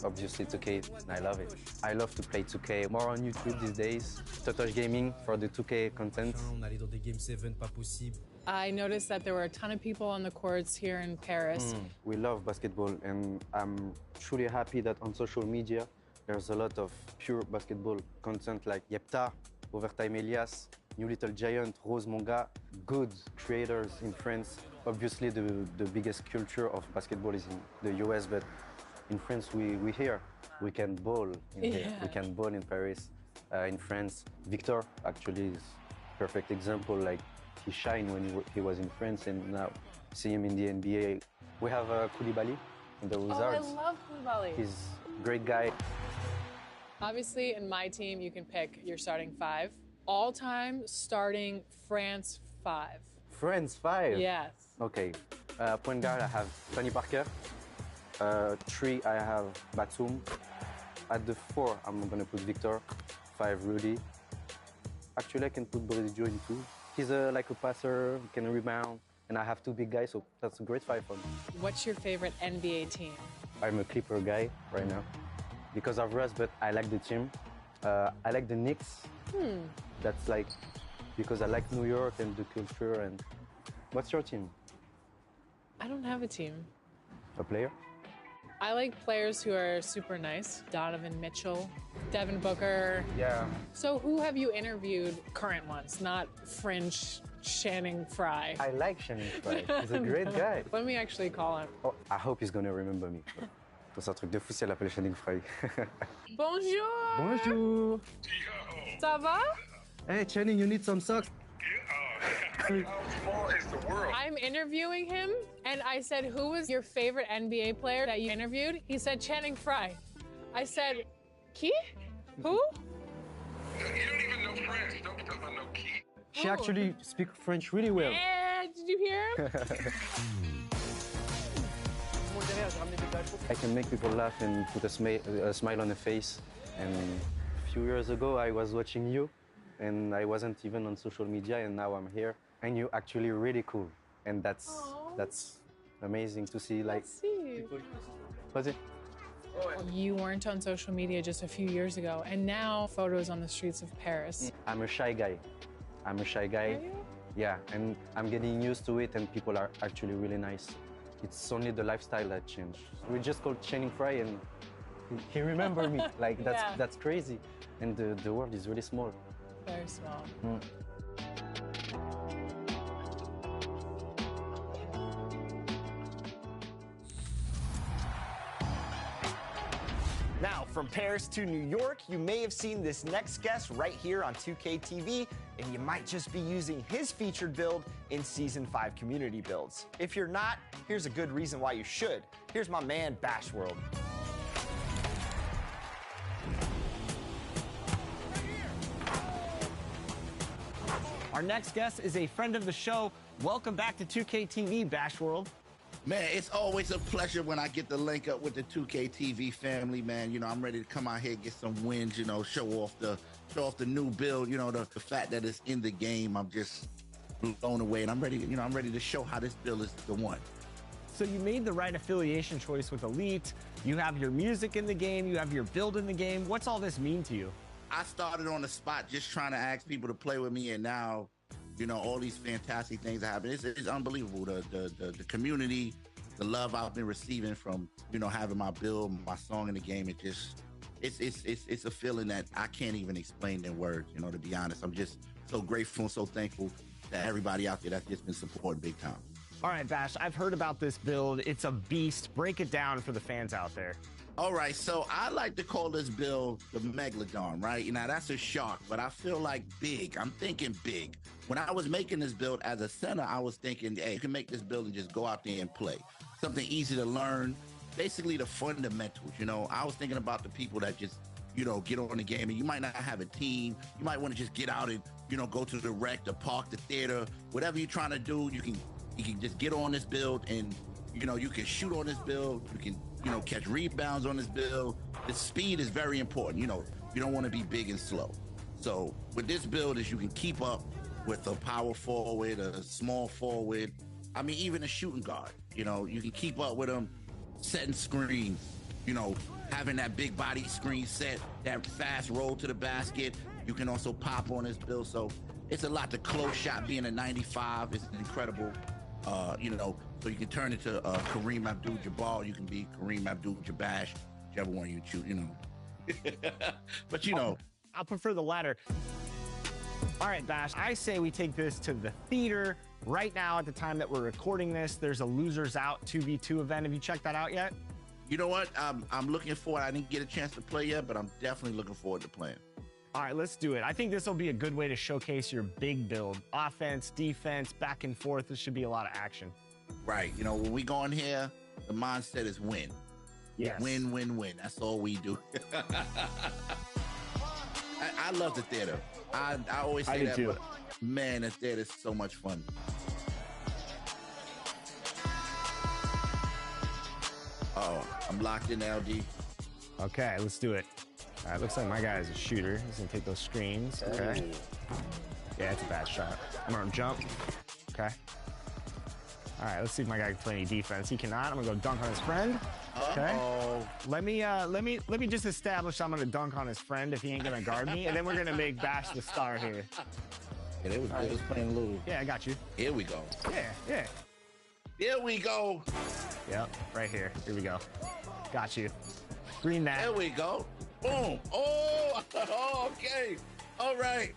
Obviously 2K, I love it. I love to play 2K, more on YouTube these days. Totosh Gaming for the 2K content. On allait dans des Game 7, pas possible. I noticed that there were a ton of people on the courts here in Paris. We love basketball, and I'm truly happy that on social media, there's a lot of pure basketball content like Yepta, Overtime Elias, New Little Giant, Rose Monga, good creators in France. Obviously, the biggest culture of basketball is in the US, but in France, we here. We can ball in here. We can ball in Paris, in France. Victor actually is a perfect example. Like he shined when he was in France, and now see him in the NBA. We have Koulibaly in the Wizards. Oh, I love Koulibaly. He's a great guy. Obviously, in my team, you can pick your starting 5. All-time starting France 5. France 5? Yes. Okay. Point guard, I have Tony Parker. 3, I have Batum. At the 4, I'm going to put Victor. 5, Rudy. Actually, I can put Brodjo in 2. He's like a passer, can rebound. And I have 2 big guys, so that's a great 5 for me. What's your favorite NBA team? I'm a Clipper guy right now. Because of Russ, but I like the team. I like the Knicks. That's like, because I like New York and the culture. And what's your team? I don't have a team. A player? I like players who are super nice. Donovan Mitchell, Devin Booker. Yeah. So who have you interviewed, current ones, not fringe Channing Frye? I like Channing Frye. He's a great guy. Let me actually call him. Oh, I hope he's gonna remember me. C'est un truc de fou si elle appelle Channing Frye. Bonjour. Bonjour. Ça va? Hey, Channing, you need some socks? I'm interviewing him, and I said, who was your favorite NBA player that you interviewed? He said Channing Frye. I said, Key? Who? You don't even know French. Don't be talking about no key. She actually speaks French really well. Did you hear him? I can make people laugh and put a smile on the face. And a few years ago, I was watching you, and I wasn't even on social media, and now I'm here. And you're actually really cool, and that's amazing to see. Like, was it? You weren't on social media just a few years ago, and now photos on the streets of Paris. I'm a shy guy. Are you? Yeah, and I'm getting used to it, and people are actually really nice. It's only the lifestyle that changed. We just called Channing Frye, and he remembered me. Like, that's crazy. And the world is really small. Very small. Now, from Paris to New York, you may have seen this next guest right here on 2K TV, and you might just be using his featured build in Season 5 community builds. If you're not, here's a good reason why you should. Here's my man, Bashworld. Our next guest is a friend of the show. Welcome back to 2K TV, Bashworld. Man, it's always a pleasure when I get to link up with the 2K TV family, man. You know, I'm ready to come out here, get some wins, you know, show off the new build, you know, the fact that it's in the game. I'm just blown away, and I'm ready to show how this build is the one. So you made the right affiliation choice with Elite. You have your music in the game, you have your build in the game. What's all this mean to you? I started on the spot just trying to ask people to play with me, and now, you know, all these fantastic things happen. It's unbelievable. The community, the love I've been receiving from, you know, having my build, my song in the game. It's a feeling that I can't even explain in words. You know, to be honest, I'm just so grateful and so thankful to everybody out there that's just been supporting big time. All right, Bash, I've heard about this build. It's a beast. Break it down for the fans out there. All right, so I like to call this build the Megalodon, right? You know, that's a shark, but I feel like big. I'm thinking big. When I was making this build as a center, I was thinking, hey, you can make this build and just go out there and play. Something easy to learn, basically the fundamentals, you know? I was thinking about the people that just, you know, get on the game, and you might not have a team. You might want to just get out and, you know, go to the rec, the park, the theater, whatever you're trying to do, you can just get on this build, and, you know, you can shoot on this build. You can, you know, catch rebounds on this build. The speed is very important. You know, you don't want to be big and slow. So with this build is you can keep up with a power forward, a small forward. I mean, even a shooting guard, you know, you can keep up with them, setting screens, you know, having that big body screen set, that fast roll to the basket. You can also pop on this build. So it's a lot. The close shot being a 95 is incredible. You know, so you can turn it to Kareem Abdul-Jabbar. You can be Kareem Abdul-Jabbar, whichever one you choose, you know. But, you know. I'll prefer the latter. All right, Bash, I say we take this to the theater. Right now, at the time that we're recording this, there's a Losers Out 2v2 event. Have you checked that out yet? You know what? I'm looking forward. I didn't get a chance to play yet, but I'm definitely looking forward to playing. All right, let's do it. I think this will be a good way to showcase your big build. Offense, defense, back and forth. This should be a lot of action. Right. You know, when we go in here, the mindset is win. Yes. Win, win, win. That's all we do. I love the theater. I always say that, but man, the theater is so much fun. Oh, I'm locked in, LD. Okay, let's do it. All right, looks like my guy is a shooter. He's gonna take those screens. Okay. Yeah, it's a bad shot. I'm gonna jump. Okay. All right, let's see if my guy can play any defense. He cannot. I'm gonna go dunk on his friend. Okay. Let me just establish I'm gonna dunk on his friend if he ain't gonna guard me, and then we're gonna make Bash the star here. Yeah, they was playing a little. Yeah, I got you. Here we go. Yeah. Here we go. Yep, right here. Here we go. Got you. Green that. There we go. Boom. Oh, okay. All right.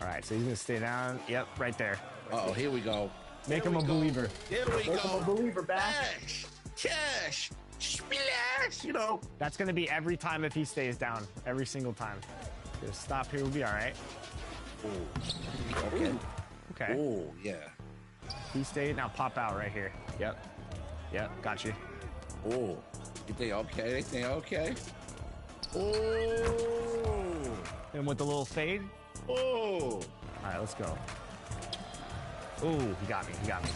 All right, so he's gonna stay down. Yep, right there. Uh-oh, here we go. Make him a believer. Here we go. Make him a believer, Bash. Cash. Splash. You know. That's gonna be every time if he stays down. Every single time. Get a stop here. We'll be all right. Oh, okay. Okay. Oh, yeah. He stayed. Now pop out right here. Yep. Yep. Got you. Oh, you think okay? They think okay? Oh. And with the little fade. Oh. All right, let's go. Oh, he got me. He got me.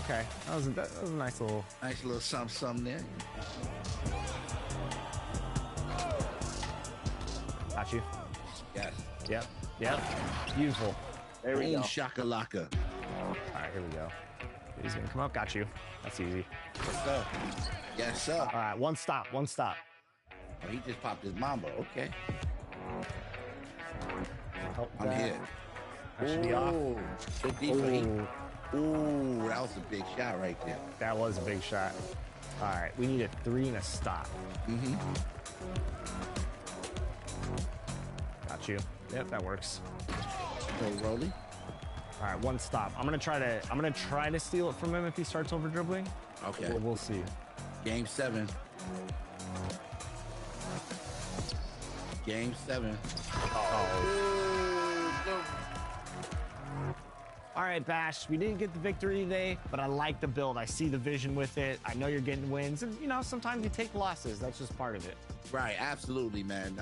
Okay. That was a nice little something there. Got you. Yes. Yep. Yep. Beautiful. There we go. Shakalaka. All right, here we go. He's gonna come up. Got you. That's easy. Yes, sir. Yes, sir. All right, one stop. One stop. Oh, he just popped his mambo. Okay. I'm that. here. That should be off. Good defense. Ooh, that was a big shot right there. That was a big shot. All right, we need a 3 and a stop. Mm-hmm. Got you. Yep, that works. Go Rolly. All right, one stop. I'm gonna try to steal it from him if he starts over dribbling. Okay. We'll see. Game 7. Game 7. All right, Bash, we didn't get the victory today, but I like the build. I see the vision with it. I know you're getting wins, and you know, sometimes you take losses. That's just part of it. Right, absolutely, man.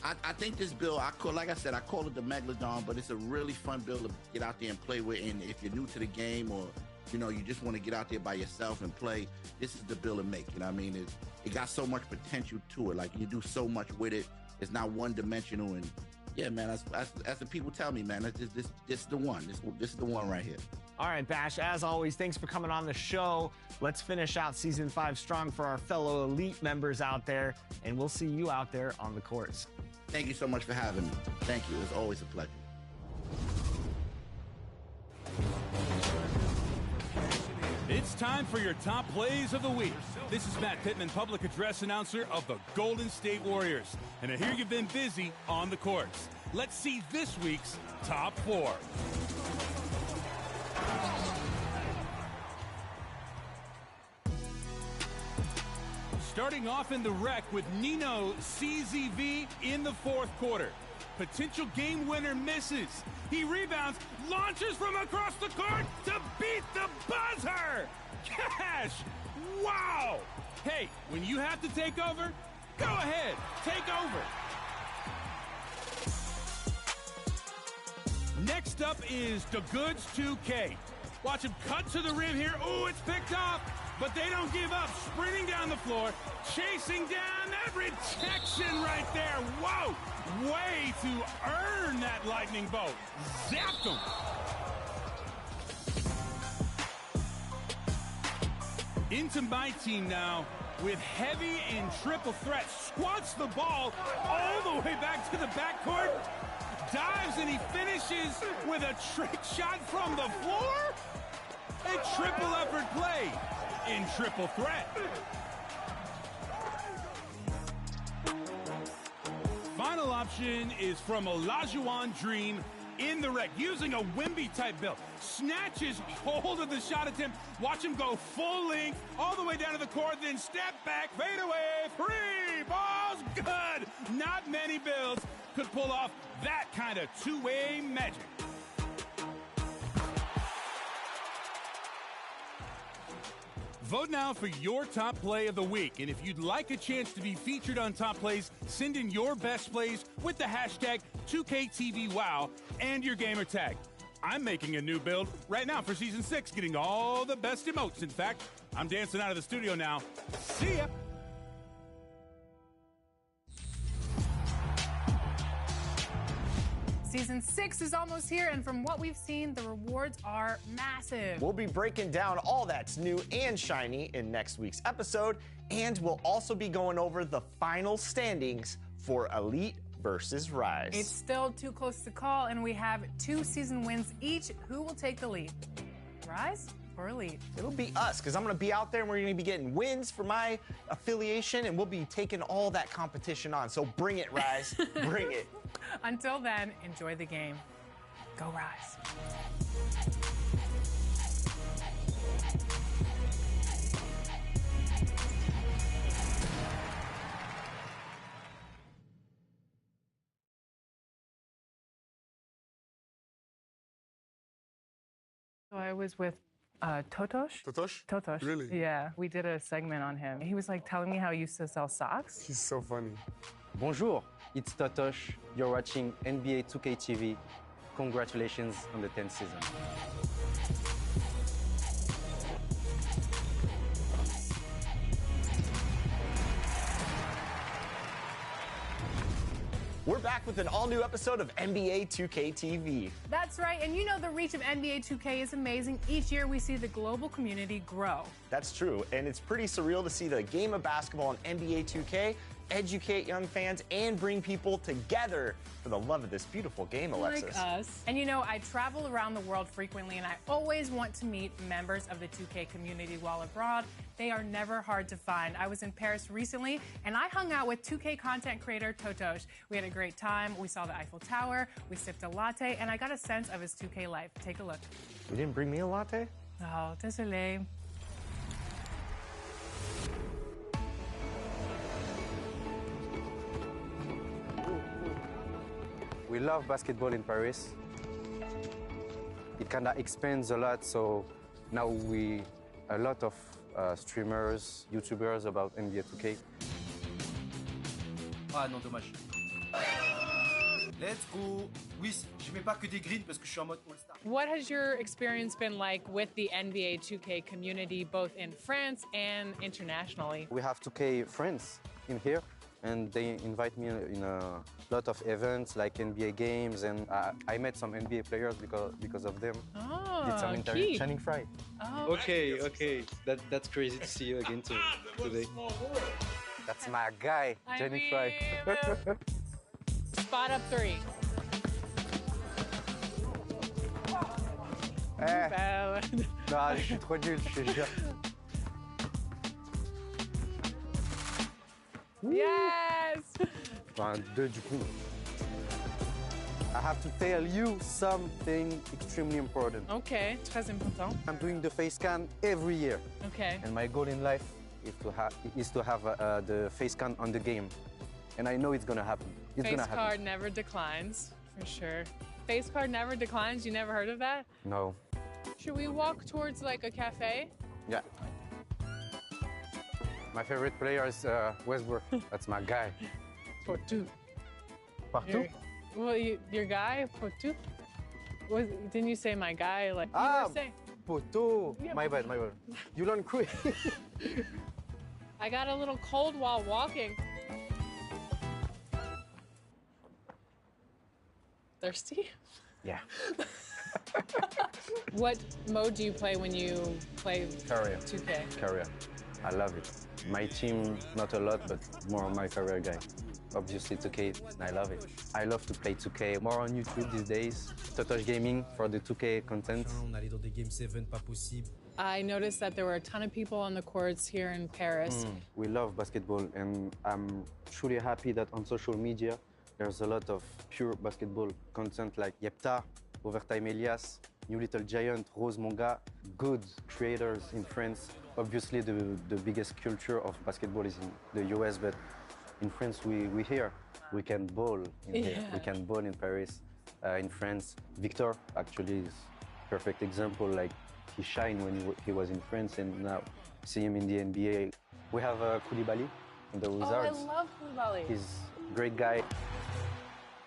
I think this build, like I said, I call it the Megalodon, but it's a really fun build to get out there and play with. And if you're new to the game, or you know, you just want to get out there by yourself and play, this is the build to make. You know what I mean? It got so much potential to it. Like, you do so much with it. It's not one-dimensional. And yeah, man, as the people tell me, man, this is the one. This is the one right here. All right, Bash, as always, thanks for coming on the show. Let's finish out Season 5 strong for our fellow Elite members out there, and we'll see you out there on the courts. Thank you so much for having me. Thank you. It's always a pleasure. It's time for your top plays of the week. This is Matt Pittman, public address announcer of the Golden State Warriors. And I hear you've been busy on the courts. Let's see this week's top 4. Starting off in the rec with Nino CZV in the fourth quarter. Potential game winner misses. He rebounds, launches from across the court to beat the buzzer. Cash! Wow! Hey, when you have to take over, go ahead, take over. Next up is the Goods 2K. Watch him cut to the rim here. Ooh, it's picked up. But they don't give up, sprinting down the floor, chasing down that rejection right there. Whoa, way to earn that lightning bolt. Zapped him. Into my team now with heavy and triple threat. Squats the ball all the way back to the backcourt. Dives and he finishes with a trick shot from the floor. A triple effort play in triple threat. Final option is from Olajuwon Dream in the rec, using a Wemby-type build. Snatches hold of the shot attempt. Watch him go full length, all the way down to the court, then step back, fade away, free, ball's good. Not many builds could pull off that kind of two-way magic. Vote now for your top play of the week. And if you'd like a chance to be featured on Top Plays, send in your best plays with the hashtag 2KTVWow and your gamer tag. I'm making a new build right now for Season 6, getting all the best emotes. In fact, I'm dancing out of the studio now. See ya! Season 6 is almost here, and from what we've seen, the rewards are massive. We'll be breaking down all that's new and shiny in next week's episode, and we'll also be going over the final standings for Elite versus Rise. It's still too close to call, and we have 2 season wins each. Who will take the lead? Rise or Elite? It'll be us, because I'm going to be out there and we're going to be getting wins for my affiliation, and we'll be taking all that competition on. So bring it, Rise. Bring it. Until then, enjoy the game. Go Rise. So I was with Totosh. Totosh? Totosh. Really? Yeah, we did a segment on him. He was like telling me how he used to sell socks. He's so funny. Bonjour, it's Totosh. You're watching NBA 2K TV. Congratulations on the 10th season. We're back with an all-new episode of NBA 2K TV. That's right, and you know the reach of NBA 2K is amazing. Each year we see the global community grow. That's true, and it's pretty surreal to see the game of basketball on NBA 2K educate young fans and bring people together for the love of this beautiful game, Alexis. Like us. And you know, I travel around the world frequently, and I always want to meet members of the 2K community while abroad. They are never hard to find. I was in Paris recently, and I hung out with 2K content creator Totosh. We had a great time. We saw the Eiffel Tower, we sipped a latte, and I got a sense of his 2K life. Take a look. You didn't bring me a latte? Oh, désolé. We love basketball in Paris. It kind of expands a lot, so now a lot of streamers, YouTubers about NBA 2K. Ah non, dommage. Let's go. Oui, je mets pas que des greens parce que je suis en mode All-Star. What has your experience been like with the NBA 2K community, both in France and internationally? We have 2K friends in here, and they invite me in a lot of events like NBA games, and I met some NBA players because of them. Oh, did some interviews. Channing Frye. Oh. Okay. That's crazy to see you again today. That's my guy, Channing Frye. Spot up 3. Non, je suis trop nul, je te jure. Yes! Enfin, 2 du coup. I have to tell you something extremely important. Okay, très important. I'm doing the face scan every year. Okay. And my goal in life is to have the face scan on the game. And I know it's gonna happen. It's Face gonna happen. card never declines, for sure. Face card never declines? You never heard of that? No. Should we walk towards like a cafe? Yeah. My favorite player is Westbrook. That's my guy. Portu. Partout? Well, your guy, Portu? Didn't you say my guy? Like, you were saying. Poto. Yeah. My bad. You learn quick. I got a little cold while walking. Thirsty? Yeah. What mode do you play when you play Career. 2K? Career. I love it. My team, not a lot, but more my career guy. Obviously 2K, I love it. I love to play 2K, more on YouTube these days. Totosh Gaming for the 2K content. On allait dans des Game 7, pas possible. I noticed that there were a ton of people on the courts here in Paris. We love basketball, and I'm truly happy that on social media, there's a lot of pure basketball content like Yepta, Overtime Elias, New Little Giant, Rose Monga, good creators in France. Obviously, the biggest culture of basketball is in the US, but in France, we here. We can ball in here. We can ball in Paris, in France. Victor actually is perfect example. Like he shined when he was in France, and now see him in the NBA. We have Koulibaly in the Wizards. Oh, I love Koulibaly. He's a great guy.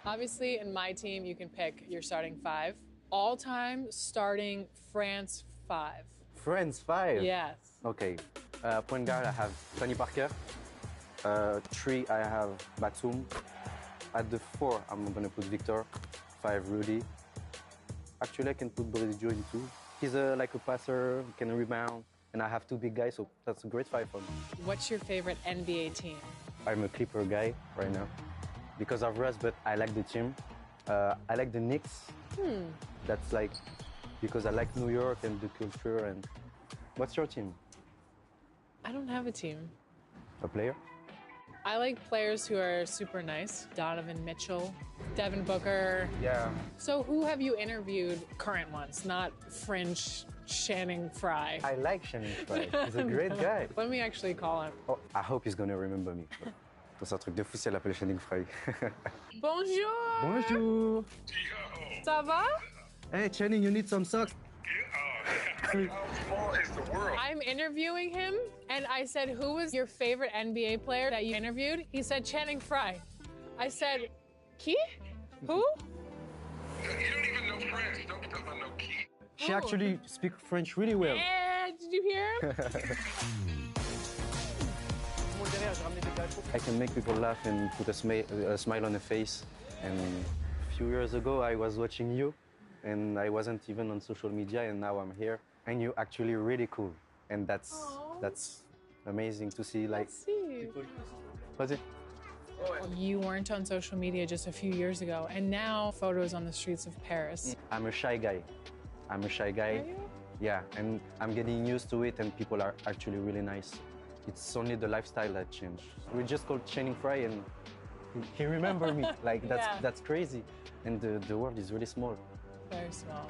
Obviously, in my team, you can pick your starting 5. All-time starting France 5. France 5? Yes. Okay. Point guard, I have Tony Parker. 3, I have Batum. At the 4, I'm going to put Victor. 5, Rudy. Actually, I can put Boris Joe in 2. He's like a passer, can rebound. And I have 2 big guys, so that's a great 5 for me. What's your favorite NBA team? I'm a Clipper guy right now. Because of Russ, but I like the team. I like the Knicks. That's like, because I like New York and the culture. And what's your team? I don't have a team. A player? I like players who are super nice. Donovan Mitchell, Devin Booker. Yeah. So who have you interviewed, current ones, not fringe Channing Frye? I like Channing Frye. He's a great guy. Let me actually call him. Oh, I hope he's gonna remember me. C'est un truc de fou si elle appelle Channing Frye. Bonjour. Bonjour. Ça va? Hey, Channing, you need some socks? I'm interviewing him, and I said, who was your favorite NBA player that you interviewed? He said Channing Frye. I said, Key? Who? You don't even know French. Don't be talking about no key. She actually speaks French really well. Did you hear him? I can make people laugh and put a smile on the face. And a few years ago, I was watching you, and I wasn't even on social media, and now I'm here. And you're actually really cool, and that's amazing to see. Like, what's it? You weren't on social media just a few years ago, and now photos on the streets of Paris. I'm a shy guy. Are you? Yeah, and I'm getting used to it, and people are actually really nice. It's only the lifestyle that changed. We just called Channing Frye, and he remembered me. Like, that's crazy. And the world is really small. Very small.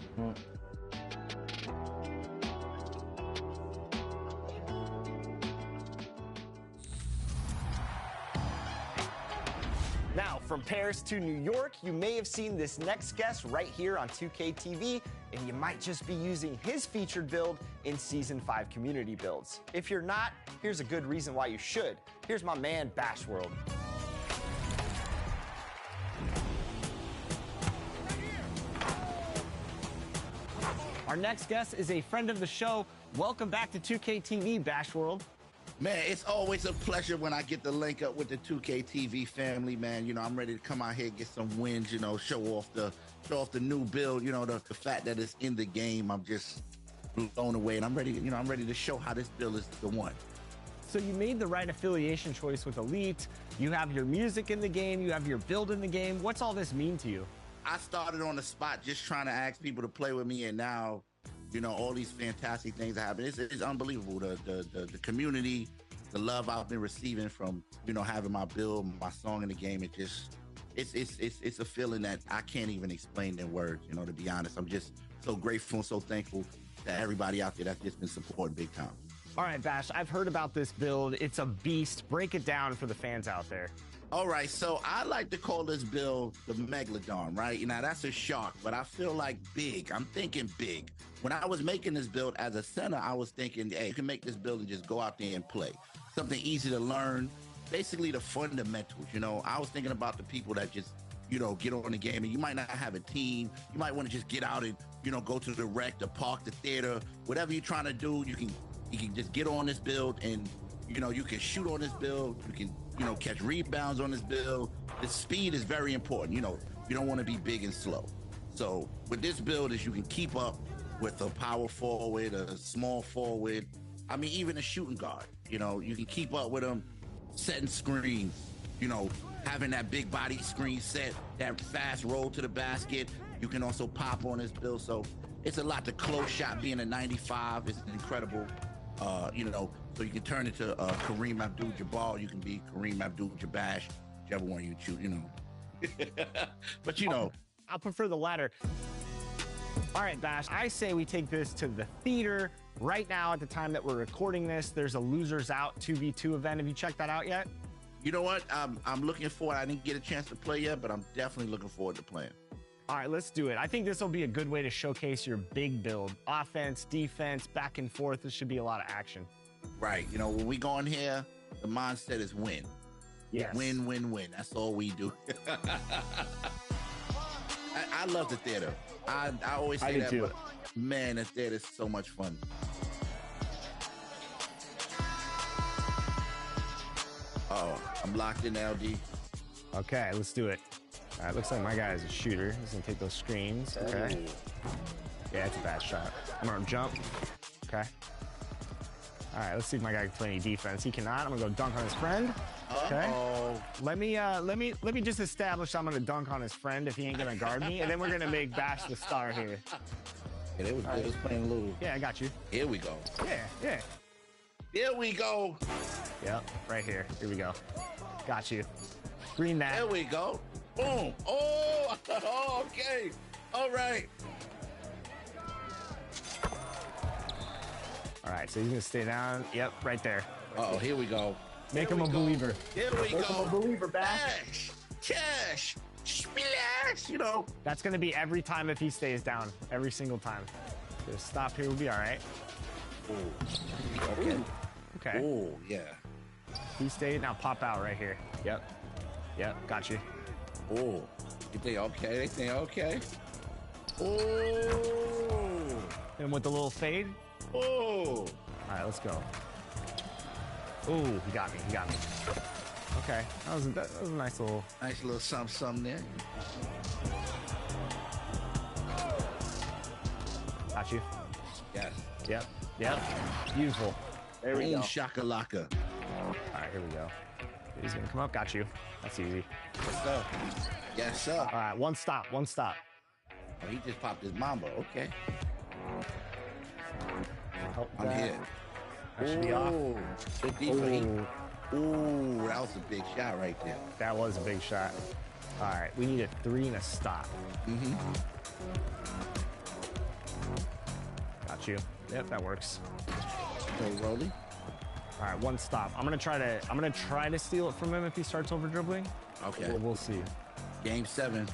Now, from Paris to New York, you may have seen this next guest right here on 2K TV, and you might just be using his featured build in Season 5 community builds. If you're not, here's a good reason why you should. Here's my man, Bashworld. Our next guest is a friend of the show. Welcome back to 2K TV, Bashworld. Man, it's always a pleasure when I get to link up with the 2K TV family, man. You know, I'm ready to come out here, get some wins, you know, show off the new build, you know, the fact that it's in the game. I'm just blown away, and I'm ready to show how this build is the one. So you made the right affiliation choice with Elite. You have your music in the game, you have your build in the game. What's all this mean to you? I started on the spot just trying to ask people to play with me, and now, you know, all these fantastic things happen. It's unbelievable. The community, the love I've been receiving from, you know, having my build, my song in the game. It's a feeling that I can't even explain in words. You know, to be honest, I'm just so grateful and so thankful to everybody out there that's just been supporting big time. All right, Bash, I've heard about this build. It's a beast. Break it down for the fans out there. All right, so I like to call this build the Megalodon, right? You know, that's a shark, but I feel like big. I'm thinking big. When I was making this build as a center, I was thinking, hey, you can make this build and just go out there and play. Something easy to learn, basically the fundamentals, you know. I was thinking about the people that just, you know, get on the game, and you might not have a team. You might want to just get out and, you know, go to the rec, the park, the theater, whatever you're trying to do, you can just get on this build and, you know, you can shoot on this build. You can, you know, catch rebounds on this build. The speed is very important. You know, you don't want to be big and slow. So with this build is you can keep up with a power forward, a small forward. I mean, even a shooting guard. You know, you can keep up with them, setting screens, you know, having that big body screen set, that fast roll to the basket. You can also pop on this build. So it's a lot. The close shot being a 95 is incredible. You know, so you can turn it to Kareem Abdul-Jabbar. You can be Kareem Abdul-Jabbar, whichever one you choose, you know. But, you know. I'll prefer the latter. All right, Bash, I say we take this to the theater. Right now, at the time that we're recording this, there's a Losers Out 2v2 event. Have you checked that out yet? You know what? I'm looking forward. I didn't get a chance to play yet, but I'm definitely looking forward to playing. All right, let's do it. I think this will be a good way to showcase your big build. Offense, defense, back and forth. This should be a lot of action. Right. You know, when we go in here, the mindset is win. Yes. Win, win, win. That's all we do. I love the theater. I always say that, but man, the theater is so much fun. Oh, I'm locked in, LD. Okay, let's do it. All right, looks like my guy is a shooter. He's gonna take those screens. Okay. Yeah, it's a bad shot. I'm gonna jump. Okay. All right, let's see if my guy can play any defense. He cannot. I'm gonna go dunk on his friend. Okay. Let me just establish I'm gonna dunk on his friend if he ain't gonna guard me, and then we're gonna make Bash the star here. Yeah, it was playing a little. Yeah, I got you. Here we go. Yeah. Here we go. Yep, right here. Here we go. Got you. Green that. There we go. Boom. Oh, okay. All right. All right, so he's gonna stay down. Yep, right there. Oh, here we go. Make him a believer. Here we go. Make him a believer, Bash. Cash. Splash. You know. That's gonna be every time if he stays down. Every single time. Just stop here. We'll be all right. Okay. Okay. Oh, yeah. He stayed. Now pop out right here. Yep. Yep. Got you. Oh. You think okay? They think okay? Oh. And with the little fade. Oh. All right, let's go. Oh, he got me. He got me. Okay. That was a nice little something there. Got you. Yes. Yep. Yep. Beautiful. There we go. Shakalaka. All right, here we go. He's gonna come up. Got you. That's easy. Yes, sir. Yes, sir. All right, one stop. One stop. Oh, he just popped his mamba. Okay. I'm that. here. That should be off. Good defense. Ooh, that was a big shot right there. That was a big shot. All right, we need a 3 and a stop. Got you. Yep, that works. So Rolly. All right, one stop. I'm gonna try to steal it from him if he starts over dribbling. Okay. We'll see. Game 7.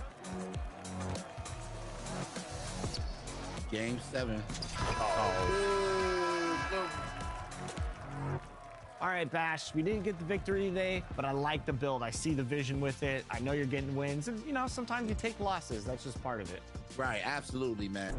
Game 7. All right, Bash, we didn't get the victory today, but I like the build. I see the vision with it. I know you're getting wins. And, you know, sometimes you take losses. That's just part of it. Right, absolutely, man.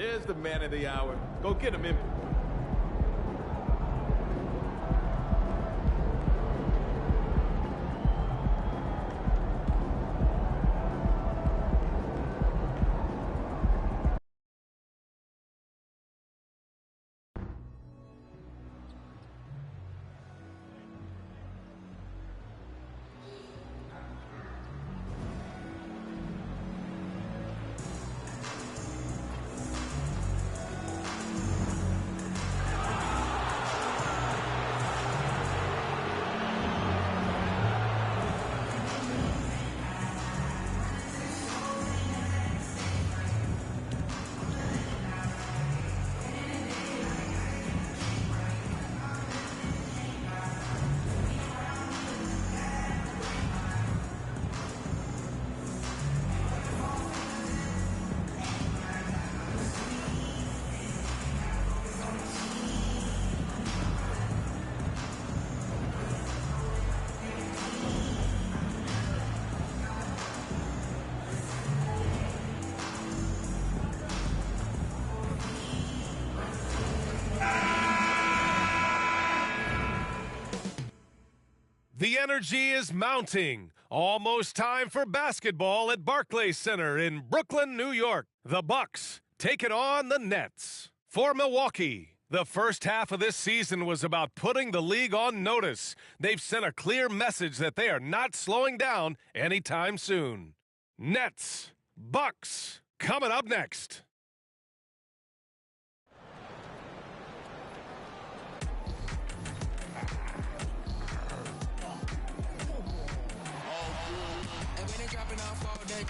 There's the man of the hour. Go get him, MP. The energy is mounting. Almost time for basketball at Barclays Center in Brooklyn, New York. The Bucks taking on the Nets. For Milwaukee, the first half of this season was about putting the league on notice. They've sent a clear message that they are not slowing down anytime soon. Nets, Bucks, coming up next.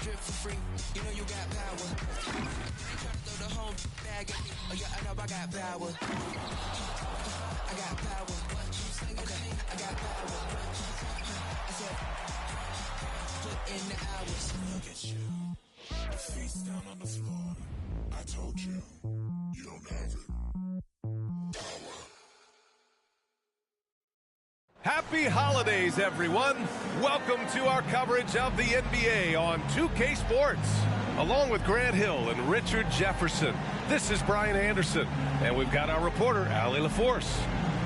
Drip for free, you know you got power. Try to throw the whole bag at me. Oh yeah, I know I got power. I got power. Okay, I got power. I said, put in the hours. Look at you. Your feet's down on the floor. I told you, you don't have it. Power. Happy holidays, everyone. Welcome to our coverage of the NBA on 2K Sports. Along with Grant Hill and Richard Jefferson, this is Brian Anderson, and we've got our reporter, Allie LaForce.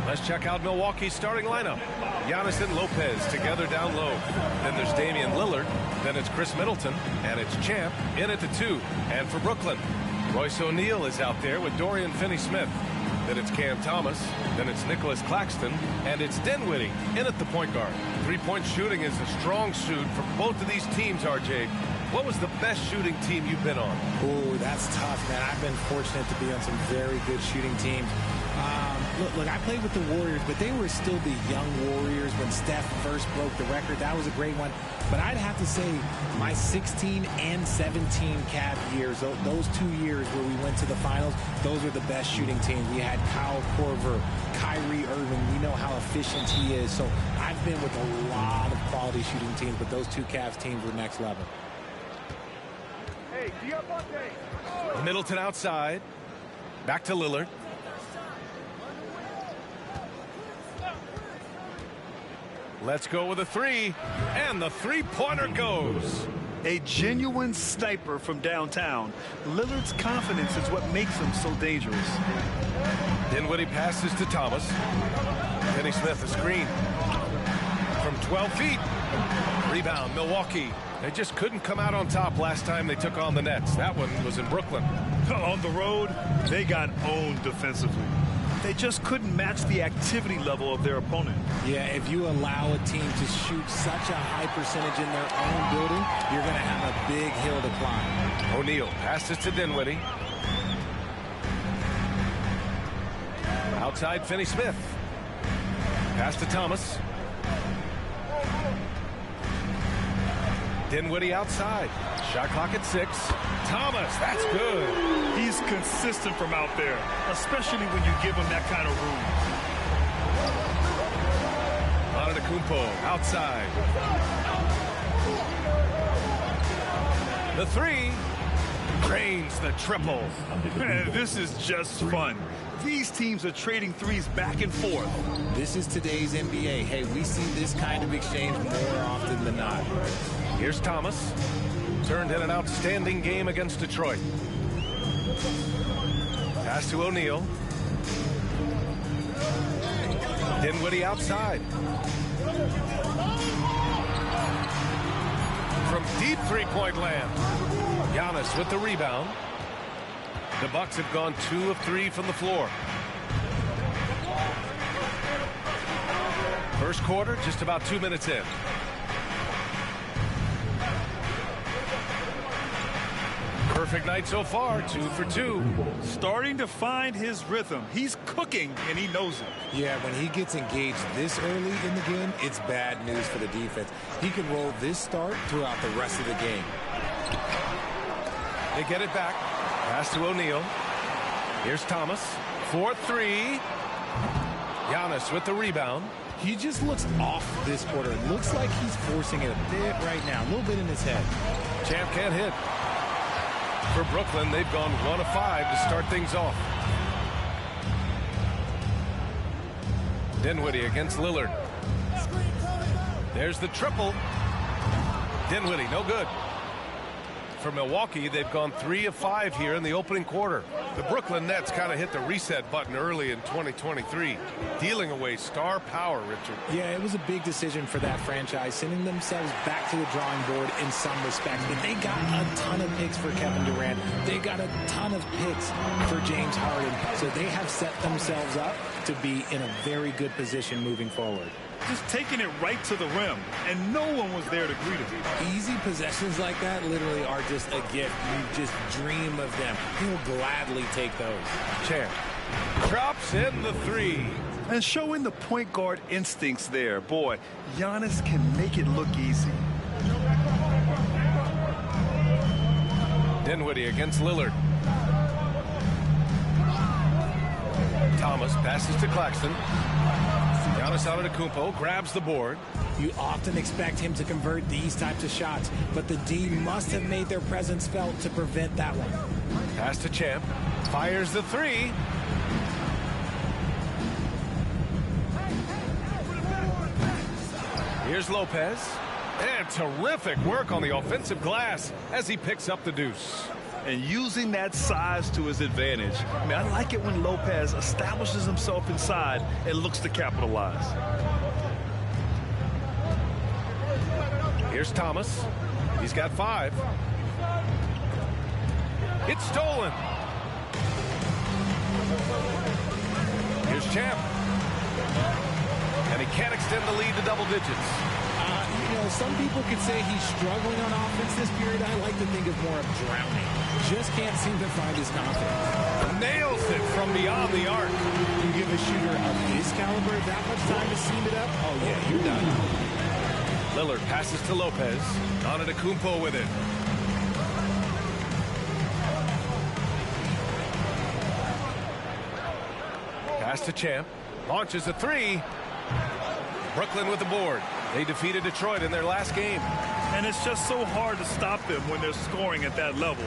Let's check out Milwaukee's starting lineup. Giannis and Lopez together down low. Then there's Damian Lillard. Then it's Chris Middleton, and it's Champ in at the 2. And for Brooklyn, Royce O'Neal is out there with Dorian Finney-Smith. Then it's Cam Thomas, then it's Nicholas Claxton, and it's Dinwiddie in at the point guard. Three-point shooting is a strong suit for both of these teams, RJ. What was the best shooting team you've been on? Ooh, that's tough, man. I've been fortunate to be on some very good shooting teams. Look, I played with the Warriors, but they were still the young Warriors when Steph first broke the record. That was a great one. But I'd have to say my 16 and 17 Cavs years, those 2 years where we went to the finals, those were the best shooting teams. We had Kyle Korver, Kyrie Irving. We know how efficient he is. So I've been with a lot of quality shooting teams, but those 2 Cavs teams were next level. Hey, Diabate. Middleton outside. Back to Lillard. Let's go with a 3, and the three-pointer goes. A genuine sniper from downtown. Lillard's confidence is what makes him so dangerous. Dinwiddie passes to Thomas. Finney-Smith a screen from 12 feet. Rebound, Milwaukee. They just couldn't come out on top last time they took on the Nets. That one was in Brooklyn. On the road, they got owned defensively. They just couldn't match the activity level of their opponent. Yeah, if you allow a team to shoot such a high percentage in their own building, you're going to have a big hill to climb. O'Neal passes to Dinwiddie. Outside Finney-Smith. Pass to Thomas. Dinwiddie outside. Shot clock at 6. Thomas, that's good. He's consistent from out there, especially when you give him that kind of room. Antetokounmpo outside. The 3 drains the triple. Man, this is just fun. These teams are trading threes back and forth. This is today's NBA. Hey, we see this kind of exchange more often than not. Here's Thomas. Turned in an outstanding game against Detroit. Pass to O'Neal. Dinwiddie outside. From deep three-point land. Giannis with the rebound. The Bucks have gone 2 of 3 from the floor. First quarter, just about 2 minutes in. Perfect night so far, 2 for 2. Starting to find his rhythm. He's cooking, and he knows it. Yeah, when he gets engaged this early in the game, it's bad news for the defense. He can roll this start throughout the rest of the game. They get it back. Pass to O'Neal. Here's Thomas. 4-3. Giannis with the rebound. He just looks off this quarter. It looks like he's forcing it a bit right now, a little bit in his head. Champ can't hit. For Brooklyn, they've gone 1 of 5 to start things off. Dinwiddie against Lillard. There's the triple. Dinwiddie, no good. For Milwaukee, they've gone 3 of 5 here in the opening quarter. The Brooklyn Nets kind of hit the reset button early in 2023, dealing away star power, Richard. Yeah, it was a big decision for that franchise, sending themselves back to the drawing board in some respects. But they got a ton of picks for Kevin Durant. They got a ton of picks for James Harden. So they have set themselves up to be in a very good position moving forward. Just taking it right to the rim, and no one was there to greet him. Easy possessions like that literally are just a gift. You just dream of them. He'll gladly take those. Champ drops in the 3. And showing the point guard instincts there. Boy, Giannis can make it look easy. Dinwiddie against Lillard. Thomas passes to Claxton. Giannis Antetokounmpo grabs the board. You often expect him to convert these types of shots, but the D must have made their presence felt to prevent that one. Pass to Champ. Fires the 3. Here's Lopez. And terrific work on the offensive glass as he picks up the deuce. And using that size to his advantage. I mean, I like it when Lopez establishes himself inside and looks to capitalize. Here's Thomas. He's got 5. It's stolen. Here's Champ. And he can't extend the lead to double digits. You know, some people could say he's struggling on offense this period. I like to think of more of drowning. Just can't seem to find his confidence. Nails it from beyond the arc. You give a shooter of his caliber that much time to seam it up? Oh, yeah, you're done. Lillard passes to Lopez. Antetokounmpo with it. Pass to Champ. Launches a 3. Brooklyn with the board. They defeated Detroit in their last game. And it's just so hard to stop them when they're scoring at that level.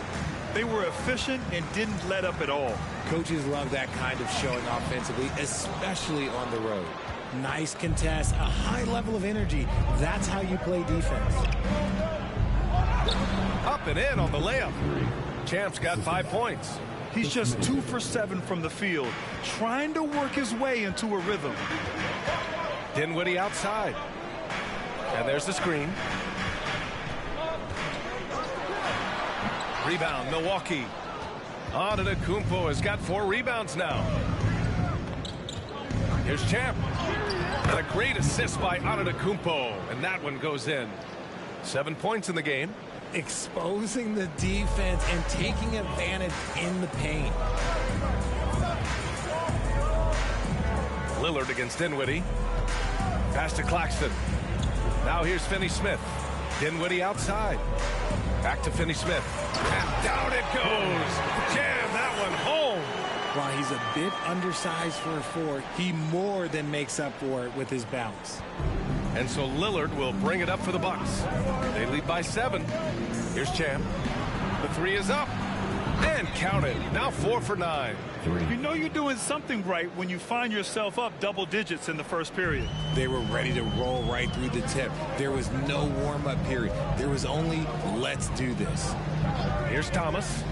They were efficient and didn't let up at all. Coaches love that kind of showing offensively, especially on the road. Nice contest, a high level of energy. That's how you play defense. Up and in on the layup. Champ's got 5 points. He's just 2 for 7 from the field, trying to work his way into a rhythm. Dinwiddie outside. And there's the screen. Rebound, Milwaukee. Antetokounmpo has got 4 rebounds now. Here's Champ. And a great assist by Antetokounmpo. And that one goes in. 7 points in the game. Exposing the defense and taking advantage in the paint. Lillard against Dinwiddie. Pass to Claxton. Now here's Finney-Smith. Dinwiddie outside. Back to Finney-Smith. And down it goes. Jam that one home. While he's a bit undersized for a 4, he more than makes up for it with his bounce. And so Lillard will bring it up for the Bucks. They lead by 7. Here's Champ. The 3 is up. And count it. Now 4 for 9. You know you're doing something right when you find yourself up double digits in the first period. They were ready to roll right through the tip. There was no warm-up period. There was only, let's do this. Here's Thomas.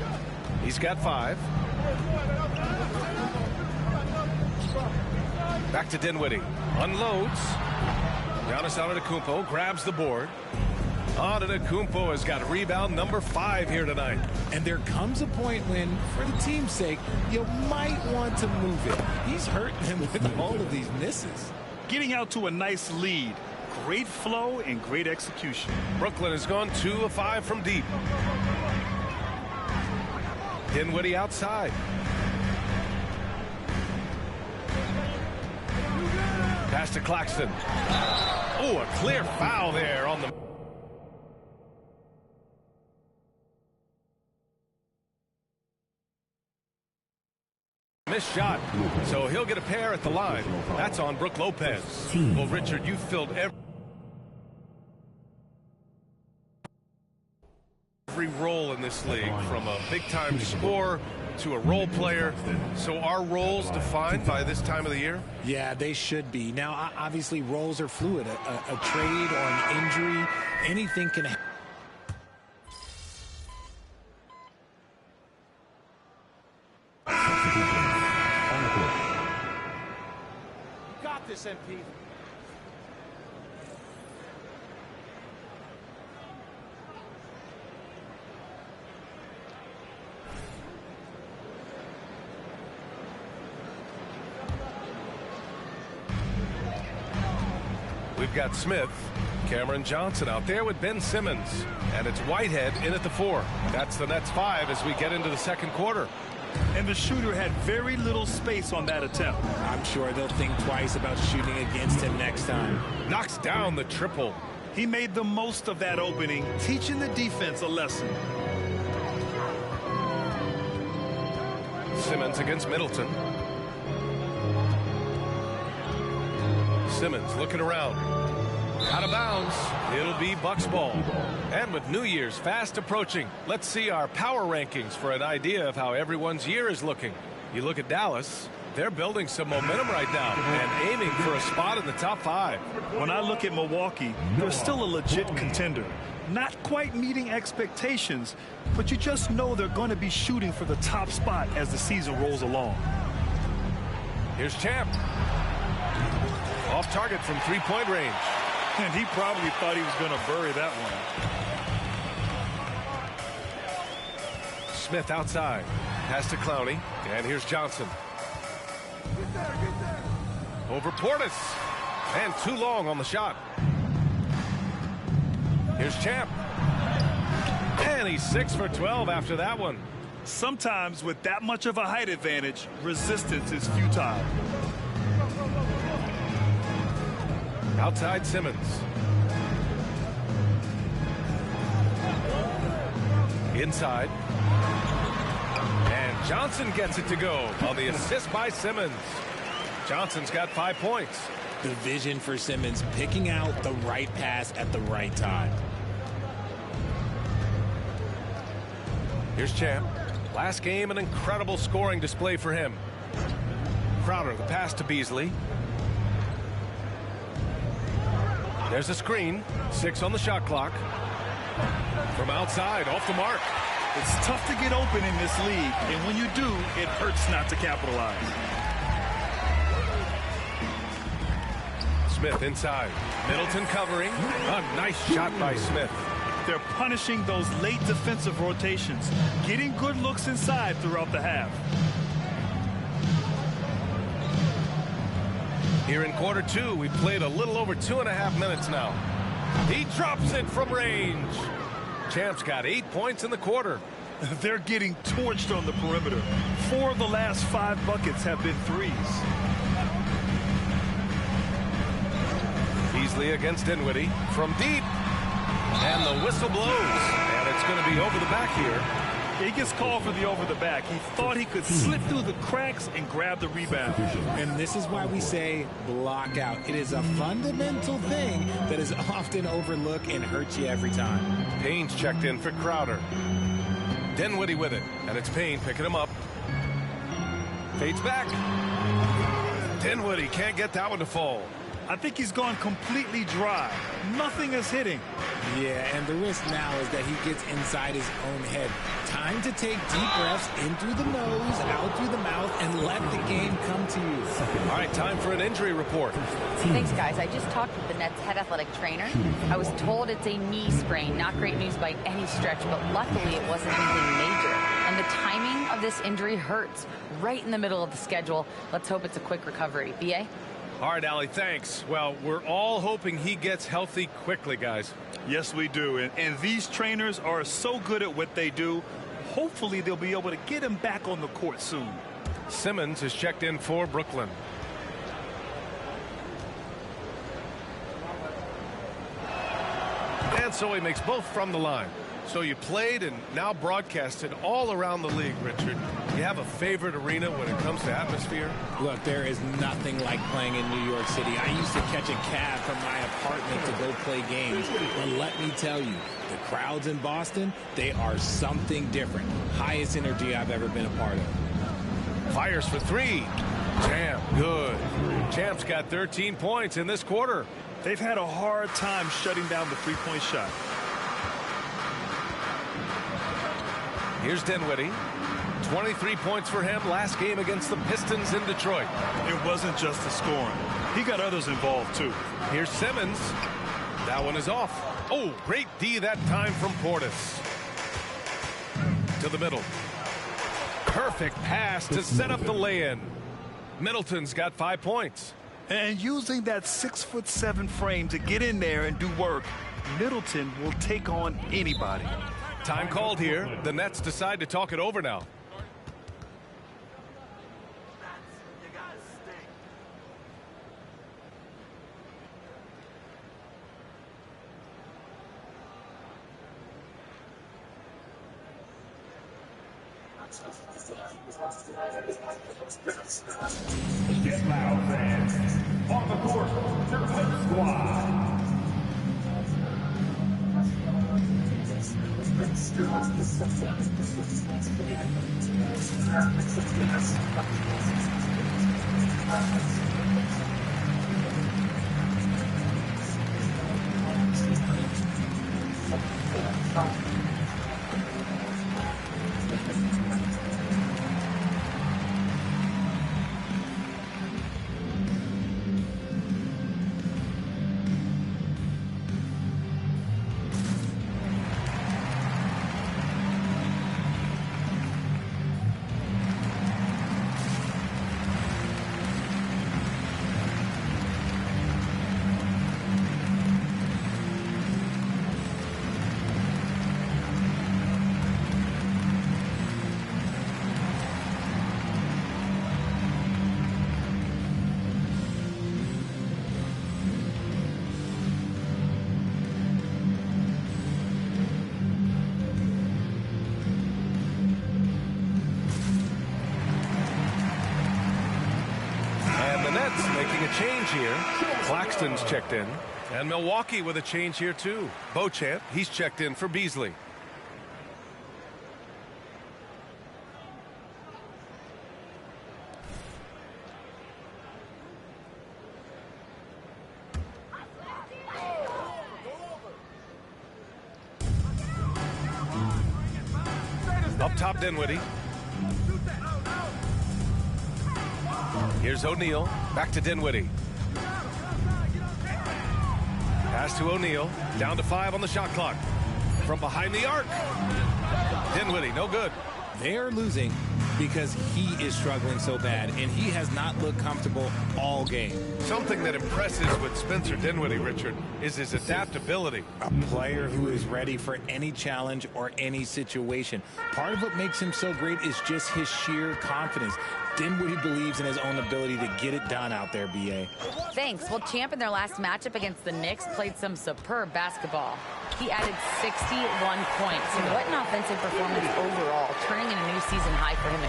He's got 5. Back to Dinwiddie. Unloads. Giannis Antetokounmpo grabs the board. Antetokounmpo has got rebound number 5 here tonight. And there comes a point when, for the team's sake, you might want to move it. He's hurting him with all of these misses. Getting out to a nice lead. Great flow and great execution. Brooklyn has gone 2 of 5 from deep. Dinwiddie outside. Pass to Claxton. Oh, a clear foul there on the... Missed shot, so he'll get a pair at the line. That's on Brook Lopez. Well, Richard, you filled every role in this league, from a big-time scorer to a role player. So are roles defined by this time of the year? Yeah, they should be. Now, obviously, roles are fluid. A trade or an injury, anything can happen. Got this, MP. We've got Smith, Cameron Johnson out there with Ben Simmons, and it's Whitehead in at the 4. That's the Nets 5 as we get into the second quarter. And the shooter had very little space on that attempt. I'm sure they'll think twice about shooting against him next time. Knocks down the triple. He made the most of that opening, teaching the defense a lesson. Simmons against Middleton. Simmons looking around. Out of bounds. It'll be Bucks ball. And with New Year's fast approaching, let's see our power rankings for an idea of how everyone's year is looking. You look at Dallas, they're building some momentum right now and aiming for a spot in the top 5. When I look at Milwaukee, they're still a legit contender. Not quite meeting expectations, but you just know they're going to be shooting for the top spot as the season rolls along. Here's Champ. Off target from 3-point range. And he probably thought he was going to bury that one. Smith outside. Pass to Clowney. And here's Johnson. Over Portis. And too long on the shot. Here's Champ. And he's 6 for 12 after that one. Sometimes with that much of a height advantage, resistance is futile. Outside Simmons. Inside. And Johnson gets it to go on the assist by Simmons. Johnson's got 5 points. The vision for Simmons, picking out the right pass at the right time. Here's Champ. Last game, an incredible scoring display for him. Crowder, the pass to Beasley. There's a screen. 6 on the shot clock. From outside, off the mark. It's tough to get open in this league, and when you do, it hurts not to capitalize. Smith inside. Middleton covering. A nice shot by Smith. They're punishing those late defensive rotations, getting good looks inside throughout the half. Here in quarter 2, we've played a little over 2.5 minutes now. He drops it from range. Champ's got 8 points in the quarter. They're getting torched on the perimeter. 4 of the last 5 buckets have been threes. Beasley against Dinwiddie from deep. And the whistle blows. And it's going to be over the back here. He gets called for the over the back. He thought he could slip through the cracks and grab the rebound. And this is why we say block out. It is a fundamental thing that is often overlooked and hurts you every time. Payne's checked in for Crowder. Dinwiddie with it. And it's Payne picking him up. Fades back. Dinwiddie can't get that one to fall. I think he's gone completely dry. Nothing is hitting. Yeah, and the risk now is that he gets inside his own head. Time to take deep breaths in through the nose, out through the mouth, and let the game come to you. All right, time for an injury report. Thanks, guys. I just talked with the Nets head athletic trainer. I was told it's a knee sprain. Not great news by any stretch, but luckily it wasn't anything major. And the timing of this injury hurts. Right in the middle of the schedule. Let's hope it's a quick recovery. BA? All right, Allie, thanks. Well, we're all hoping he gets healthy quickly, guys. Yes, we do. And these trainers are so good at what they do. Hopefully, they'll be able to get him back on the court soon. Simmons is checked in for Brooklyn. And so he makes both from the line. So you played and now broadcasted all around the league, Richard. You have a favorite arena when it comes to atmosphere? Look, there is nothing like playing in New York City. I used to catch a cab from my apartment to go play games. But let me tell you, the crowds in Boston, they are something different. Highest energy I've ever been a part of. Fires for three. Champ, good. Champ's got 13 points in this quarter. They've had a hard time shutting down the three-point shot. Here's Dinwiddie. 23 points for him last game against the Pistons in Detroit. It wasn't just the scoring. He got others involved, too. Here's Simmons. That one is off. Oh, great D that time from Portis. To the middle. Perfect pass to set up the lay-in. Middleton's got 5 points. And using that 6'7" frame to get in there and do work, Middleton will take on anybody. Time called here. The Nets decide to talk it over now. Get loud, fans. On the court, your Hood Squad. Making a change here. Claxton's checked in. And Milwaukee with a change here too. Beauchamp, he's checked in for Beasley. Up top, Dinwiddie. Here's O'Neal. Back to Dinwiddie. Pass to O'Neal. Down to 5 on the shot clock. From behind the arc. Dinwiddie, no good. They are losing because he is struggling so bad, and he has not looked comfortable all game. Something that impresses with Spencer Dinwiddie, Richard, is his adaptability. A player who is ready for any challenge or any situation. Part of what makes him so great is just his sheer confidence. Dinwiddie believes in his own ability to get it done out there, BA. Thanks. Well, Champ in their last matchup against the Knicks played some superb basketball. He added 61 points. And what an offensive performance overall, turning in a new season high for him.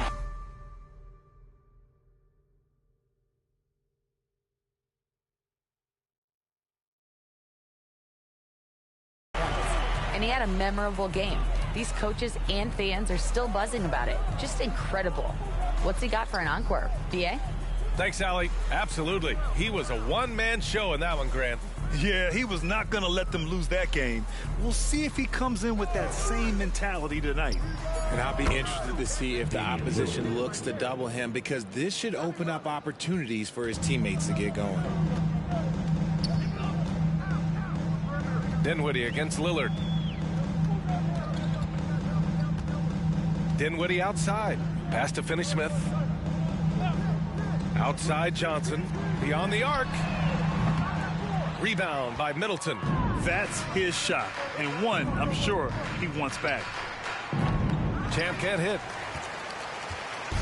And he had a memorable game. These coaches and fans are still buzzing about it. Just incredible. What's he got for an encore? BA? Thanks, Allie. Absolutely. He was a one-man show in that one, Grant. Yeah, he was not going to let them lose that game. We'll see if he comes in with that same mentality tonight. And I'll be interested to see if the opposition looks to double him, because this should open up opportunities for his teammates to get going. Dinwiddie against Lillard. Dinwiddie outside. Pass to Finney-Smith. Outside Johnson. Beyond the arc. Rebound by Middleton. That's his shot. And one, I'm sure, he wants back. Champ can't hit.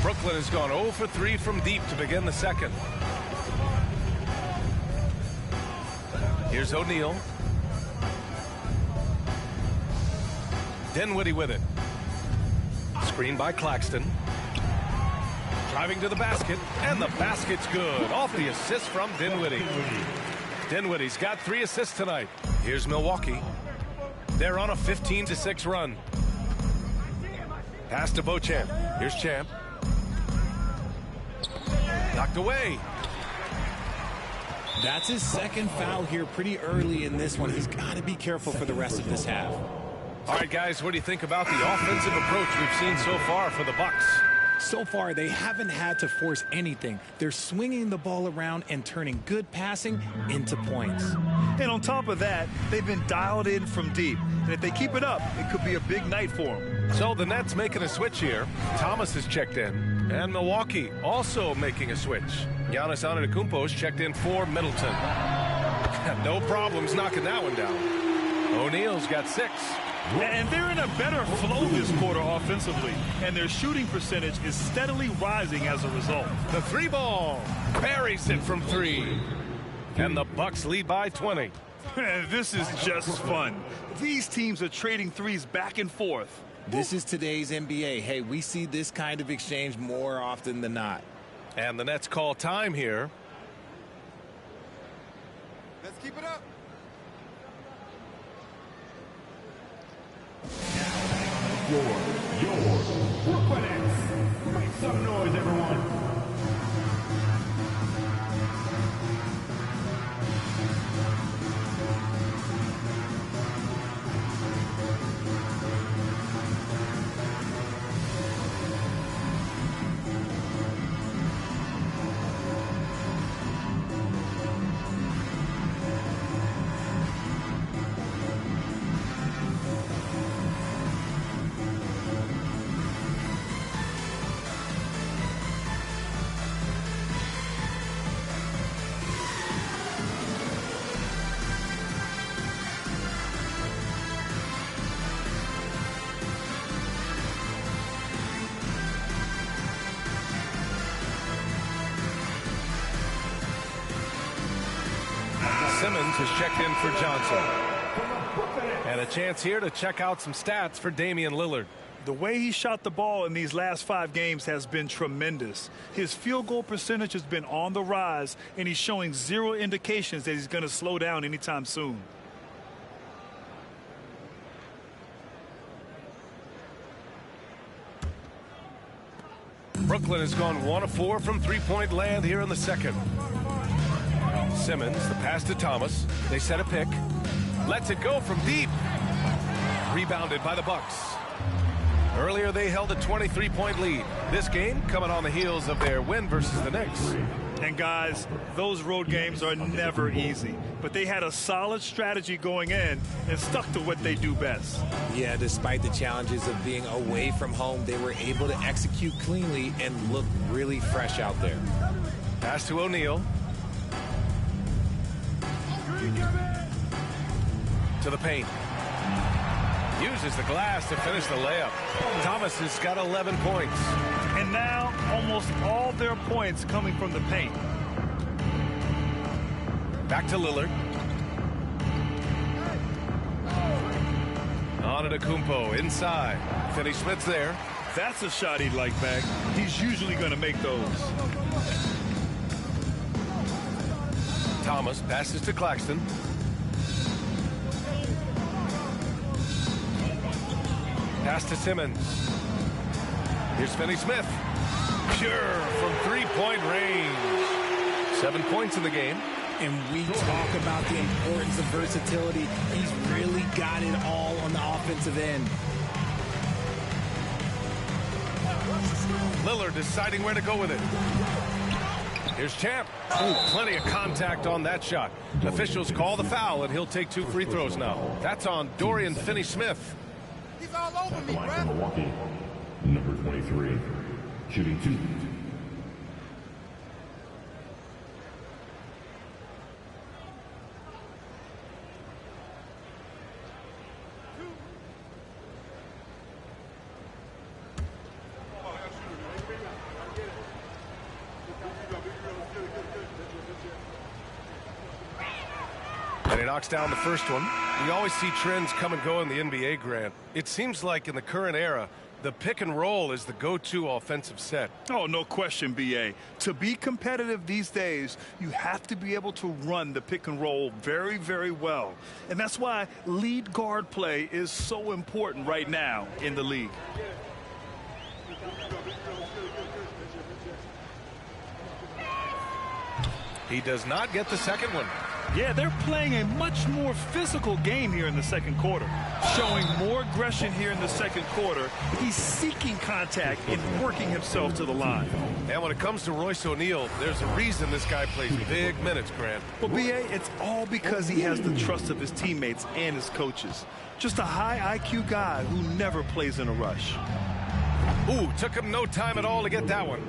Brooklyn has gone 0 for 3 from deep to begin the second. Here's O'Neal. Dinwiddie with it. Screen by Claxton. Driving to the basket, and the basket's good. Off the assist from Dinwiddie. Dinwiddie's got 3 assists tonight. Here's Milwaukee. They're on a 15-6 run. Pass to Beauchamp. Here's Champ. Knocked away. That's his second foul here pretty early in this one. He's got to be careful for the rest of this half. All right, guys, what do you think about the offensive approach we've seen so far for the Bucks? So far, they haven't had to force anything. They're swinging the ball around and turning good passing into points. And on top of that, they've been dialed in from deep. And if they keep it up, it could be a big night for them. So the Nets making a switch here. Thomas has checked in. And Milwaukee also making a switch. Giannis Antetokounmpo's checked in for Middleton. No problems knocking that one down. O'Neal's got 6. And they're in a better flow this quarter offensively, and their shooting percentage is steadily rising as a result. The 3 ball buries it from 3, and the Bucks lead by 20. This is just fun. These teams are trading threes back and forth. This is today's NBA. Hey, we see this kind of exchange more often than not. And the Nets call time here. Let's keep it up. Your Brooklyn Nets. Make some noise, everyone. Simmons has checked in for Johnson. And a chance here to check out some stats for Damian Lillard. The way he shot the ball in these last 5 games has been tremendous. His field goal percentage has been on the rise, and he's showing 0 indications that he's going to slow down anytime soon. Brooklyn has gone 1 of 4 from three-point land here in the second. Simmons, the pass to Thomas. They set a pick. Lets it go from deep. Rebounded by the Bucks. Earlier, they held a 23-point lead. This game coming on the heels of their win versus the Knicks. And guys, those road games are never easy. But they had a solid strategy going in and stuck to what they do best. Yeah, despite the challenges of being away from home, they were able to execute cleanly and look really fresh out there. Pass to O'Neal. To the paint. Uses the glass to finish the layup. Thomas has got 11 points. And now almost all their points coming from the paint. Back to Lillard. Antetokounmpo inside. Finney-Smith's there. That's a shot he'd like back. He's usually going to make those. Thomas passes to Claxton. Pass to Simmons. Here's Finney-Smith. Pure from three-point range. 7 points in the game. And we talk about the importance of versatility. He's really got it all on the offensive end. Lillard deciding where to go with it. Here's Champ. Ooh, plenty of contact on that shot. Officials call the foul, and he'll take 2 free throws now. That's on Dorian Finney-Smith. He's all over me, Line bro. for Milwaukee, number 23, shooting 2. And he knocks down the first one. We always see trends come and go in the NBA, Grant. It seems like in the current era, the pick and roll is the go-to offensive set. Oh, no question, B.A. To be competitive these days, you have to be able to run the pick and roll very, very well. And that's why lead guard play is so important right now in the league. He does not get the second one. Yeah, they're playing a much more physical game here in the second quarter. Showing more aggression here in the second quarter. He's seeking contact and working himself to the line. And when it comes to Royce O'Neal, there's a reason this guy plays big minutes, Grant. Well, B.A., it's all because he has the trust of his teammates and his coaches. Just a high IQ guy who never plays in a rush. Ooh, took him no time at all to get that one.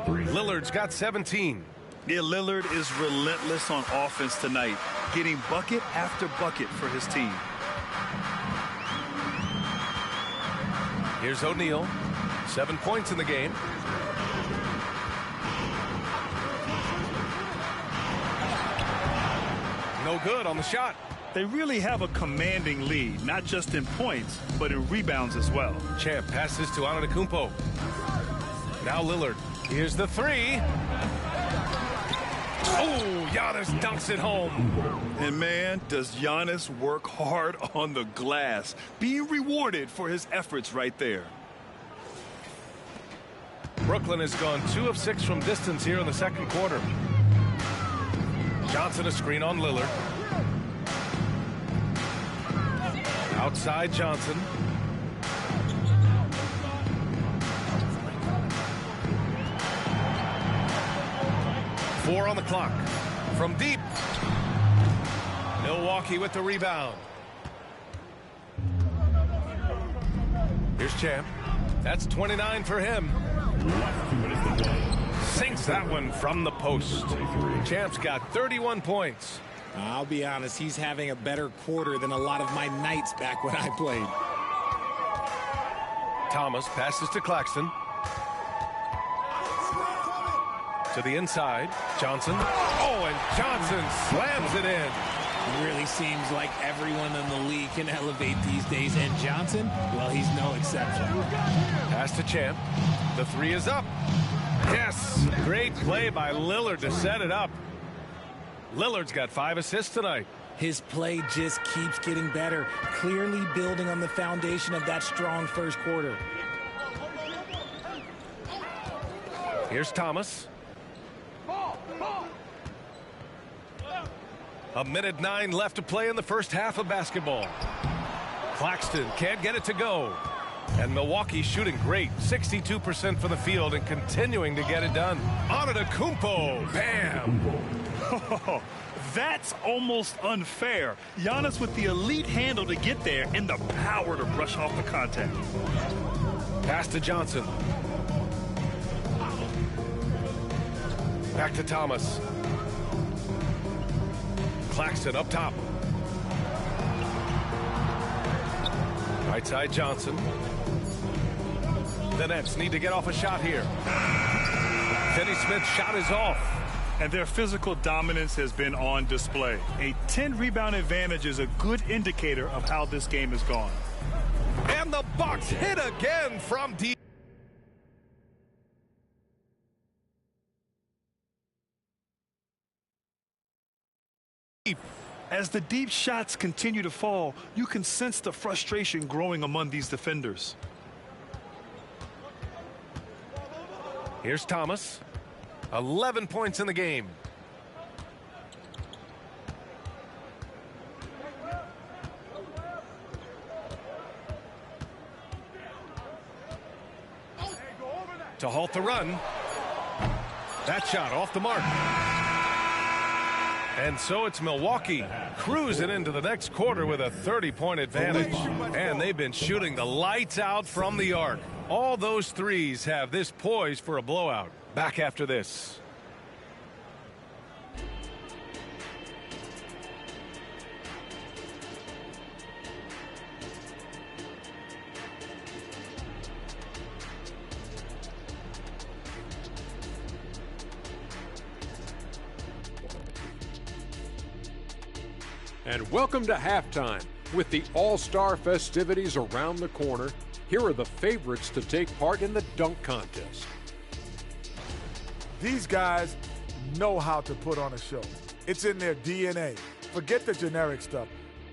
Lillard's got 17. Yeah, Lillard is relentless on offense tonight, getting bucket after bucket for his team. Here's O'Neal, 7 points in the game. No good on the shot. They really have a commanding lead, not just in points, but in rebounds as well. Champ passes to Antetokounmpo. Now Lillard. Here's the 3. Oh, Giannis dunks it home. And man, does Giannis work hard on the glass, being rewarded for his efforts right there. Brooklyn has gone 2 of 6 from distance here in the second quarter. Johnson a screen on Lillard. Outside Johnson. Four on the clock. From deep. Milwaukee with the rebound. Here's Champ. That's 29 for him. Sinks that one from the post. Champ's got 31 points. I'll be honest, he's having a better quarter than a lot of my nights back when I played. Thomas passes to Claxton. To the inside, Johnson. Oh, and Johnson slams it in. It really seems like everyone in the league can elevate these days, and Johnson, well, he's no exception. Pass to Champ. The 3 is up. Yes, great play by Lillard to set it up. Lillard's got 5 assists tonight. His play just keeps getting better, clearly building on the foundation of that strong first quarter. Here's Thomas. A minute 9 left to play in the first half of basketball. Claxton can't get it to go. And Milwaukee shooting great. 62% from the field and continuing to get it done. Antetokounmpo. Bam. That's almost unfair. Giannis with the elite handle to get there and the power to brush off the contact. Pass to Johnson. Back to Thomas. Claxton up top. Right side Johnson. The Nets need to get off a shot here. Finney-Smith's shot is off. And their physical dominance has been on display. A 10-rebound advantage is a good indicator of how this game has gone. And the Bucks hit again from deep. As the deep shots continue to fall, you can sense the frustration growing among these defenders. Here's Thomas. 11 points in the game. to halt the run. That shot off the mark. And so it's Milwaukee cruising into the next quarter with a 30-point advantage. And they've been shooting the lights out from the arc. All those threes have this poised for a blowout. Back after this. And welcome to halftime. With the All-Star festivities around the corner, here are the favorites to take part in the dunk contest. These guys know how to put on a show. It's in their DNA. Forget the generic stuff.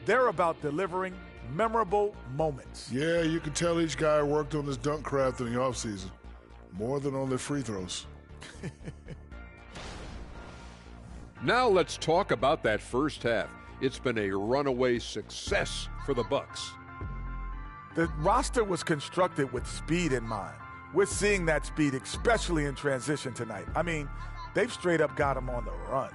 They're about delivering memorable moments. Yeah, you can tell each guy worked on his dunk craft in the offseason. More than on their free throws. Now let's talk about that first half. It's been a runaway success for the Bucks. The roster was constructed with speed in mind. We're seeing that speed, especially in transition tonight. I mean, they've straight up got them on the run.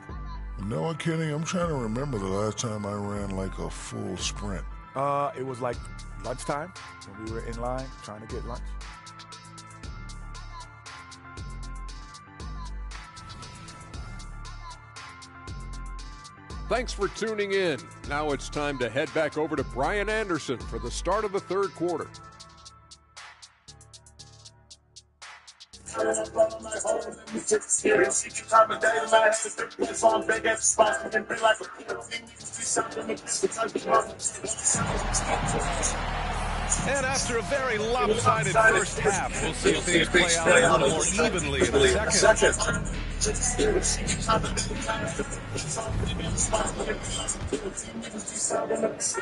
You know what, Kenny? I'm trying to remember the last time I ran like a full sprint. It was like lunchtime when we were in line trying to get lunch. Thanks for tuning in. Now it's time to head back over to Brian Anderson for the start of the third quarter. And after a very lopsided first half, we'll see things play out a little more evenly in the second.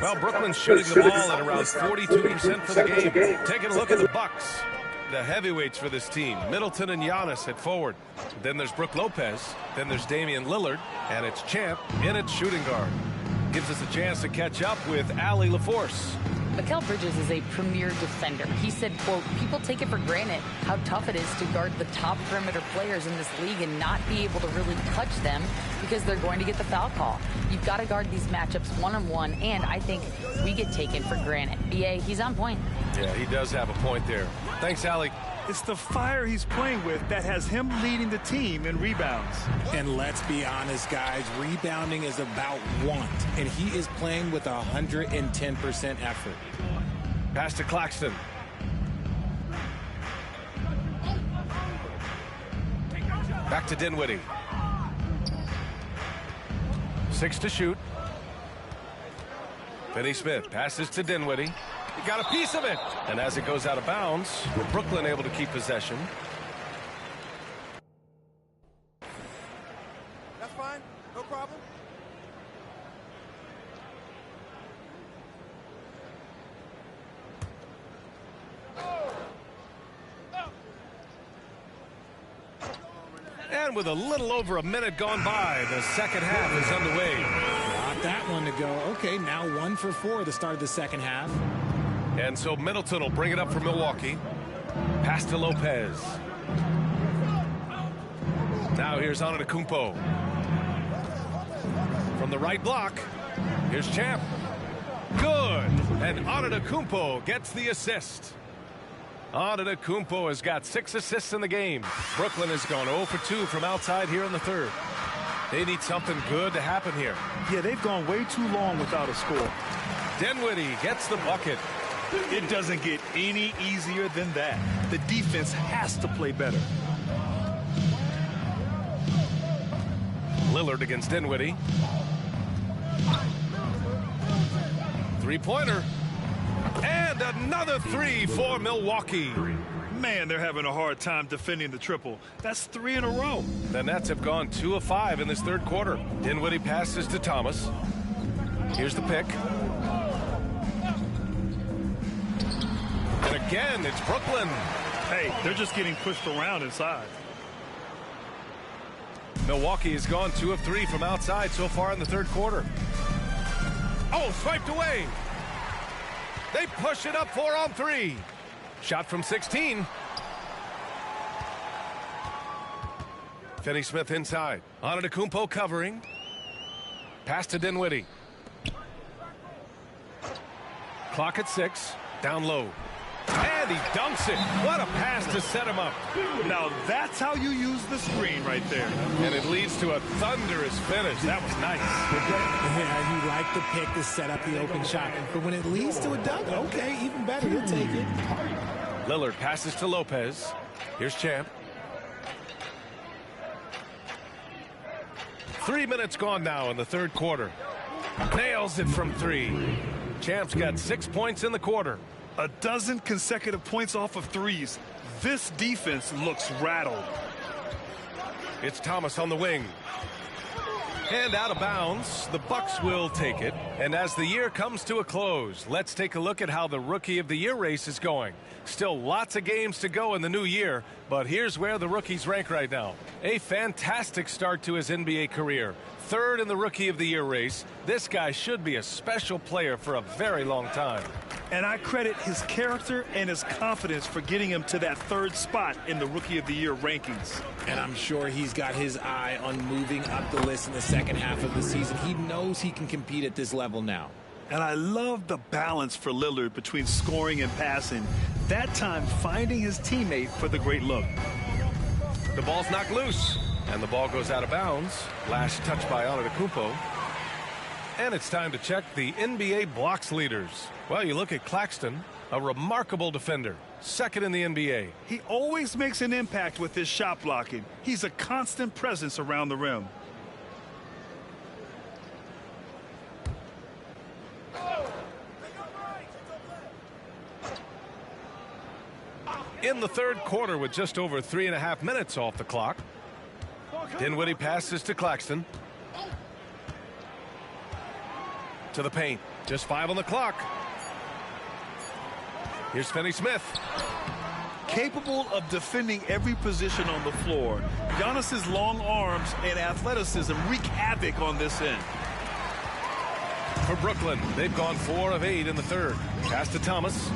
Well, Brooklyn's shooting the ball at around 42% for the game. Taking a look at the Bucks. The heavyweights for this team, Middleton and Giannis at forward. Then there's Brook Lopez. Then there's Damian Lillard. And it's Champ in at shooting guard. Gives us a chance to catch up with Allie LaForce. Mikal Bridges is a premier defender. He said, quote, people take it for granted how tough it is to guard the top perimeter players in this league and not be able to really touch them because they're going to get the foul call. You've got to guard these matchups one-on-one, and I think we get taken for granted. BA, he's on point. Yeah, he does have a point there. Thanks, Allie. It's the fire he's playing with that has him leading the team in rebounds. And let's be honest, guys, rebounding is about want, and he is playing with 110% effort. Pass to Claxton. Back to Dinwiddie. 6 to shoot. Finney Smith passes to Dinwiddie. He got a piece of it. And as it goes out of bounds, Brooklyn able to keep possession. That's fine. No problem. And with a little over a minute gone by, the second half is underway. Got that one to go. Okay, now 1 for 4 the start of the second half. And so Middleton will bring it up for Milwaukee. Pass to Lopez. Now here's Antetokounmpo. From the right block, here's Champ. Good. And Antetokounmpo gets the assist. Antetokounmpo has got 6 assists in the game. Brooklyn has gone 0 for 2 from outside here in the third. They need something good to happen here. Yeah, they've gone way too long without a score. Dinwiddie gets the bucket. It doesn't get any easier than that. The defense has to play better. Lillard against Dinwiddie. Three-pointer. And another 3 for Milwaukee. Man, they're having a hard time defending the triple. That's 3 in a row. The Nets have gone 2 of 5 in this third quarter. Dinwiddie passes to Thomas. Here's the pick. And again, it's Brooklyn. Hey, they're just getting pushed around inside. Milwaukee has gone 2 of 3 from outside so far in the third quarter. Oh, swiped away. They push it up 4 on 3. Shot from 16. Finney-Smith inside. Antetokounmpo covering. Pass to Dinwiddie. Clock at 6. Down low. And he dunks it. What a pass to set him up. Now that's how you use the screen right there. And it leads to a thunderous finish. That was nice. Yeah, you like the pick to set up the open shot. But when it leads to a dunk, okay, even better. You'll take it. Lillard passes to Lopez. Here's Champ. 3 minutes gone now in the third quarter. Nails it from 3. Champ's got 6 points in the quarter. A dozen consecutive points off of threes. This defense looks rattled. It's Thomas on the wing. And out of bounds. The Bucks will take it. And as the year comes to a close, let's take a look at how the Rookie of the Year race is going. Still lots of games to go in the new year, but here's where the rookies rank right now. A fantastic start to his NBA career. 3rd in the Rookie of the Year race. This guy should be a special player for a very long time. And I credit his character and his confidence for getting him to that 3rd spot in the Rookie of the Year rankings. And I'm sure he's got his eye on moving up the list in the second half of the season. He knows he can compete at this level now. And I love the balance for Lillard between scoring and passing. That time finding his teammate for the great look. The ball's knocked loose. And the ball goes out of bounds. Last touch by Antetokounmpo. And it's time to check the NBA blocks leaders. Well, you look at Claxton, a remarkable defender. 2nd in the NBA. He always makes an impact with his shot blocking. He's a constant presence around the rim. In the third quarter with just over 3.5 minutes off the clock. Dinwiddie passes to Claxton. To the paint. Just 5 on the clock. Here's Finney-Smith. Capable of defending every position on the floor. Giannis's long arms and athleticism wreak havoc on this end. For Brooklyn, they've gone 4 of 8 in the third. Pass to Thomas.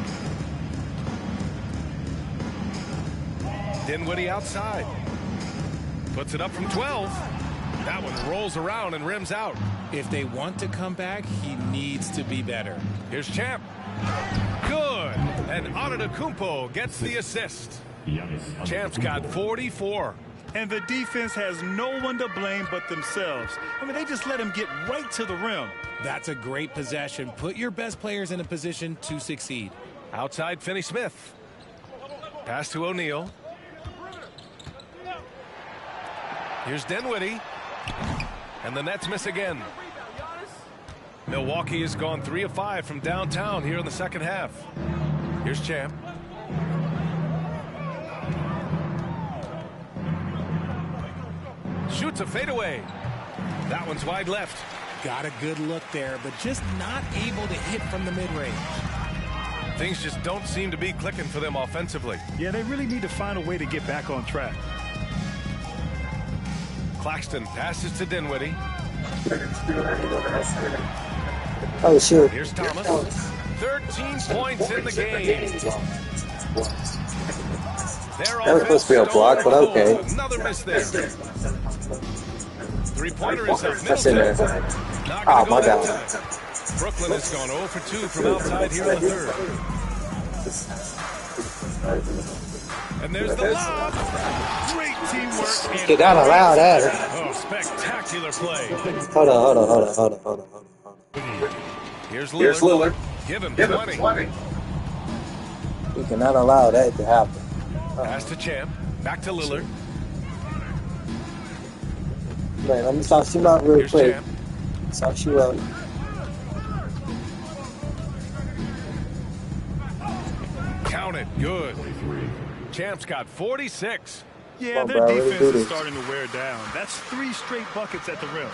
Dinwiddie outside. Puts it up from 12. That one rolls around and rims out. If they want to come back, he needs to be better. Here's Champ. Good. And Antetokounmpo gets the assist. Champ's got 44. And the defense has no one to blame but themselves. I mean, they just let him get right to the rim. That's a great possession. Put your best players in a position to succeed. Outside Finney-Smith. Pass to O'Neal. Here's Dinwiddie. And the Nets miss again. Milwaukee has gone 3 of 5 from downtown here in the second half. Here's Champ. Shoots a fadeaway. That one's wide left. Got a good look there, but just not able to hit from the mid-range. Things just don't seem to be clicking for them offensively. Yeah, they really need to find a way to get back on track. Claxton passes to Dinwiddie. Oh, shoot. Here's Thomas. 13 points in the game. That was supposed to be a block, but okay. Another miss there. Three-pointer is up. That's in there. Oh, my bad. Brooklyn has gone 0 for 2 from outside here in the third. And there's the lob. Great teamwork. You're not allowed that. Oh, spectacular play. Hold on. Here's Lillard. Give him 20. You cannot allow that to happen. Pass to Champ. Back to Lillard. Man, I'm gonna shoot out real Here's quick. Champ. So shoot out. Count it. Good. Champ's got 46. Yeah, their defense is starting to wear down. That's 3 straight buckets at the rim.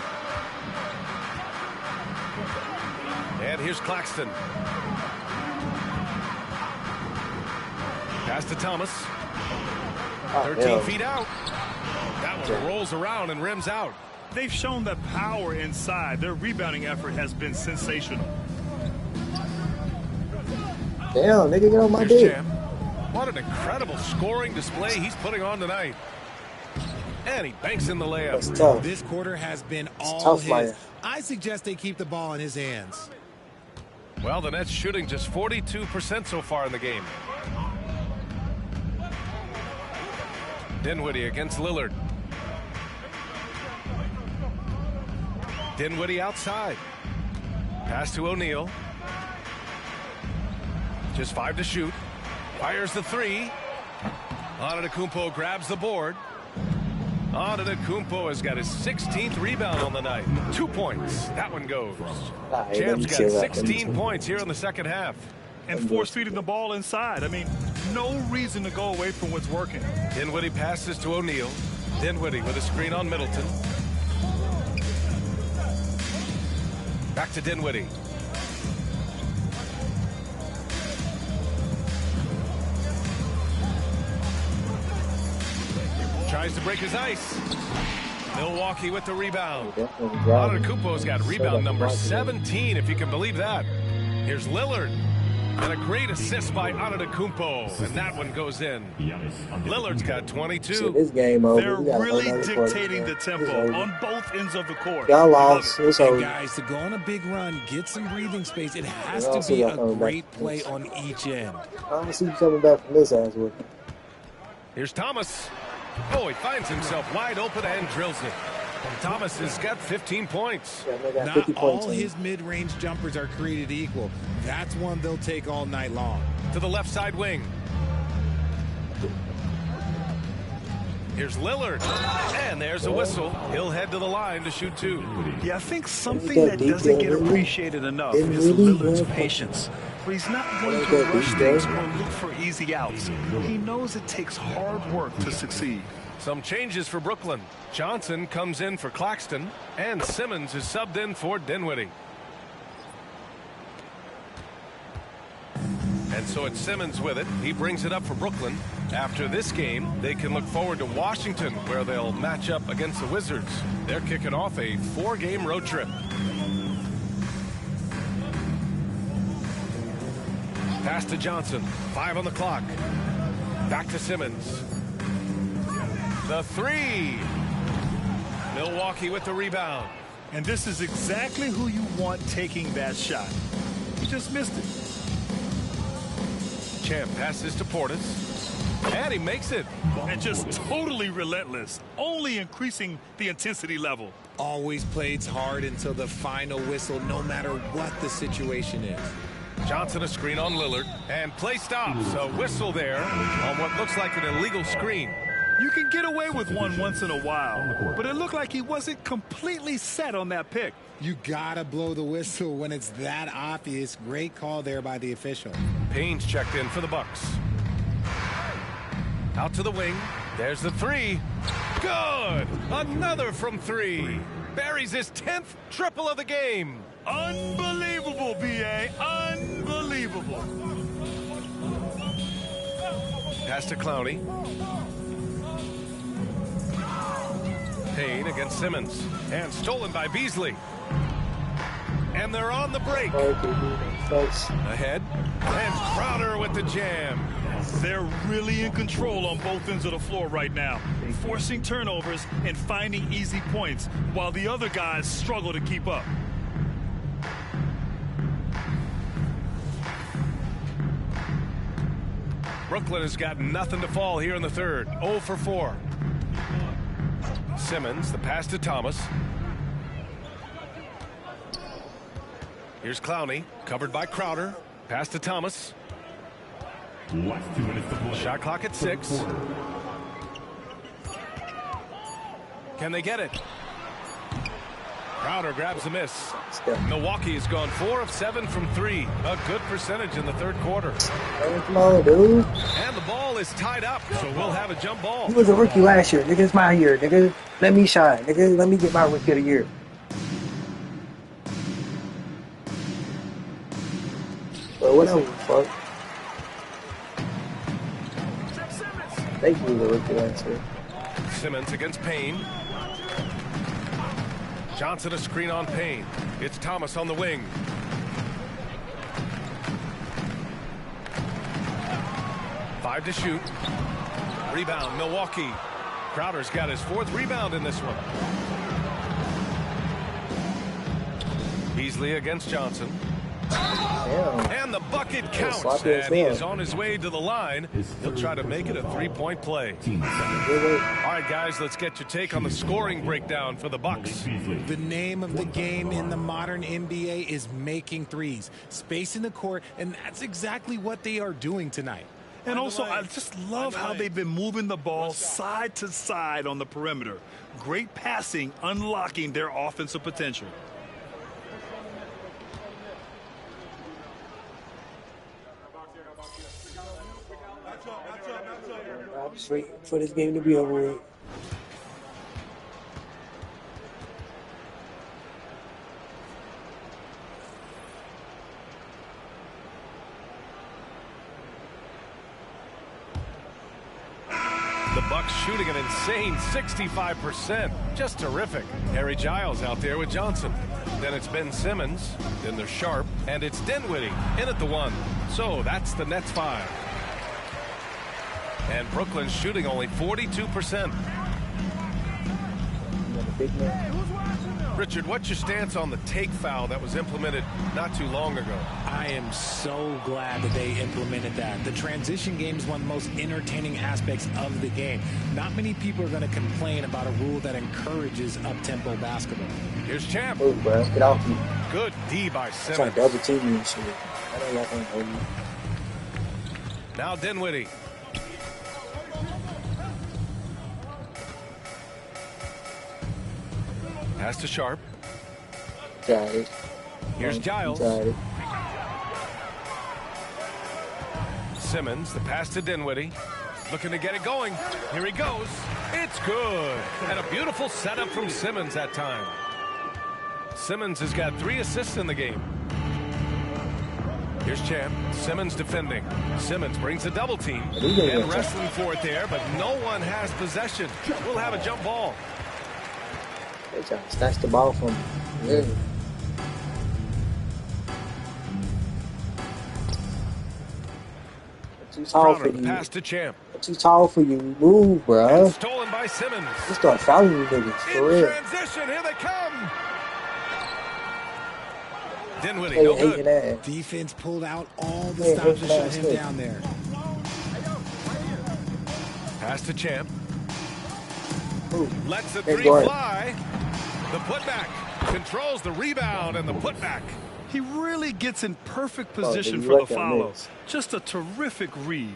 And here's Claxton. Pass to Thomas. 13 feet out. That one rolls around and rims out. They've shown the power inside. Their rebounding effort has been sensational. Damn, nigga, get on my Here's dick. Champ. What an incredible scoring display he's putting on tonight. And he banks in the layup. Tough. This quarter has been all tough, his. Maya. I suggest they keep the ball in his hands. Well, the Nets shooting just 42% so far in the game. Dinwiddie against Lillard. Dinwiddie outside. Pass to O'Neal. Just 5 to shoot. Fires the 3. Antetokounmpo grabs the board. Antetokounmpo has got his 16th rebound on the night. 2 points. That one goes. Champ's got 16 points here in the second half. And force feeding the ball inside. I mean, no reason to go away from what's working. Dinwiddie passes to O'Neal. Dinwiddie with a screen on Middleton. Back to Dinwiddie. Tries to break his ice. Milwaukee with the rebound. Antetokounmpo's got rebound number 17, if you can believe that. Here's Lillard. And a great assist by Antetokounmpo. And that one goes in. Lillard's got 22. This game over. They're really dictating the tempo on both ends of the court. Y'all lost. It's over. Guys, to go on a big run, get some breathing space, it has to be a great play on each end. I don't see you coming back from this ass with. Here's Thomas. Oh, he finds himself wide open and drills it. Thomas has got 15 points. Not all his mid-range jumpers are created equal. That's one they'll take all night long. To the left side wing. Here's Lillard. And there's a whistle. He'll head to the line to shoot 2. Yeah, I think something that doesn't get appreciated enough is Lillard's patience. But he's not going to rush things or look for easy outs. He knows it takes hard work to succeed. Some changes for Brooklyn. Johnson comes in for Claxton, and Simmons is subbed in for Dinwiddie. And so it's Simmons with it. He brings it up for Brooklyn. After this game, they can look forward to Washington, where they'll match up against the Wizards. They're kicking off a 4-game road trip. Pass to Johnson. 5 on the clock. Back to Simmons. The 3. Milwaukee with the rebound. And this is exactly who you want taking that shot. He just missed it. Champ passes to Portis. And he makes it. And just totally relentless. Only increasing the intensity level. Always plays hard until the final whistle, no matter what the situation is. Johnson a screen on Lillard. And play stops. A whistle there on what looks like an illegal screen. You can get away with one once in a while, but it looked like he wasn't completely set on that pick. You gotta blow the whistle when it's that obvious. Great call there by the official. Payne's checked in for the Bucks. Out to the wing. There's the 3. Good! Another from 3. Buries his 10th triple of the game. Unbelievable, B.A. Unbelievable. Pass to Clowney. Payne against Simmons. And stolen by Beasley. And they're on the break. Ahead. And Crowder with the jam. They're really in control on both ends of the floor right now, forcing turnovers and finding easy points while the other guys struggle to keep up. Brooklyn has got nothing to fall here in the third. 0 for 4. Simmons, the pass to Thomas. Here's Clowney, covered by Crowder. Pass to Thomas. Shot clock at 6. Can they get it? Crowder grabs the miss. Milwaukee has gone 4 of 7 from 3. A good percentage in the third quarter. Come on, dude. And the ball is tied up, so we'll have a jump ball. He was a rookie last year. Nigga, it's my year. Nigga, let me shine. Nigga, let me get my rookie of the year. But whatever, fuck. They blew the rookie last year. Simmons against Payne. Johnson a screen on Payne. It's Thomas on the wing. Five to shoot. Rebound, Milwaukee. Crowder's got his 4th rebound in this one. Beasley against Johnson. And the bucket counts, and he is on his way to the line. He'll try to make it a 3-point play. All right, guys, let's get your take on the scoring breakdown for the Bucks. The name of the game in the modern NBA is making threes, spacing the court, and that's exactly what they are doing tonight. And also, I just love how they've been moving the ball side to side on the perimeter. Great passing, unlocking their offensive potential. I'm just waiting for this game to be over with. The Bucks shooting an insane 65%. Just terrific. Harry Giles out there with Johnson. Then it's Ben Simmons. Then there's Sharp. And it's Dinwiddie in at the 1. So that's the Nets 5. And Brooklyn's shooting only 42%. Richard, what's your stance on the take foul that was implemented not too long ago? I am so glad that they implemented that. The transition game is one of the most entertaining aspects of the game. Not many people are going to complain about a rule that encourages up-tempo basketball. Here's Champ. Oh, bro, get off me. Good D by I'm Simmons. trying to double team you and shit. I don't like that. Now Dinwiddie. Pass to Sharp. Got it. Here's Giles. Got it. Simmons, the pass to Dinwiddie. Looking to get it going. Here he goes. It's good. And a beautiful setup from Simmons that time. Simmons has got 3 assists in the game. Here's Champ. Simmons defending. Simmons brings a double team. And wrestling for it there, but no one has possession. We'll have a jump ball. They trying to snatch the ball from me. Yeah. Too tall for you. Pass to Champ. Too tall for you. Move, bro. Stolen by Simmons. You start fouling you niggas, for real. Transition, here they come. Dinwiddie, no good. Defense pulled out all the stops to shut him down there. Pass to Champ. Ooh. Lets the 3 fly. The putback controls the rebound and the putback. He really gets in perfect position for the follow. Just a terrific read.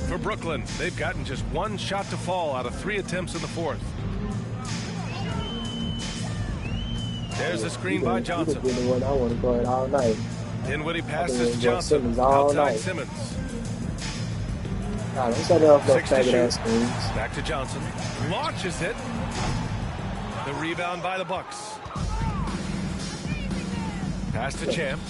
For Brooklyn, they've gotten just 1 shot to fall out of 3 attempts in the 4th. There's a screen by Johnson. The one I want to go at all night. Dinwiddie passes to Johnson. All Outside night. Simmons. Nah, don't set it up no 6 to faggot ass shoot. screens. Back to Johnson. Launches it. The rebound by the Bucks. Pass to Champ.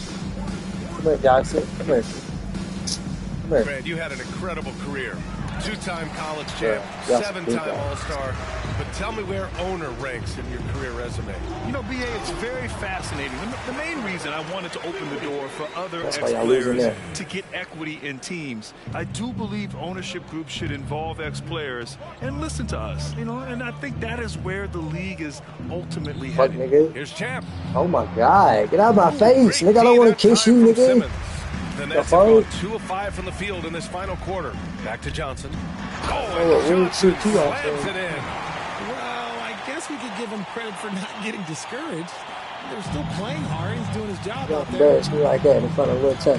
Come here, Johnson. Come here. Come here. Brad, you had an incredible career. 2-time college champ, Yeah, 7-time All-Star. But tell me where owner ranks in your career resume. You know, BA, it's very fascinating. The main reason I wanted to open the door for other That's why y'all losing ex-players there. to get equity in teams. I do believe ownership groups should involve ex-players and listen to us. You know, and I think that is where the league is ultimately Fuck, headed. nigga. Here's Champ. Oh my god. Get out of my face. Nigga, I don't want to kiss you, nigga. Simmons. The Nets have gone 2 of 5 from the field in this final quarter. Back to Johnson. Johnson slams it in. Well, I guess we could give him credit for not getting discouraged. They're still playing hard. He's doing his job Don't out there. embarrass me like that in front of Lil Tech.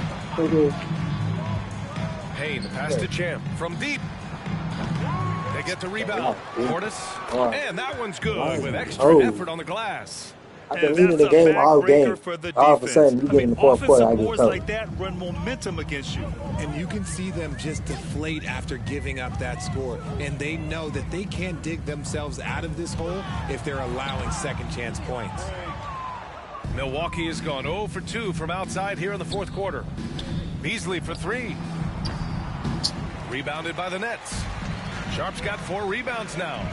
Payne, the pass to Champ from deep. They get the rebound. Portis. And that one's good with extra effort on the glass. I've been leading the game all game. All of a sudden, you get in the fourth quarter, I get Boards covered. like that run momentum against you. And you can see them just deflate after giving up that score. And they know that they can't dig themselves out of this hole if they're allowing second chance points. Milwaukee has gone 0 for 2 from outside here in the 4th quarter. Beasley for 3. Rebounded by the Nets. Sharp's got 4 rebounds now.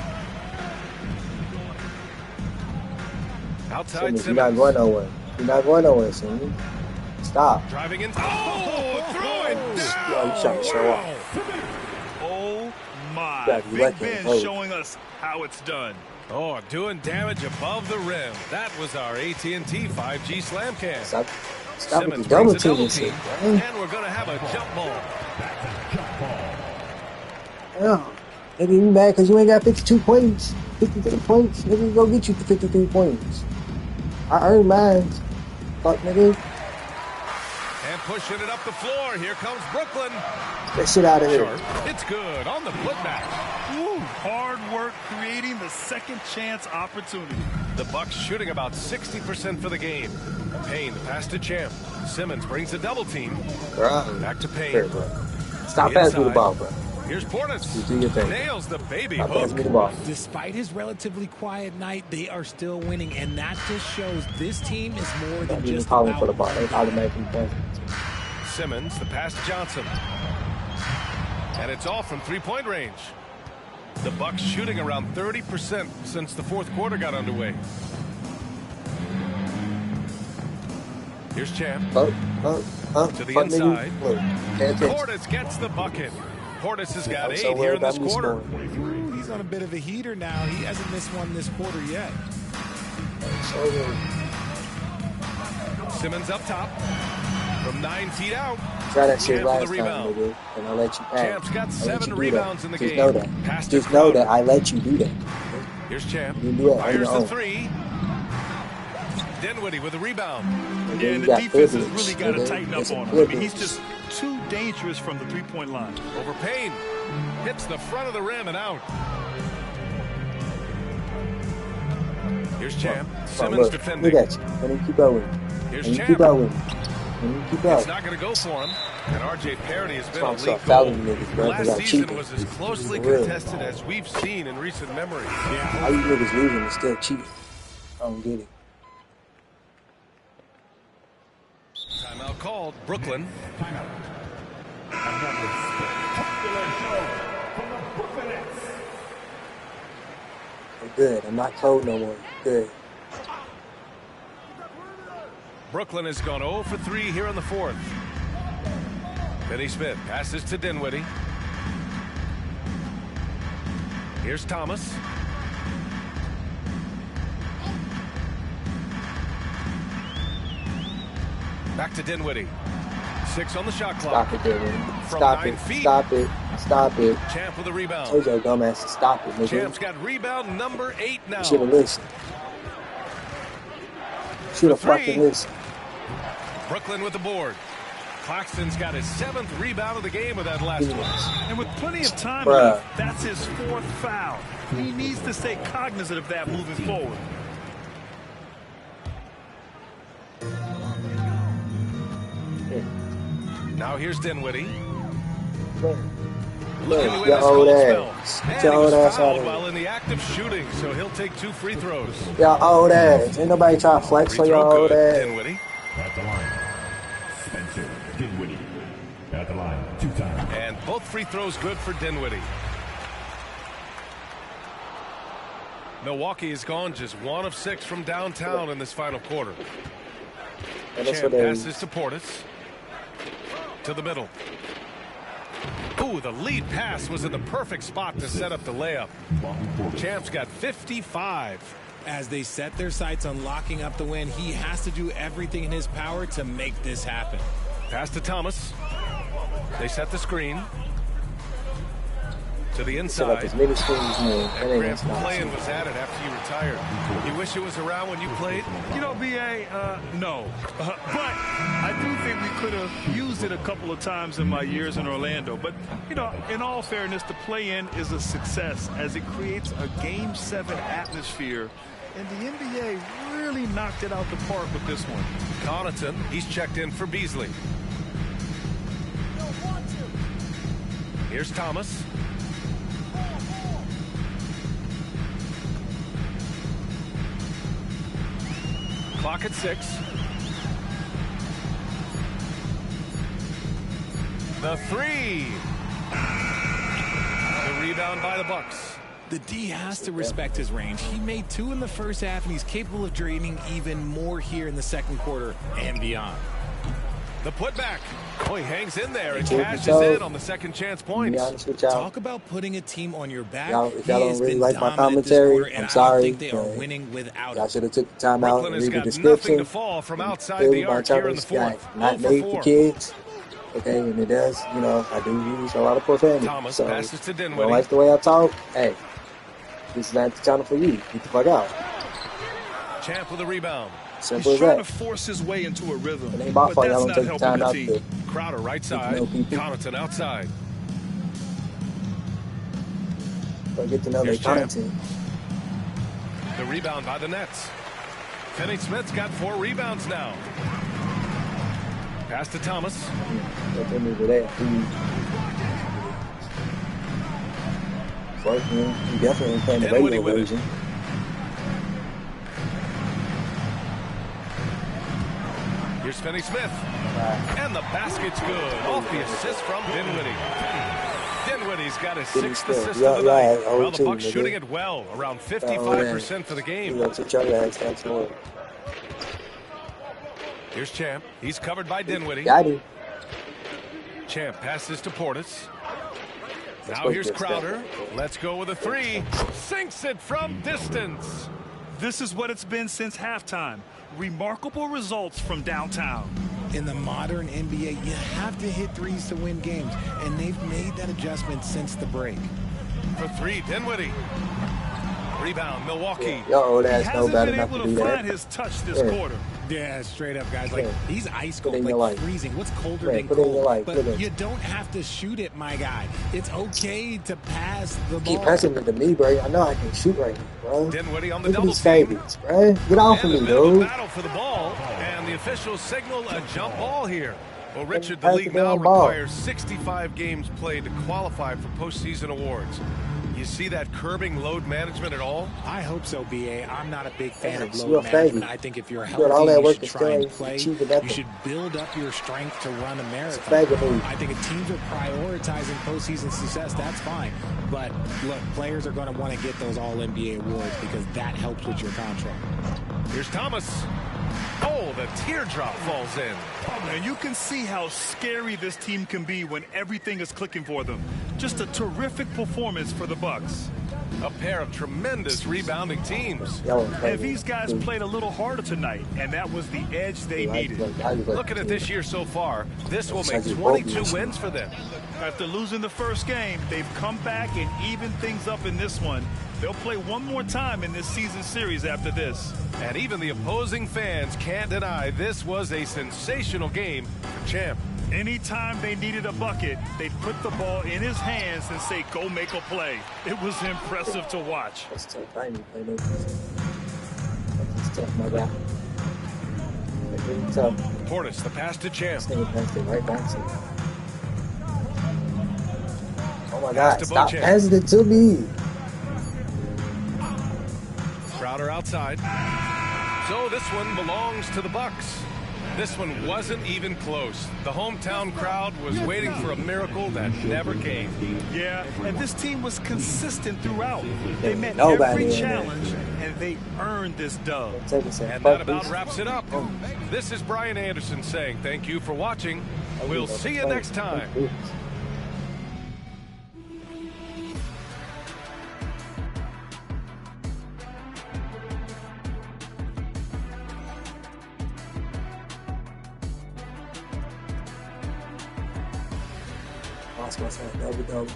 Outside Simmons, Simmons. you're not going nowhere. You're not going nowhere, Simmons. Stop. Driving in. Oh, throw it down. Yo, you trying to show off. Oh my. Big Ben showing us how it's done. Oh, doing damage above the rim. That was our AT&T 5G slam cam. Stop Simmons with the double brings a double team team, shit, man. and we're going to have a jump ball. Yeah. Nigga, you mad because you ain't got 52 points. 53 points. Nigga, go get you 53 points. I earned mine. Fuck, nigga. And pushing it up the floor. Here comes Brooklyn. That shit out of here. It's good on the putback. Woo, hard work creating the second chance opportunity. The Bucks shooting about 60% for the game. Payne, the pass to Champ. Simmons brings a double team. Bro. Back to Payne. Here, bro. Stop passing me the ball, bro. Here's Portis. Do your thing. Nails the baby Stop hook. passing me the ball. Despite his relatively quiet night, they are still winning, and that just shows this team is more than Not even just calling about for the ball. They automatically pass. Simmons, the pass to Johnson. And it's off from three-point range. The Bucks shooting around 30% since the fourth quarter got underway. Here's Champ. To the inside. Portis gets the bucket. Portis has got 8 here in this quarter. He's on a bit of a heater now. He hasn't missed one this quarter yet. Simmons up top from 9 feet out. Try that shit Champ last with the rebound. time, nigga, and I'll let you pass. Champ's got 7 rebounds in the Just game. know that. Pass to Just know Crowder. that I let you do that. Here's Champ. You do it on Fires your the own. 3. Dinwiddie with a rebound. Yeah, and the defense has really got to tighten up on him. I mean, he's just too dangerous from the three-point line. Over Payne. Hits the front of the rim and out. Here's Champ. Simmons Look, defending. look at you. Let me keep going. Here's Let me Champ. keep going. Let me keep going. It's not going to go for him. And R.J. Parody has been That's why a I'm so league fouling goal. niggas, bro, 'cause Last I'm season cheating. was as closely For real. contested as we've seen in recent memory. How you niggas losing and still cheating? I don't get it. Timeout called. Brooklyn. We're good. I'm not cold no more. Good. Brooklyn has gone 0 for 3 here in the fourth. Finney Smith passes to Dinwiddie. Here's Thomas. Back to Dinwiddie. 6 on the shot clock. Stop it, Dinwiddie. From Stop 9 it. feet. Stop it. Stop it. Champ with a rebound. Told your dumb ass to stop it, nigga. Champ's got rebound number 8 now. Should have listened. Should have For 3. fucking listened. Brooklyn with the board. Claxton's got his 7th rebound of the game with that last one. And with plenty of time Bruh. left, that's his 4th foul. He needs to stay cognizant of that moving forward. Now here's Dinwiddie. Look, Looking to win your this old goal ass. spell. Get And your he old was ass out fouled of here. while in the act of shooting, so he'll take 2 free throws. Y'all old ass. Ain't nobody trying to flex Free on your throw old good. ass. Dinwiddie. At the line, Spencer Dinwiddie. At the line, 2 times. And both free throws good for Dinwiddie. Milwaukee has gone just 1 of 6 from downtown in this final quarter. And that's Champ what they- passes to Portis. To the middle. Ooh, the lead pass was in the perfect spot to set up the layup. Champ's got 55. As they set their sights on locking up the win, he has to do everything in his power to make this happen. Pass to Thomas. They set the screen. To the Set up inside. as many screens as you need. That ain't Grant gonna stop playing you. was at it after you retired. You wish it was around when you played? You know, BA, no. But I do think we could have used it a couple of times in my years in Orlando. But, you know, in all fairness, the play-in is a success as it creates a Game 7 atmosphere. And the NBA really knocked it out the park with this one. Connaughton, he's checked in for Beasley. Here's Thomas. Clock at 6. The 3. The rebound by the Bucks. The D has to respect his range. He made 2 in the first half, and he's capable of draining even more here in the second quarter and beyond. The putback. Oh, he hangs in there and Truth be cashes told, in on the second chance to be points. honest with y'all, Talk about putting a team on your back. if He y'all has don't really been like my dominant this quarter, commentary, and I'm I don't sorry. think they are but winning without y'all him. should have took the time out Brooklyn and has read the got nothing description. to fall from outside Clearly, the my arc here in the Turtles fourth. got not 0 made for for 4. kids. Okay, and it does, I do use a lot of profanity. Thomas So, passes to you don't Dinwiddie. like the way I talk? Hey, this is not the channel for you. Get the fuck out. Champ with a rebound. Simple He's as trying that. to force his way into a rhythm, It ain't my but fault that's y'all not don't take the helping time the out team. to Crowder right get to side. know people. Connaughton outside. Or get to know their Here's Champ. content. The rebound by the Nets. Finney Smith's got 4 rebounds now. Pass to Thomas. Let them move it at. He definitely ain't playing the Dinwiddie radio with it. version. Here's Finney Smith. And the basket's good. Off the assist from Dinwiddie. Dinwiddie's got his 6th assist of the night. Well, the Bucks shooting it well, around 55% for the game. Here's Champ. He's covered by Dinwiddie. Got him. Champ passes to Portis. Now here's Crowder. Let's go with a 3. Sinks it from distance. This is what it's been since halftime. Remarkable results from downtown. In the modern NBA, you have to hit threes to win games, and they've made that adjustment since the break. For 3, Dinwiddie. Rebound, Milwaukee. Y'all old He ass know hasn't better been not able to to do that. find his touch this Yeah. quarter. Yeah, straight up, guys. Like, Yeah. he's ice Put it cold, in your like life. freezing. What's colder Yeah, than put it in your cold? life. But Put it. you don't have to shoot it, my guy. It's okay to pass the ball. Keep passing it to me, bro. I know I can shoot right now, bro. Dinwiddie on the Look at double these team. favorites, bro. Get off of And me, a bit of a dude. battle for the ball, and the officials signal a jump ball here. Well, Richard, the Pass league the now damn ball. requires 65 games played to qualify for postseason awards. You see that curbing load management at all? I hope so, BA. I'm not a big fan of It's load your management. favorite. I think if you're You got all healthy, that you work should and try and still play. achieve You nothing. should build up your strength to run a marathon. faggot move. I think if teams are prioritizing postseason success, that's fine. But look, players are going to want to get those All-NBA awards because that helps with your contract. Here's Thomas. Oh, the teardrop falls in. And you can see how scary this team can be when everything is clicking for them. Just a terrific performance for the Bucks. A pair of tremendous rebounding teams. And these guys played a little harder tonight, and that was the edge they needed. Looking at this year so far, this will make 22 wins for them. After losing the first game, they've come back and evened things up in this one. They'll play one more time in this season series after this. And even the opposing fans can't deny this was a sensational game for Champ. Anytime they needed a bucket, they'd put the ball in his hands and say, go make a play. It was impressive to watch. That's tough. I ain't play no defense. That's tough, my guy. That's really tough. Portis, the pass to Champ. This nigga passed it right back to me. Oh my Pass God, to stop Bochamp. passing it to me. Crowder outside. So this one belongs to the Bucks. This one wasn't even close. The hometown crowd was waiting for a miracle that never came. Yeah, and this team was consistent throughout. They met Nobody every in there. challenge, and they earned this dub. And that about wraps it up. This is Brian Anderson saying thank you for watching. We'll see you next time. Lost myself. Double.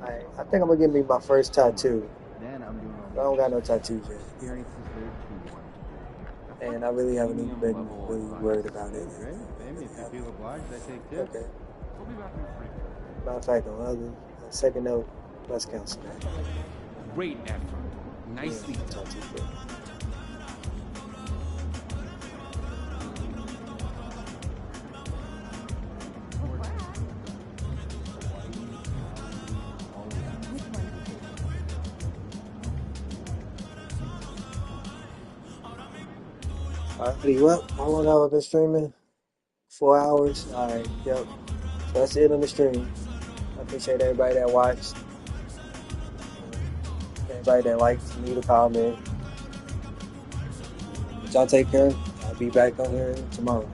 I think I'm gonna get me my first tattoo. I don't got no tattoos yet. And I really haven't even been really worried about it. Okay. Matter of fact, on the second note, let's cancel that. Great effort. Nicely done. Alrighty, well, how long have I been streaming? 4 hours? Alright, yep. So that's it on the stream. I appreciate everybody that watched. Everybody that liked, leave a comment. Y'all take care. I'll be back on here tomorrow.